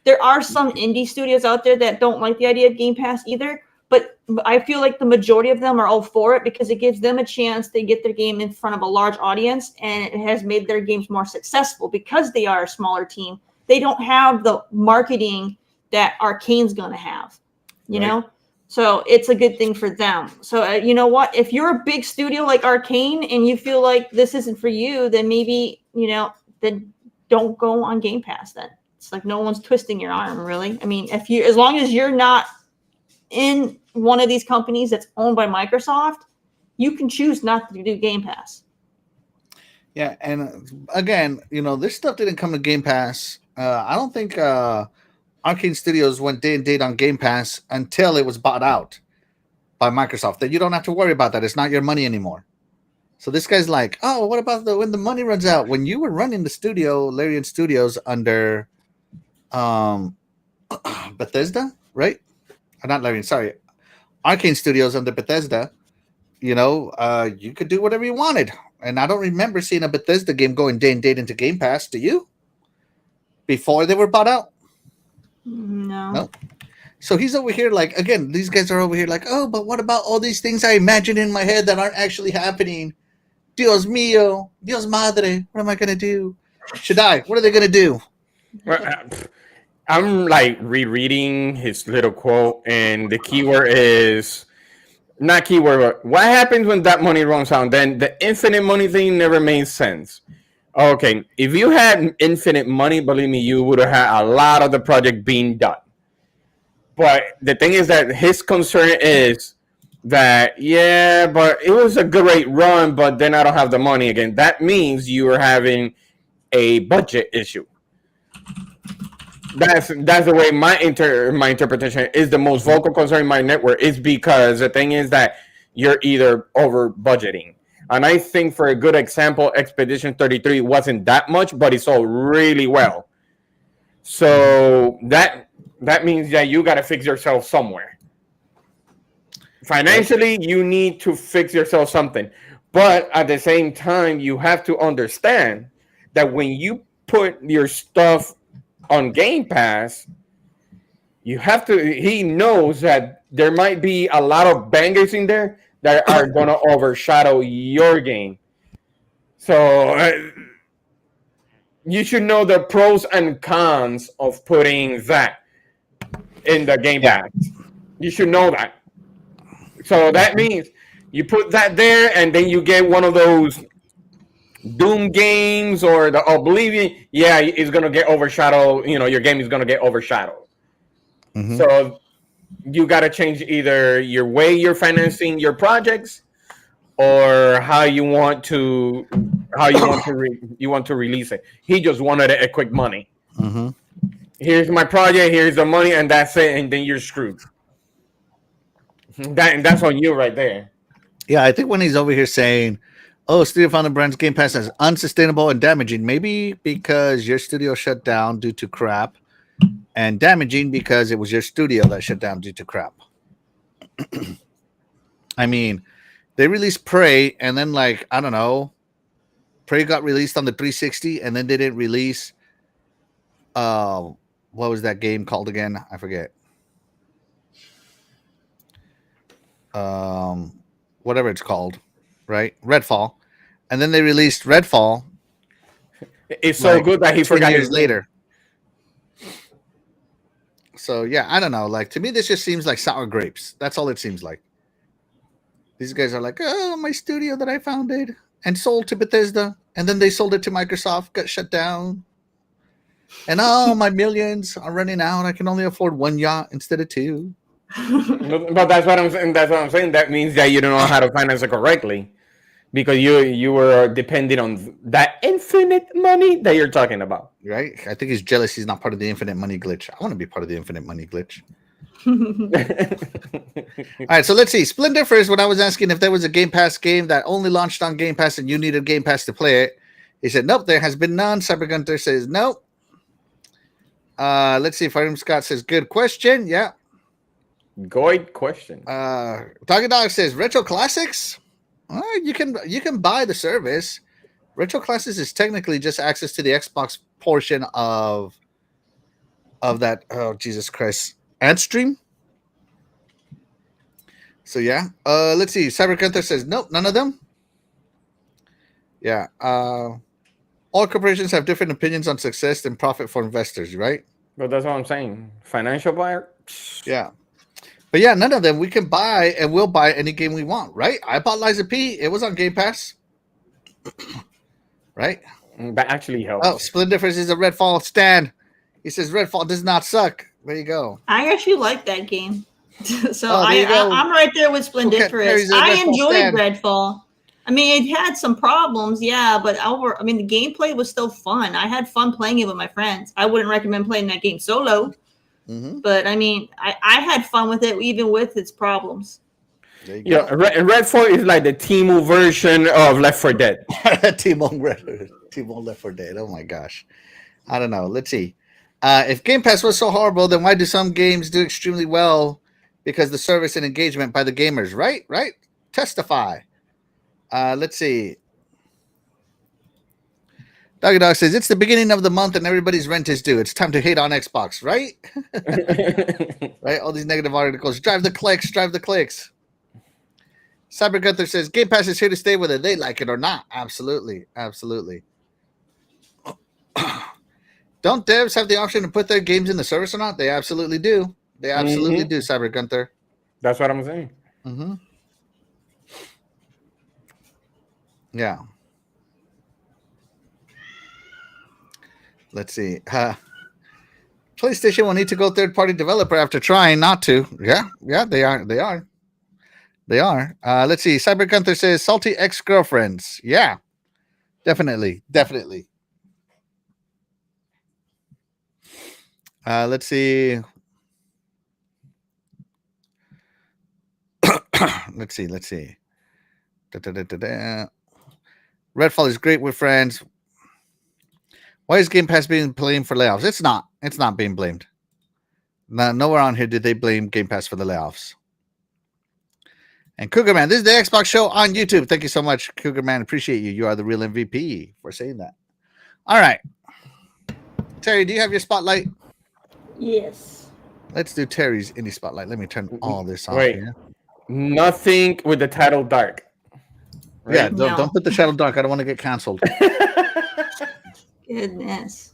there are some indie studios out there that don't like the idea of Game Pass either, but I feel like the majority of them are all for it because it gives them a chance to get their game in front of a large audience, and it has made their games more successful because they are a smaller team. They don't have the marketing that Arcane's going to have, you know? So it's a good thing for them. So you know what? If you're a big studio like Arcane and you feel like this isn't for you, then maybe, then don't go on Game Pass then. It's like no one's twisting your arm, really. I mean, as long as you're not in one of these companies that's owned by Microsoft, you can choose not to do Game Pass. Yeah, and again, this stuff didn't come to Game Pass. I don't think Arcane Studios went day and date on Game Pass until it was bought out by Microsoft. Then you don't have to worry about that. It's not your money anymore. So this guy's like, oh, what about when the money runs out? When you were running the studio, Larian Studios under Bethesda, right? Not Larian, sorry. Arcane Studios under Bethesda, you could do whatever you wanted. And I don't remember seeing a Bethesda game going day and date into Game Pass. Do you? Before they were bought out? No. So he's over here like, again, these guys are over here like, oh, but what about all these things I imagine in my head that aren't actually happening? Dios mío, Dios madre, what am I going to do? Shaddai, what are they going to do? I'm like rereading his little quote, and the keyword is not keyword. But what happens when that money runs out? Then the infinite money thing never made sense. Okay, if you had infinite money, believe me, you would have had a lot of the project being done. But the thing is that his concern is that, yeah, but it was a great run, but then I don't have the money again. That means you are having a budget issue. That's the way my interpretation is. The most vocal concern in my network is because the thing is that you're either over budgeting. And I think for a good example, Expedition 33 wasn't that much, but it sold really well. So that means that you got to fix yourself somewhere. Financially, you need to fix yourself something. But at the same time, you have to understand that when you put your stuff on Game Pass, he knows that there might be a lot of bangers in there that are going to overshadow your game. So you should know the pros and cons of putting that in the Game Pass. You should know that. So that means you put that there and then you get one of those Doom games or the Oblivion. Yeah, it's going to get overshadowed. Your game is going to get overshadowed. Mm-hmm. So you got to change either your way you're financing your projects or how you want to release it. He just wanted a quick money. Mm-hmm. Here's my project, here's the money, and that's it, and then you're screwed. That's on you right there. Yeah, I think when he's over here saying, oh, Studio Founder Brand's Game Pass is unsustainable and damaging, maybe because your studio shut down due to crap, and damaging because it was your studio that shut down due to crap. I mean, they released Prey, and then like I don't know, Prey got released on the 360, and then they didn't release. What was that game called again? I forget. Whatever it's called, right? Redfall, and then they released Redfall. It's so good that he 10 forgot years his name. later. So yeah, I don't know. Like to me, this just seems like sour grapes. That's all it seems like. These guys are like, oh, my studio that I founded and sold to Bethesda, and then they sold it to Microsoft, got shut down. And oh, my millions are running out. I can only afford one yacht instead of two. But that's what I'm saying. That's what I'm saying. That means that you don't know how to finance it correctly, because you were depending on that infinite money that you're talking about. Right? I think he's jealous he's not part of the infinite money glitch. I want to be part of the infinite money glitch. All right, so let's see. Splendiferous, when I was asking if there was a Game Pass game that only launched on Game Pass and you needed Game Pass to play it, he said, nope, there has been none. Cybergunter says, nope. Let's see. Fireman Scott says, good question. Yeah. Good question. Doggy Dog says, retro classics? You can buy the service. Retro Classics is technically just access to the Xbox portion of that. Oh, Jesus Christ. Ad stream. So yeah. Let's see. Cyber Gunther says nope, none of them. Yeah. All corporations have different opinions on success and profit for investors, right? But that's what I'm saying. Financial buyer. Yeah. But yeah, none of them. We can buy and we'll buy any game we want, right? I bought Liza P. It was on Game Pass. Right? That actually helps. Oh, Splendiferous is a Redfall stan. He says Redfall does not suck. There you go. I actually like that game. So go. I'm right there with Splendiferous. I enjoyed Redfall. I mean, it had some problems, yeah, but the gameplay was still fun. I had fun playing it with my friends. I wouldn't recommend playing that game solo, but I mean, I had fun with it even with its problems. Yeah, Redfall is like the Timo version of Left 4 Dead. Timo Left 4 Dead. Oh my gosh. I don't know. Let's see. If Game Pass was so horrible, then why do some games do extremely well? Because the service and engagement by the gamers, right? Right? Testify. Let's see. Doggy Dog says, it's the beginning of the month and everybody's rent is due. It's time to hate on Xbox, right? Right? All these negative articles. Drive the clicks. Cyber Gunther says, Game Pass is here to stay whether they like it or not. Absolutely. Don't devs have the option to put their games in the service or not? They absolutely do. They absolutely do, Cyber Gunther. That's what I'm saying. Yeah. Let's see. PlayStation will need to go third-party developer after trying not to. Yeah, they are. Let's see. Cyber Gunther says salty ex-girlfriends. Yeah, definitely. Let's see. Let's see. Redfall is great with friends. Why is Game Pass being blamed for layoffs? It's not. It's not being blamed. Nowhere on here did they blame Game Pass for the layoffs. And Cougar Man, this is the Xbox show on YouTube. Thank you so much, Cougar Man. Appreciate you. You are the real MVP for saying that. All right. Terry, do you have your spotlight? Yes. Let's do Terry's indie spotlight. Let me turn all this off here. Nothing with the title dark. Right? Yeah, don't put the shadow dark. I don't want to get canceled. Goodness.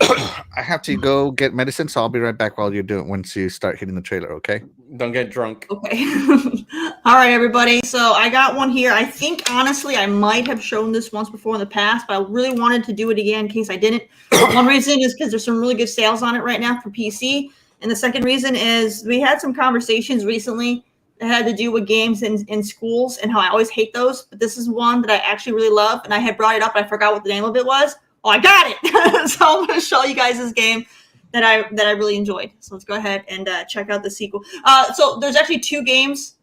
I have to go get medicine, so I'll be right back while you're doing once you start hitting the trailer, okay? Don't get drunk. Okay. All right, everybody. So I got one here. I think, honestly, I might have shown this once before in the past, but I really wanted to do it again in case I didn't. One reason is because there's some really good sales on it right now for PC. And the second reason is we had some conversations recently that had to do with games in schools and how I always hate those. But this is one that I actually really love. And I had brought it up, and I forgot what the name of it was. Oh, I got it. So I'm going to show you guys this game that I really enjoyed. So let's go ahead and check out the sequel. So there's actually two games,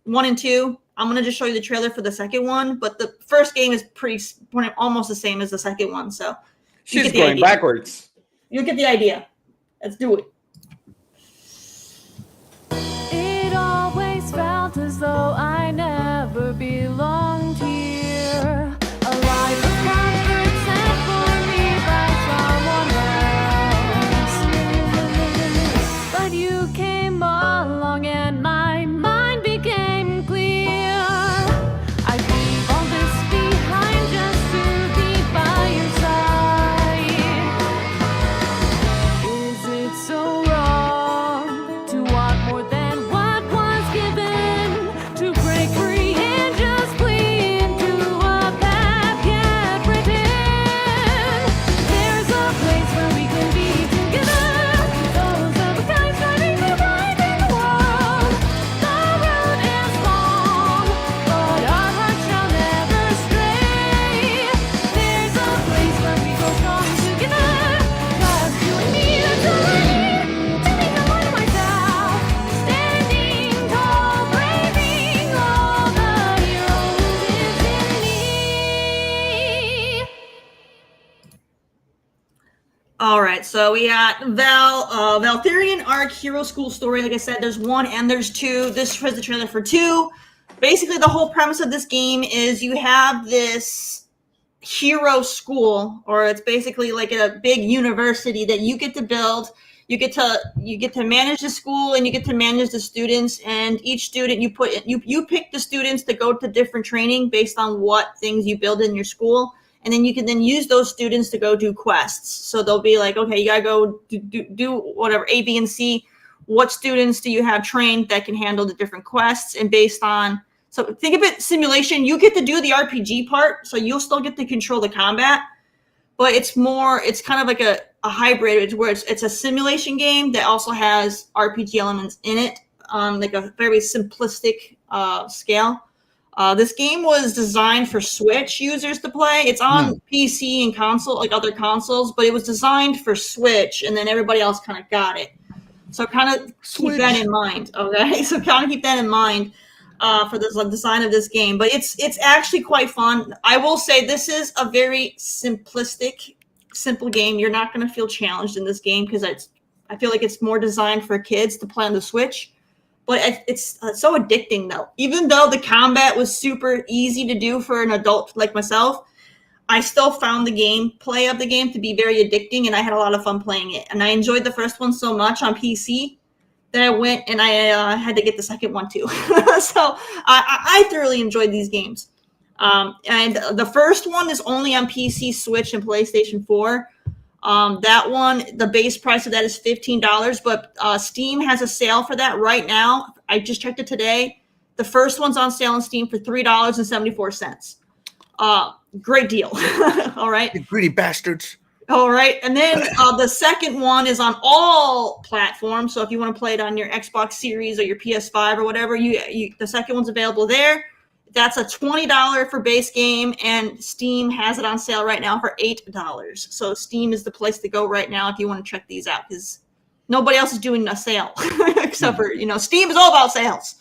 1 and 2. I'm going to just show you the trailer for the second one. But the first game is almost the same as the second one. So she's going backwards. You get the idea. Let's do it. so I never belonged here. A life of comfort sent for me by someone else. But you came along and my mind became clear. I leave all this behind just to be by your side. Is it so wrong to want more than what was given? To break free and just cling to a path can't pretend. There's a place where we can be together. Those are the guys fighting for right in the world. The road is long, but our hearts shall never stray. There's a place where we go strong together. Just you and me, that's all I need to be the one myself. Standing tall, braving all the hero who lives in me. All right, so we got Valtherian Arc Hero School Story. Like I said, there's 1 and there's 2. This was the trailer for 2. Basically, the whole premise of this game is you have this hero school, or it's basically like a big university that you get to build. You get to manage the school, and you get to manage the students. And each student you pick the students to go to different training based on what things you build in your school. And then you can then use those students to go do quests. So they'll be like, okay, you gotta go do whatever, A, B, and C. What students do you have trained that can handle the different quests? And based on, so think of it simulation. You get to do the RPG part, so you'll still get to control the combat. But it's kind of like a hybrid where it's a simulation game that also has RPG elements in it on like a very simplistic scale. This game was designed for Switch users to play. It's on PC and console, like other consoles, but it was designed for Switch, and then everybody else kind of got it. So kind of keep that in mind, okay? So kind of keep that in mind for the design of this game. But it's actually quite fun. I will say this is a very simple game. You're not going to feel challenged in this game because I feel like it's more designed for kids to play on the Switch. But it's so addicting, though. Even though the combat was super easy to do for an adult like myself, I still found the gameplay of the game to be very addicting, and I had a lot of fun playing it. And I enjoyed the first one so much on PC that I went and I had to get the second one, too. So I thoroughly enjoyed these games. And the first one is only on PC, Switch, and PlayStation 4. That one, the base price of that is $15, but Steam has a sale for that right now. I just checked it today. The first one's on sale on Steam for $3.74. Great deal. All right. You greedy bastards. All right. And then the second one is on all platforms. So if you want to play it on your Xbox Series or your PS5 or whatever, the second one's available there. That's a $20 for base game, and Steam has it on sale right now for $8. So Steam is the place to go right now if you want to check these out, because nobody else is doing a sale except for, Steam is all about sales.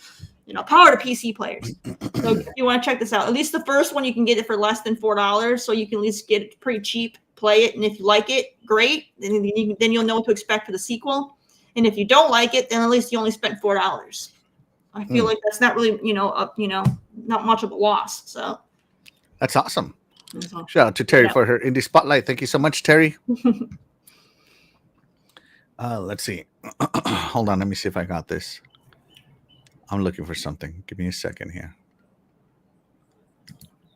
Power to PC players. So if you want to check this out, at least the first one, you can get it for less than $4. So you can at least get it pretty cheap, play it. And if you like it, great. Then you'll know what to expect for the sequel. And if you don't like it, then at least you only spent $4. I feel like that's not really, not much of a loss. So that's awesome. Shout out to Terry for her indie spotlight. Thank you so much, Terry. Let's see. Hold on. Let me see if I got this. I'm looking for something. Give me a second here.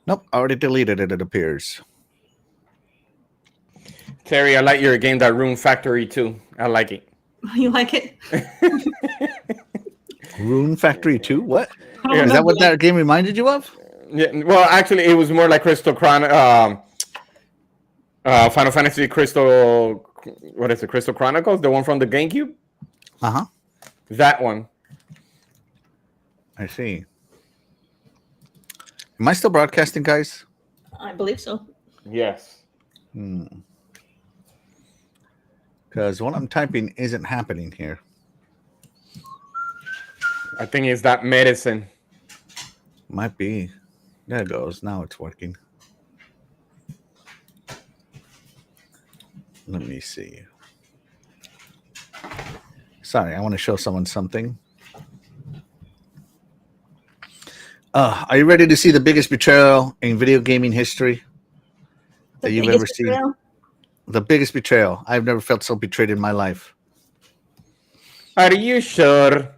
Nope. I already deleted it, it appears. Terry, I like your game, that Rune Factory 2. I like it. You like it? Rune Factory 2? What? Is that what that game reminded you of? Yeah. Well, actually, it was more like Final Fantasy Crystal. What is it? Crystal Chronicles, the one from the GameCube. That one. I see. Am I still broadcasting, guys? I believe so. Yes. Because what I'm typing isn't happening here. I think it's that medicine. Might be. There it goes. Now it's working. Let me see. Sorry, I want to show someone something. Are you ready to see the biggest betrayal in video gaming history that you've ever seen? Betrayal? The biggest betrayal. I've never felt so betrayed in my life. Are you sure?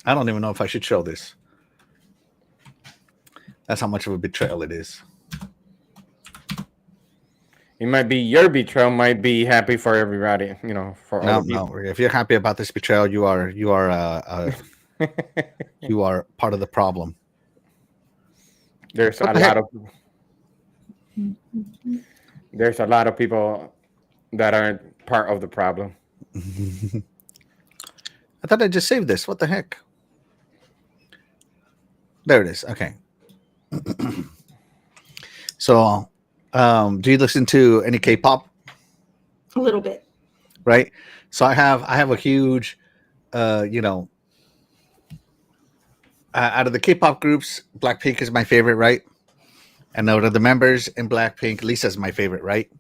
I don't even know if I should show this. That's how much of a betrayal it is. It might be your betrayal. Might be happy for everybody. You know, for all the people. No. If you're happy about this betrayal, you are you are part of the problem. There's What a the lot heck? of people that aren't part of the problem. I thought I just saved this. What the heck? There it is. Okay. So, do you listen to any K-pop? A little bit. Right. So I have a huge, out of the K-pop groups, Blackpink is my favorite, right? And out of the members in Blackpink, Lisa's my favorite, right?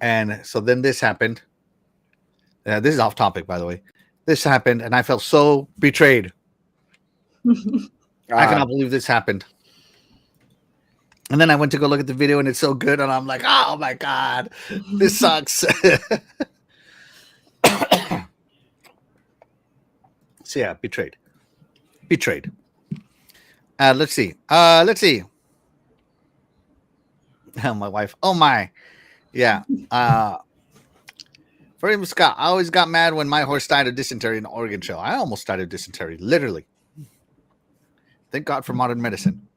And so then this happened. This is off topic, by the way. This happened, and I felt so betrayed. I cannot believe this happened. And then I went to go look at the video, and it's so good, and I'm like, oh my God, this sucks. So yeah, betrayed. Let's see. Oh, my wife. Oh my. Yeah. For him, Scott, I always got mad when my horse died of dysentery in the Oregon show. I almost died of dysentery, literally. Thank God for modern medicine.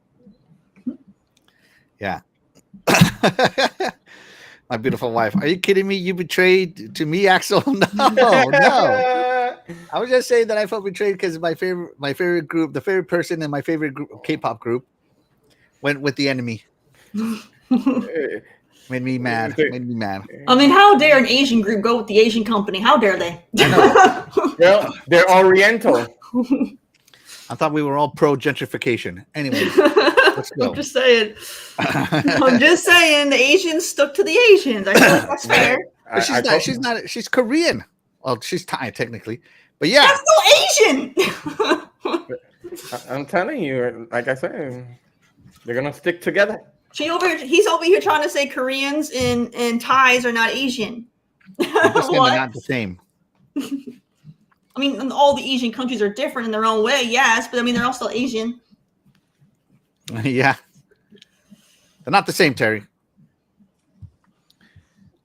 Yeah. My beautiful wife. Are you kidding me? You betrayed to me, Axel? No. I was just saying that I felt betrayed because my favorite group, the favorite person in my favorite group, K-pop group, went with the enemy. Made me mad. I mean, how dare an Asian group go with the Asian company? How dare they? I know. Well, they're Oriental. I thought we were all pro gentrification. Anyways, let's go. I'm just saying. The Asians stuck to the Asians. I feel like that's fair. But she's Korean. Well, she's Thai technically, but yeah, That's still Asian. I'm telling you, like I said, they're gonna stick together. He's over here trying to say Koreans and Thais are not Asian. I'm just saying they're not the same. I mean, all the Asian countries are different in their own way, yes, but I mean, they're all still Asian. Yeah, they're not the same, Terry.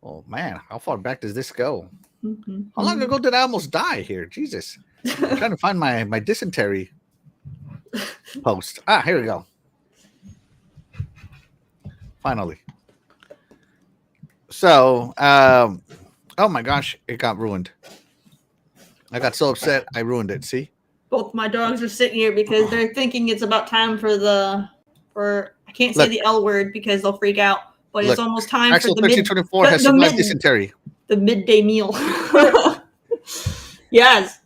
Oh man, how far back does this go? How long ago did I almost die here? Jesus, I'm trying to find my dysentery post. Here we go. Finally. So, oh my gosh, it got ruined. I got so upset, I ruined it. See? Both my dogs are sitting here because they're thinking it's about time for I can't say the L word because they'll freak out, but it's almost time Axel for the 1324 has survived dysentery. The midday meal. Yes.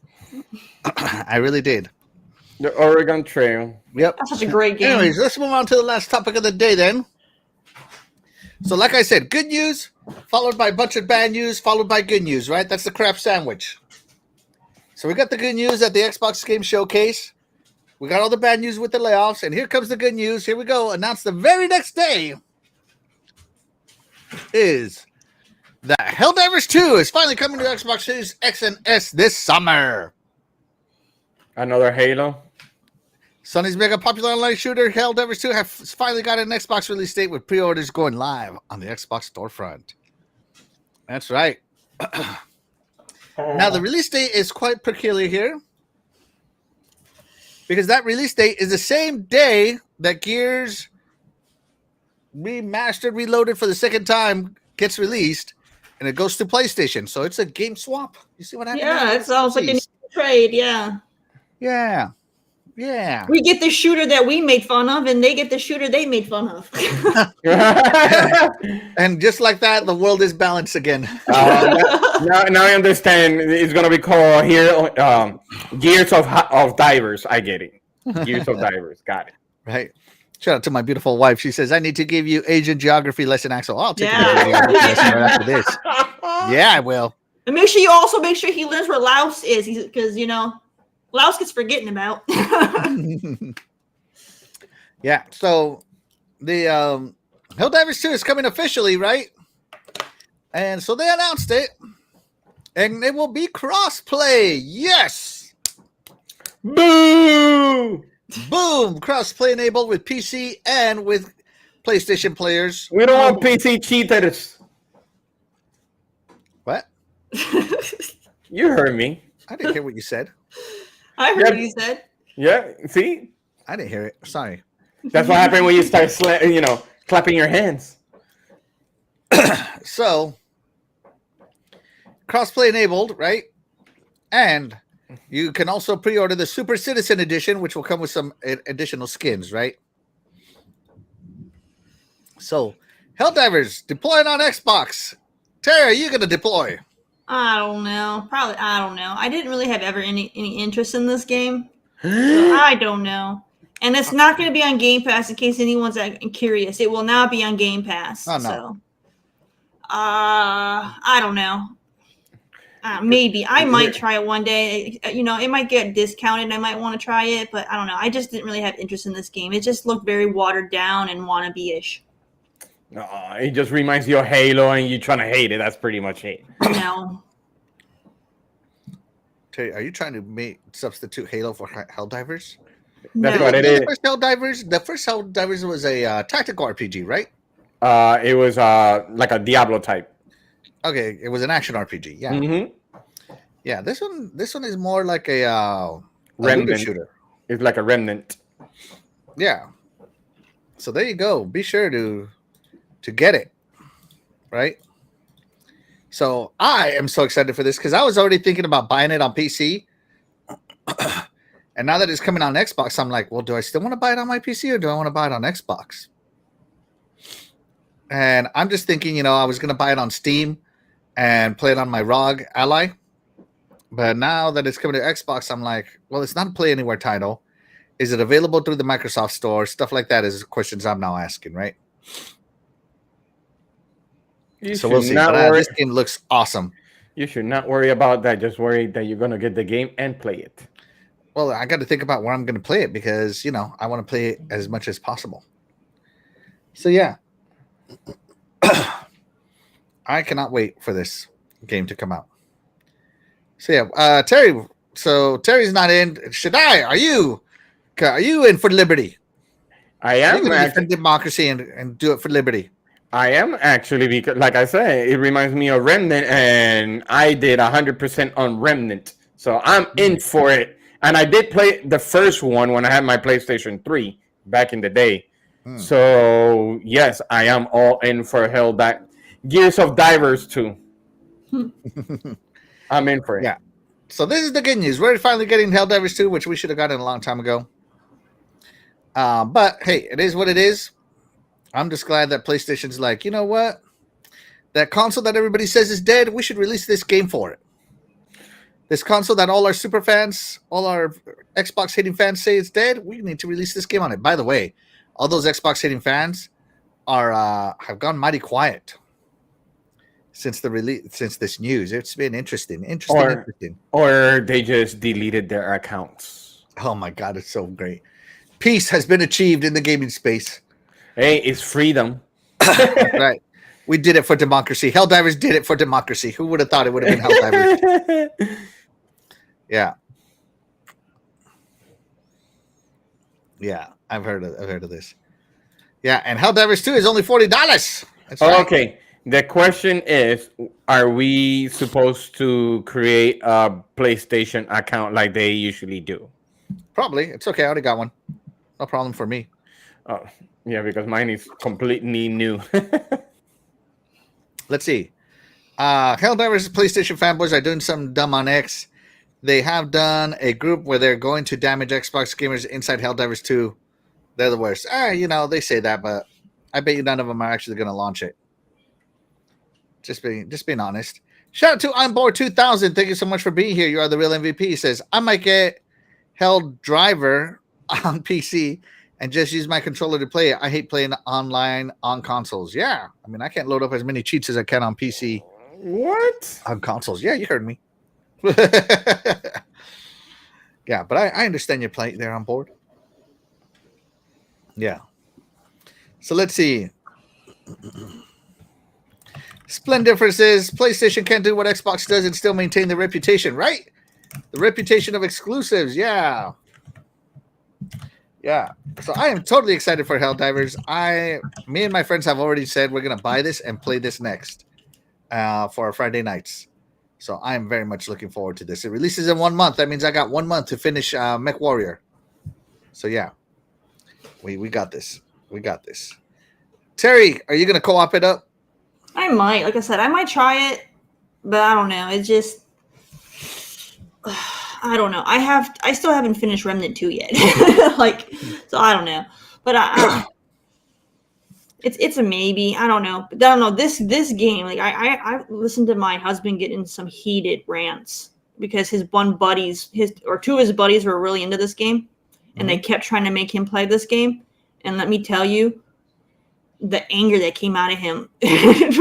I really did. The Oregon Trail. Yep. That's such a great game. Anyways, let's move on to the last topic of the day then. So like I said, good news, followed by a bunch of bad news, followed by good news, right? That's the crap sandwich. So we got the good news at the Xbox Game Showcase. We got all the bad news with the layoffs, and here comes the good news. Here we go. Announced the very next day is that Helldivers 2 is finally coming to Xbox Series X and S this summer. Another Halo. Sony's mega popular online shooter, Helldivers 2, has finally got an Xbox release date with pre-orders going live on the Xbox storefront. That's right. Now, the release date is quite peculiar here because that release date is the same day that Gears Remastered, Reloaded for the second time gets released, and it goes to PlayStation. So it's a game swap. You see what happened? Yeah, it sounds like a trade. Yeah. Yeah. We get the shooter that we made fun of, and they get the shooter they made fun of. And just like that, the world is balanced again. Now I understand. It's gonna be called here Gears of Divers. I get it. Gears of Divers. Got it. Right. Shout out to my beautiful wife. She says, I need to give you Asian geography lesson, Axel. I'll take Yeah. an Asian geography lesson right after this. Yeah, I will. And make sure he learns where Laos is, because Klaus gets forgetting about. Yeah, so the Helldivers 2 is coming officially, right? And so they announced it, and it will be cross-play. Yes! Boo! Boom! Cross-play enabled with PC and with PlayStation players. We don't want PC cheaters. What? You heard me. I didn't hear what you said. I heard what you said. Yeah, see? I didn't hear it. Sorry. That's what happened when you start, clapping your hands. So, crossplay enabled, right? And you can also pre-order the Super Citizen Edition, which will come with some additional skins, right? So, Helldivers deploying on Xbox. Terry, are you going to deploy? I don't know. Probably. I don't know. I didn't really have ever any interest in this game. So I don't know. And it's not going to be on Game Pass in case anyone's curious. It will not be on Game Pass. Oh, no. So, I don't know. Maybe I might try it one day. It might get discounted. And I might want to try it, but I don't know. I just didn't really have interest in this game. It just looked very watered down and wannabe-ish. It just reminds you of Halo, and you trying to hate it. That's pretty much it. No. Terry, are you trying to substitute Halo for Helldivers? That's No. what it The is. first Helldivers was a tactical RPG, right? It was like a Diablo type. Okay, it was an action RPG. Yeah, Mm-hmm. yeah. This one is more like a Remnant. looter shooter. It's like a remnant. Yeah. So there you go. Be sure to get it, right? So I am so excited for this because I was already thinking about buying it on PC, and now that it's coming on Xbox, I'm like, well, do I still want to buy it on my PC or do I want to buy it on Xbox? And I'm just thinking, I was going to buy it on Steam and play it on my ROG Ally. But now that it's coming to Xbox, I'm like, well, it's not a Play Anywhere title. Is it available through the Microsoft Store? Stuff like that is questions I'm now asking, right? So we'll see. But, this game looks awesome. You should not worry about that. Just worry that you're going to get the game and play it. Well, I got to think about where I'm going to play it because, I want to play it as much as possible. So, yeah. I cannot wait for this game to come out. So, yeah. Terry. So, Terry's not in. Shaddai, are you in for liberty? I am. Defend democracy and do it for liberty. I am actually, because, like I said, it reminds me of Remnant, and I did 100% on Remnant. So I'm in for it. And I did play the first one when I had my PlayStation 3 back in the day. So, yes, I am all in for Gears of Divers 2. I'm in for it. Yeah. So this is the good news. We're finally getting Helldivers 2, which we should have gotten a long time ago. But, hey, it is what it is. I'm just glad that PlayStation's like, you know what? That console that everybody says is dead, we should release this game for it. This console that all our super fans, all our Xbox hating fans say it's dead, we need to release this game on it. By the way, all those Xbox hating fans have gone mighty quiet since this news. It's been interesting. Or they just deleted their accounts. Oh my God, it's so great. Peace has been achieved in the gaming space. Hey, it's freedom. Right. We did it for democracy. Helldivers did it for democracy. Who would have thought it would have been Helldivers? Yeah. Yeah, I've heard of this. Yeah, and Helldivers 2 is only $40. That's right. Okay. The question is, are we supposed to create a PlayStation account like they usually do? Probably. It's okay. I already got one. No problem for me. Oh, yeah, because mine is completely new. Let's see. Helldivers PlayStation fanboys are doing something dumb on X. They have done a group where they're going to damage Xbox gamers inside Helldivers 2. They're the worst. They say that, but I bet you none of them are actually going to launch it. Just being honest. Shout out to I'm Bored 2000. Thank you so much for being here. You are the real MVP. He says, I might get Helldriver on PC and just use my controller to play it. I hate playing online on consoles. Yeah. I mean, I can't load up as many cheats as I can on PC. What? On consoles. Yeah, you heard me. Yeah, but I understand your plight there on board. Yeah. So let's see. Splendiferous says PlayStation can't do what Xbox does and still maintain their reputation, right? The reputation of exclusives. Yeah. Yeah. So I am totally excited for Helldivers. Me and my friends have already said we're gonna buy this and play this next for our Friday nights. So I am very much looking forward to this. It releases in 1 month. That means I got 1 month to finish Mech Warrior. So yeah, we got this. We got this. Terry, are you gonna co-op it up? I might. Like I said, I might try it, but I don't know. It's just I don't know. I still haven't finished Remnant 2 yet. So I don't know. But it's a maybe. I don't know. But I don't know. This game, like I listened to my husband get in some heated rants because two of his buddies were really into this game, and they kept trying to make him play this game. And let me tell you, the anger that came out of him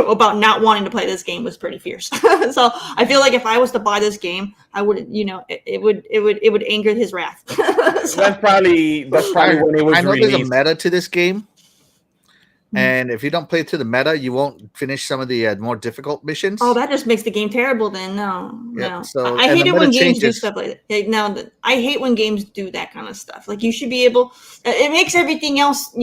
about not wanting to play this game was pretty fierce. So I feel like if I was to buy this game, I would, it would anger his wrath. So, that's probably when it was I know released. there's a meta to this game, and if you don't play to the meta, you won't finish some of the more difficult missions. Oh, that just makes the game terrible. Then no. So, I hate it when games do changes. stuff like that. No, I hate when games do that kind of stuff. Like you should be able. It makes everything else,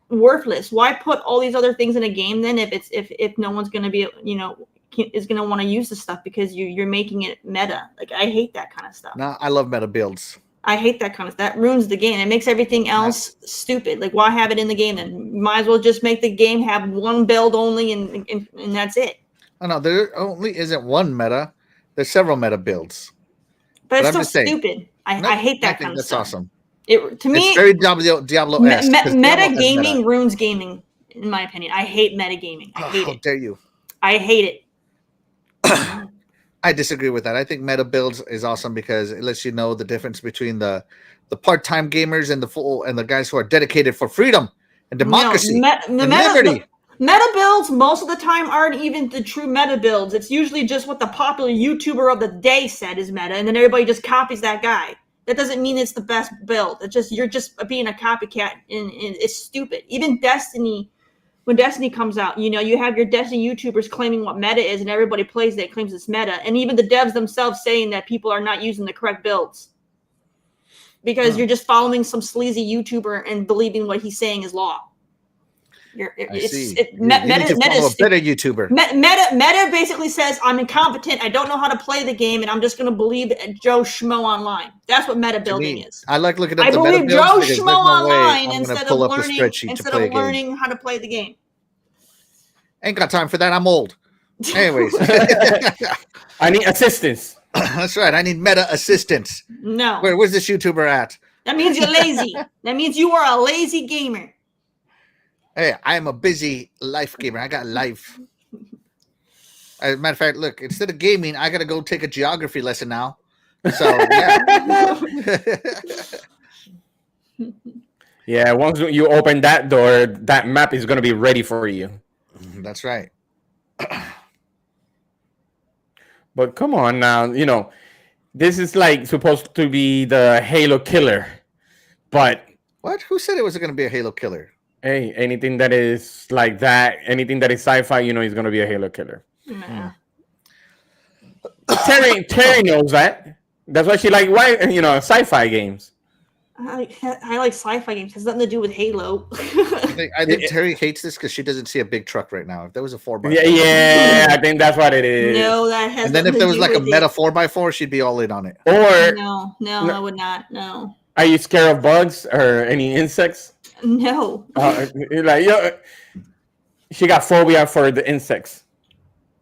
worthless. Why put all these other things in a game then if no one's going to be is going to want to use the stuff because you're making it meta. Like I hate that kind of stuff. No, I love meta builds. I hate that kind of that ruins the game. It makes everything else stupid. Like why have it in the game then? Might as well just make the game have one build only and that's it. Oh no, there only isn't one meta. There's several meta builds. But it's I'm still just saying. stupid. I hate that kind of that's stuff. Awesome. To me, It's very Diablo-esque. Meta gaming ruins gaming, in my opinion. I hate meta gaming. I hate How it. dare you? I hate it. I disagree with that. I think meta builds is awesome because it lets you know the difference between the part-time gamers and the guys who are dedicated for freedom and democracy and liberty. Meta builds most of the time aren't even the true meta builds. It's usually just what the popular YouTuber of the day said is meta, and then everybody just copies that guy. That doesn't mean it's the best build. It's just you're just being a copycat, and it's stupid. Even Destiny, when Destiny comes out, you have your Destiny YouTubers claiming what meta is, and everybody plays that claims it's meta, and even the devs themselves saying that people are not using the correct builds because you're just following some sleazy YouTuber and believing what he's saying is law. You need Meta to follow a better YouTuber. Meta basically says I'm incompetent. I don't know how to play the game, and I'm just going to believe Joe Schmo online. That's what meta building is. I like looking at I the meta believe builds Joe because Schmo online I'm instead pull of up learning a spreadsheet to play a game. learning how to play the game. Ain't got time for that. I'm old. Anyways, I need assistance. That's right. I need meta assistance. No, Where's this YouTuber at? that means you're lazy. That means you are a lazy gamer. Hey, I am a busy life gamer. I got life. As a matter of fact, look, instead of gaming, I got to go take a geography lesson now. So, yeah. Yeah, once you open that door, that map is going to be ready for you. That's right. But come on now, this is like supposed to be the Halo killer. But What? Who said it was going to be a Halo killer? hey, anything that is like that, anything that is sci-fi, is going to be a Halo killer. Nah. Terry knows that. That's why she sci-fi games. I like sci-fi games. It has nothing to do with Halo. I think Terry hates this because she doesn't see a big truck right now. If there was a 4x4, Yeah, I think that's what it is. No, that has. and then if nothing there to was do like a with meta it. 4x4, she'd be all in on it. Or No, I would not. No. are you scared of bugs or any insects? No. She got phobia for the insects.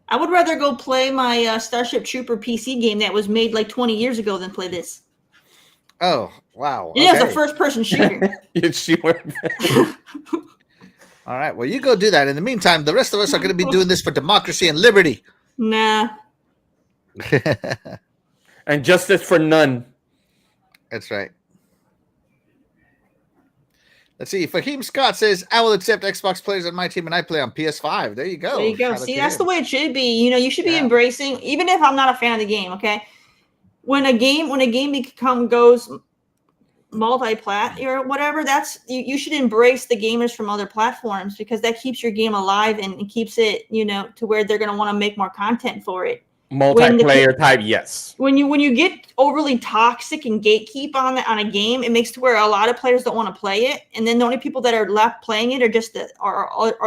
I would rather go play my Starship Trooper PC game that was made like 20 years ago than play this. Oh, wow. It is a Okay. first-person shooter. You sure? All right. Well, you go do that. In the meantime, the rest of us are going to be doing this for democracy and liberty. Nah. And justice for none. That's right. Let's see. Fahim Scott says, I will accept Xbox players on my team and I play on PS5. There you go. There you go. Shout out See, to that's him. the way it should be. You should be Yeah. embracing, even if I'm not a fan of the game, okay? when a game goes multi-plat or whatever, that's you should embrace the gamers from other platforms, because that keeps your game alive and it keeps it, to where they're going to want to make more content for it. Multiplayer type, yes. When you get overly toxic and gatekeep on a game, it makes to where a lot of players don't want to play it, and then the only people that are left playing it are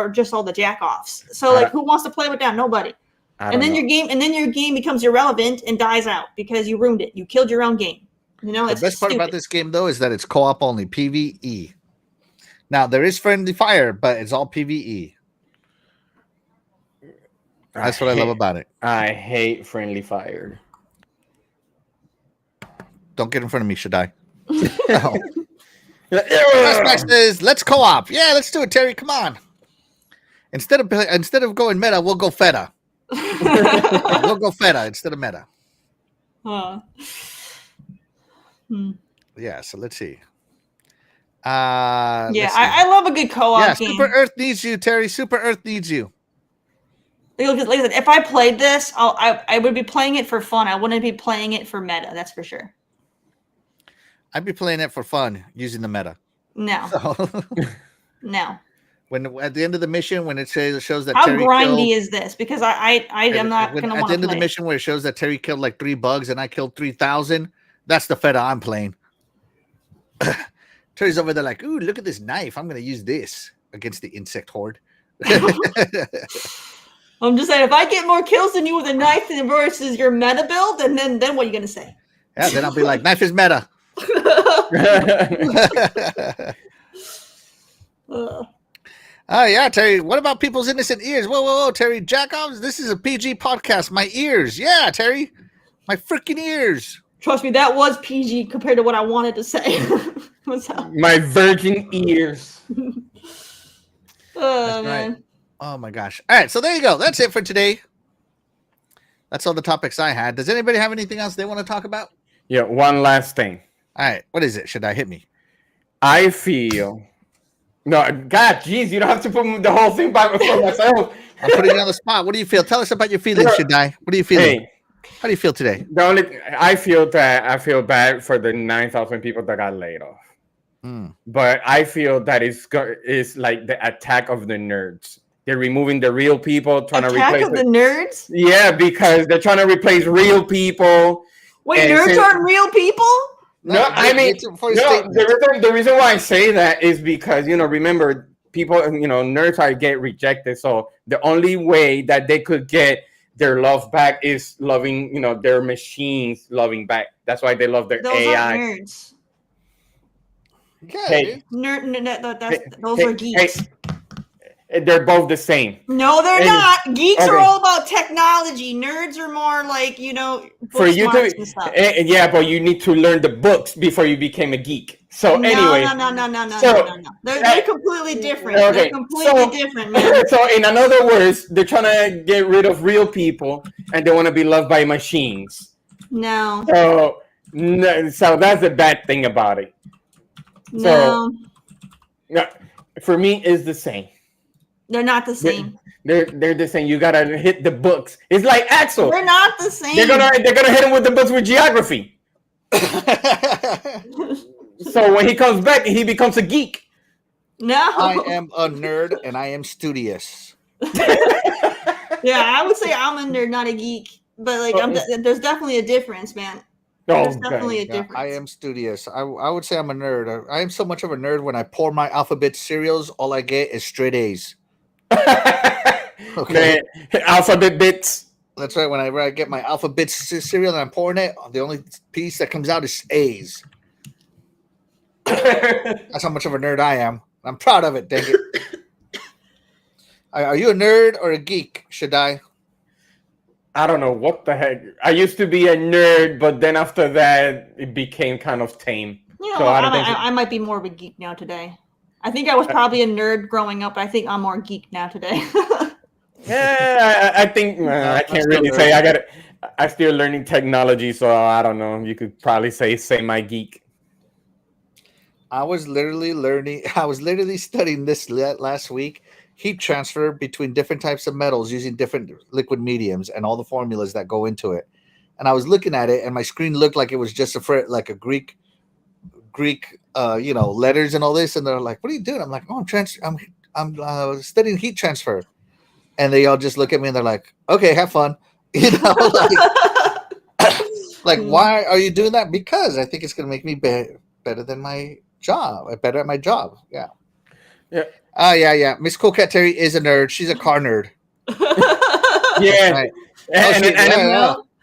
just all the jack-offs. So like, who wants to play with that? Nobody. And then your game becomes irrelevant and dies out because you ruined it. You killed your own game. The best part about this game, though, is that it's co-op only, PvE. Now, there is friendly fire, but it's all PvE. That's what I love about it. I hate friendly fire. Don't get in front of me, should I? Let's co-op. Yeah, let's do it, Terry. Come on. Instead of going meta, we'll go feta. We'll go feta instead of meta. Yeah, so let's see. I love a good co-op game. Super Earth needs you, Terry. Super Earth needs you. Like I said, if I played this, I would be playing it for fun. I wouldn't be playing it for meta. That's for sure. I'd be playing it for fun using the meta. No. No. When at the end of the mission, when it shows that how Terry grindy is this? Because I'm not going to want to play. At the end of the mission, where it shows that Terry killed like 3 bugs and I killed 3,000, that's the feta I'm playing. Terry's over there like, ooh, look at this knife. I'm going to use this against the insect horde. I'm just saying, if I get more kills than you with a knife versus your meta build, then what are you going to say? Yeah, then I'll be like, knife is meta. Oh, yeah, Terry. What about people's innocent ears? Whoa, Terry. Jacobs, this is a PG podcast. My ears. Yeah, Terry. My freaking ears. Trust me, that was PG compared to what I wanted to say. What's up? My virgin ears. Oh, man. Right. Oh, my gosh. All right, so there you go. That's it for today. That's all the topics I had. Does anybody have anything else they want to talk about? Yeah, one last thing. All right, what is it? Should I hit me? I feel... No, God, jeez, you don't have to put the whole thing back before myself. I'm putting you on the spot. What do you feel? Tell us about your feelings, Shadai. What are you feeling? Hey, how do you feel today? I feel bad for the 9,000 people that got laid off. But I feel that it's like the attack of the nerds. They're removing the real people, trying to replace the nerds. Yeah, because they're trying to replace real people. Wait, nerds aren't real people? No, I mean, the reason why I say that is because, remember, people, nerds get rejected. So the only way that they could get their love back is loving, their machines loving back. That's why they love their AI. Those are nerds. Hey, those are geeks. They're both the same. No, they're not. Geeks are all about technology. Nerds are more like, for you to, yeah, but you need to learn the books before you became a geek. So anyway, no. They're completely different. Okay. They're completely different, man. So in other words, they're trying to get rid of real people and they want to be loved by machines. No. So that's the bad thing about it. No. For me, it's the same. They're not the same. They're the same. You gotta hit the books. It's like Axel. They're not the same. They're gonna hit him with the books with geography. So when he comes back, he becomes a geek. No, I am a nerd and I am studious. Yeah, I would say I'm a nerd, not a geek. But there's definitely a difference, man. There's definitely a difference. I am studious. I would say I'm a nerd. I am so much of a nerd. When I pour my alphabet cereals, all I get is straight A's. Okay, alphabet bits. That's right. Whenever I get my alphabet cereal and I'm pouring it, the only piece that comes out is A's. That's how much of a nerd I am. I'm proud of it. Dang it. Are you a nerd or a geek, Shadai? I don't know what the heck. I used to be a nerd, but then after that, it became kind of tame. I might be more of a geek now today. I think I was probably a nerd growing up. I think I'm more geek now today. Yeah, I think I can't really say. I'm still learning technology, so I don't know. You could probably say my geek. I was literally studying this last week. Heat transfer between different types of metals using different liquid mediums and all the formulas that go into it. and I was looking at it, and my screen looked like it was just like a Greek, letters and all this. And they're like, "What are you doing?" I'm like, "Oh, I'm studying heat transfer." And they all just look at me and they're like, "Okay, have fun." Like, why are you doing that? Because I think it's going to make me better than my job. Better at my job. Yeah. Yeah. Yeah. Miss Cool Cat Terry is a nerd. She's a car nerd. Yeah. Right. Yeah.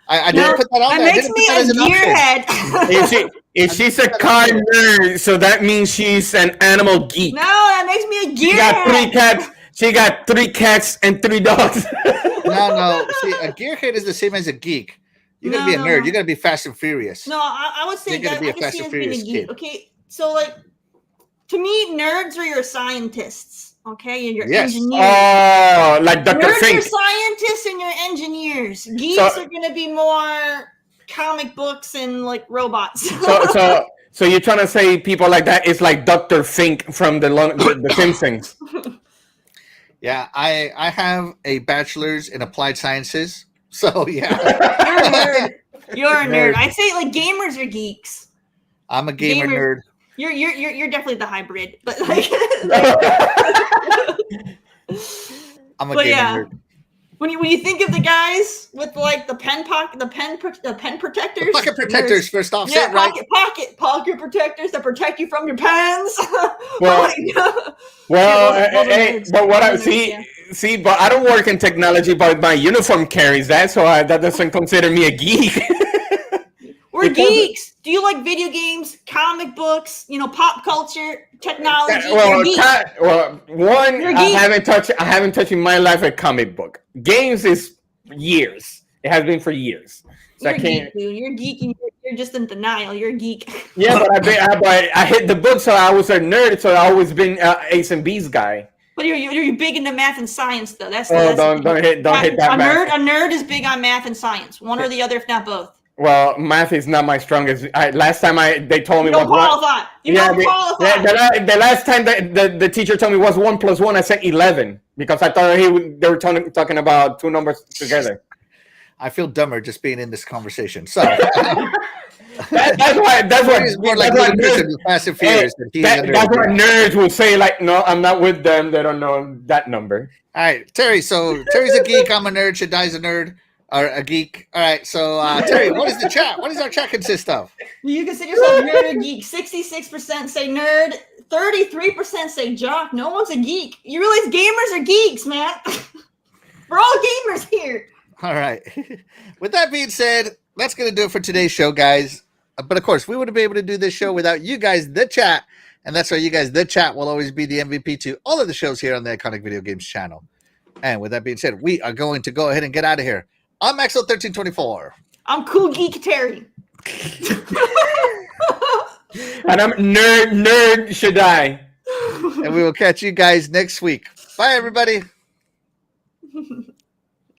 I didn't put that on there. That makes me a gearhead. If she's a car nerd, so that means she's an animal geek. No, that makes me a gearhead. She got 3 cats. She got 3 cats and 3 dogs. No. See, a gearhead is the same as a geek. You gotta be a nerd. You gotta be Fast and Furious. No, I would say that I can see as being a geek. Okay, so like to me, nerds are your scientists. Okay, and your engineers. Oh, like Dr. Nerds Fink. are scientists and your engineers. Geeks are gonna be more comic books and like robots. So you're trying to say people like that is like Dr. Fink from the Simpsons. Yeah, I have a bachelor's in applied sciences. So yeah, you're a nerd. I'd say like gamers are geeks. I'm a gamer nerd. You're definitely the hybrid, but like I'm a gamer nerd. When you think of the guys with like the pen protectors, Pocket protectors. First off, pocket protectors that protect you from your pens. But what I see, but I don't work in technology, but my uniform carries that, so that doesn't consider me a geek. We're geeks. Do you like video games, comic books, pop culture, technology? I haven't touched in my life a comic book. Games is years. It has been for years. So you're a geek, dude. You're geeking. You're just in denial. You're a geek. Yeah, but I hit the book, so I was a nerd. So I always been A's and B's guy. But you're big into math and science, though. Don't hit that. A nerd is big on math and science. One or the other, if not both. Well, math is not my strongest. Last time they told me you don't qualify. You don't qualify. The last time the teacher told me was 1 + 1, I said 11 because I thought they were talking about 2 numbers together. I feel dumber just being in this conversation. So that's why nerds will say like, no, I'm not with them. They don't know that number. All right, Terry. So Terry's a geek. I'm a nerd. Shadai's a nerd. Or a geek. All right, so Terry, what is the chat? What does our chat consist of? You consider yourself nerd or geek. 66% say nerd. 33% say jock. No one's a geek. You realize gamers are geeks, man. We're all gamers here. All right. With that being said, that's going to do it for today's show, guys. But of course, we wouldn't be able to do this show without you guys, the chat. And that's why you guys, the chat, will always be the MVP to all of the shows here on the Iconic Video Games channel. And with that being said, we are going to go ahead and get out of here. I'm Maxo1324. I'm Cool Geek Terry. And I'm Nerd Shadai. And we will catch you guys next week. Bye, everybody.